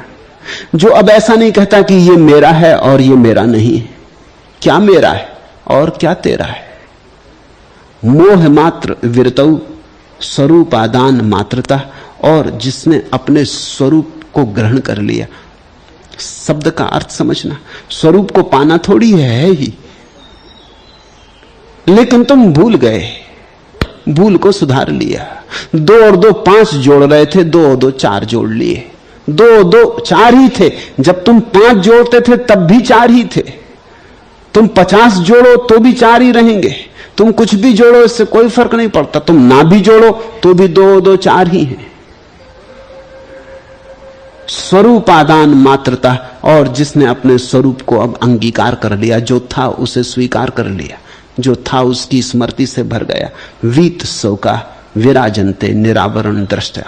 जो अब ऐसा नहीं कहता कि ये मेरा है और ये मेरा नहीं है, क्या मेरा है और क्या तेरा है। मोह मात्र विरतौ स्वरूपादान मात्रता, और जिसने अपने स्वरूप को ग्रहण कर लिया। शब्द का अर्थ समझना, स्वरूप को पाना थोड़ी है ही, लेकिन तुम भूल गए, भूल को सुधार लिया। 2 और 2 5 जोड़ रहे थे, 2 और 2 4 जोड़ लिए। 2 और 2 4 ही थे, जब तुम 5 जोड़ते थे तब भी 4 ही थे। तुम 50 जोड़ो तो भी 4 ही रहेंगे। तुम कुछ भी जोड़ो, इससे कोई फर्क नहीं पड़ता। तुम ना भी जोड़ो तो भी 2 और 2 4 ही हैं। स्वरूपादान मात्रता, और जिसने अपने स्वरूप को अब अंगीकार कर लिया, जो था उसे स्वीकार कर लिया, जो था उसकी स्मृति से भर गया। वीत शोका विराजन्ते निरावरण दृष्टया,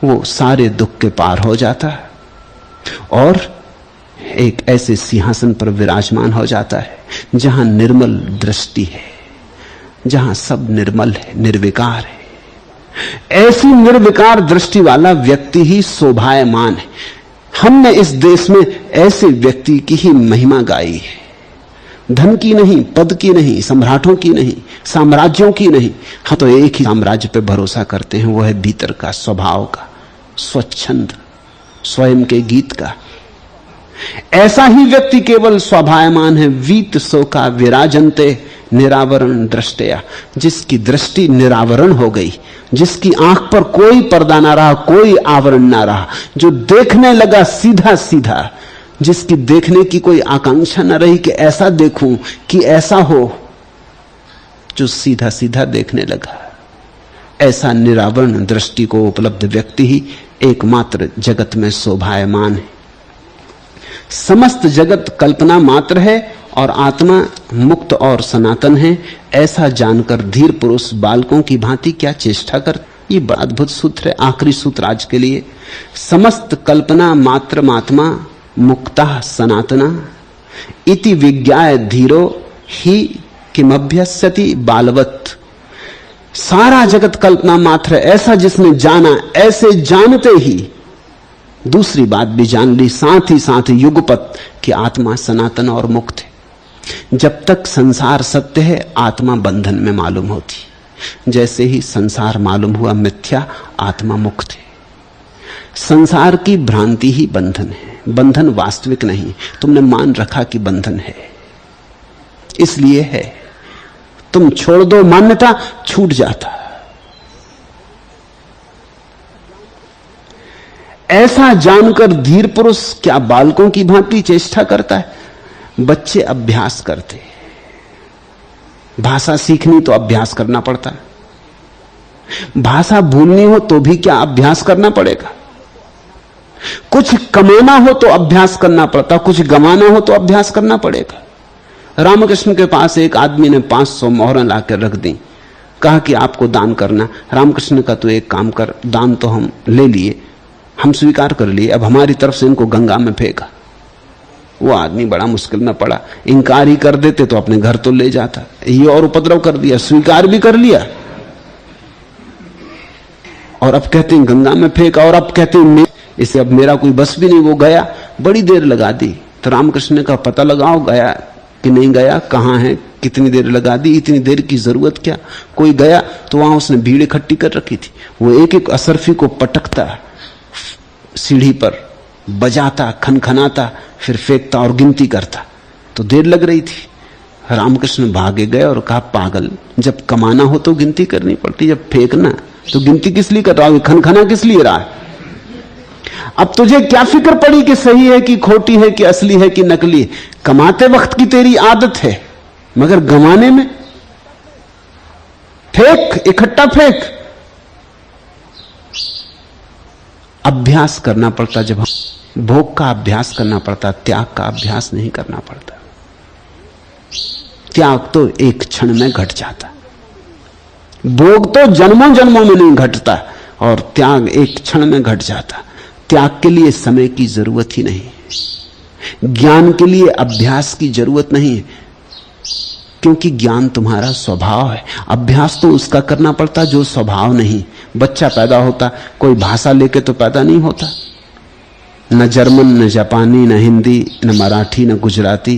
वो सारे दुख के पार हो जाता है और एक ऐसे सिंहासन पर विराजमान हो जाता है जहां निर्मल दृष्टि है, जहां सब निर्मल है, निर्विकार है। ऐसी निर्विकार दृष्टि वाला व्यक्ति ही शोभायमान है। हमने इस देश में ऐसे व्यक्ति की ही महिमा गाई है। धन की नहीं, पद की नहीं, सम्राटों की नहीं, साम्राज्यों की नहीं। हम तो एक ही साम्राज्य पे भरोसा करते हैं, वो है भीतर का, स्वभाव का, स्वच्छंद, स्वयं के गीत का। ऐसा ही व्यक्ति केवल शोभायमान है। वीत शोका विराजन्ते निरावरण दृष्टया, जिसकी दृष्टि निरावरण हो गई, जिसकी आंख पर कोई पर्दा ना रहा, कोई आवरण ना रहा, जो देखने लगा सीधा सीधा, जिसकी देखने की कोई आकांक्षा न रही कि ऐसा देखूं कि ऐसा हो, जो सीधा सीधा देखने लगा। ऐसा निरावरण दृष्टि को उपलब्ध व्यक्ति ही एकमात्र जगत में शोभायमान है। समस्त जगत कल्पना मात्र है और आत्मा मुक्त और सनातन है, ऐसा जानकर धीर पुरुष बालकों की भांति क्या चेष्टा कर। ये बड़ा अद्भुत सूत्र है, आखिरी सूत्र आज के लिए। समस्त कल्पना मात्र मात्मा मुक्ता सनातना इति विज्ञाय धीरो ही किमभ्यस्यति बालवत्। सारा जगत कल्पना मात्र है, ऐसा जिसने जाना, ऐसे जानते ही दूसरी बात भी जान ली, साथ ही साथ युगपत कि आत्मा सनातन और मुक्त है। जब तक संसार सत्य है, आत्मा बंधन में मालूम होती। जैसे ही संसार मालूम हुआ मिथ्या, आत्मा मुक्त है। संसार की भ्रांति ही बंधन है, बंधन वास्तविक नहीं। तुमने मान रखा कि बंधन है, इसलिए है। तुम छोड़ दो मान्यता, छूट जाता। ऐसा जानकर धीर पुरुष क्या बालकों की भांति चेष्टा करता है। बच्चे अभ्यास करते, भाषा सीखनी तो अभ्यास करना पड़ता है। भाषा भूलनी हो तो भी क्या अभ्यास करना पड़ेगा। कुछ कमाना हो तो अभ्यास करना पड़ता, कुछ गंवाना हो तो अभ्यास करना पड़ेगा। रामकृष्ण के पास एक आदमी ने 500 मोहरें लाकर रख दी, कहा कि आपको दान करना। रामकृष्ण का तो एक काम कर, दान तो हम ले लिए, हम स्वीकार कर लिए, अब हमारी तरफ से इनको गंगा में फेंका। वो आदमी बड़ा मुश्किल में पड़ा, इंकार ही कर देते तो अपने घर तो ले जाता, ये और उपद्रव कर दिया, स्वीकार भी कर लिया और अब कहते हैं गंगा में फेंका, और अब कहते हैं इसे अब मेरा कोई बस भी नहीं। वो गया, बड़ी देर लगा दी। तो रामकृष्ण का पता लगाओ गया कि नहीं गया, कहां है, कितनी देर लगा दी, इतनी देर की जरूरत क्या। कोई गया तो वहां उसने भीड़ इकट्ठी कर रखी थी। वो एक एक असरफी को पटकता, सीढ़ी पर बजाता, खनखनाता, फिर फेंकता और गिनती करता। तो देर लग रही थी। रामकृष्ण भागे गए और कहा, पागल, जब कमाना हो तो गिनती करनी पड़ती, जब फेंकना तो गिनती किस लिए कर रहा है, खनखना किस लिए रहा है? अब तुझे क्या फिक्र पड़ी कि सही है कि खोटी है, कि असली है कि नकली है? कमाते वक्त की तेरी आदत है, मगर गंवाने में फेंक, इकट्ठा फेंक। अभ्यास करना पड़ता, जब हम भोग का अभ्यास करना पड़ता, त्याग का अभ्यास नहीं करना पड़ता। त्याग तो एक क्षण में घट जाता, भोग तो जन्मों जन्मों में नहीं घटता, और त्याग एक क्षण में घट जाता। त्याग के लिए समय की जरूरत ही नहीं, ज्ञान के लिए अभ्यास की जरूरत नहीं है, क्योंकि ज्ञान तुम्हारा स्वभाव है। अभ्यास तो उसका करना पड़ता जो स्वभाव नहीं। बच्चा पैदा होता कोई भाषा लेके तो पैदा नहीं होता, न जर्मन, न जापानी, न हिंदी, न मराठी, न गुजराती,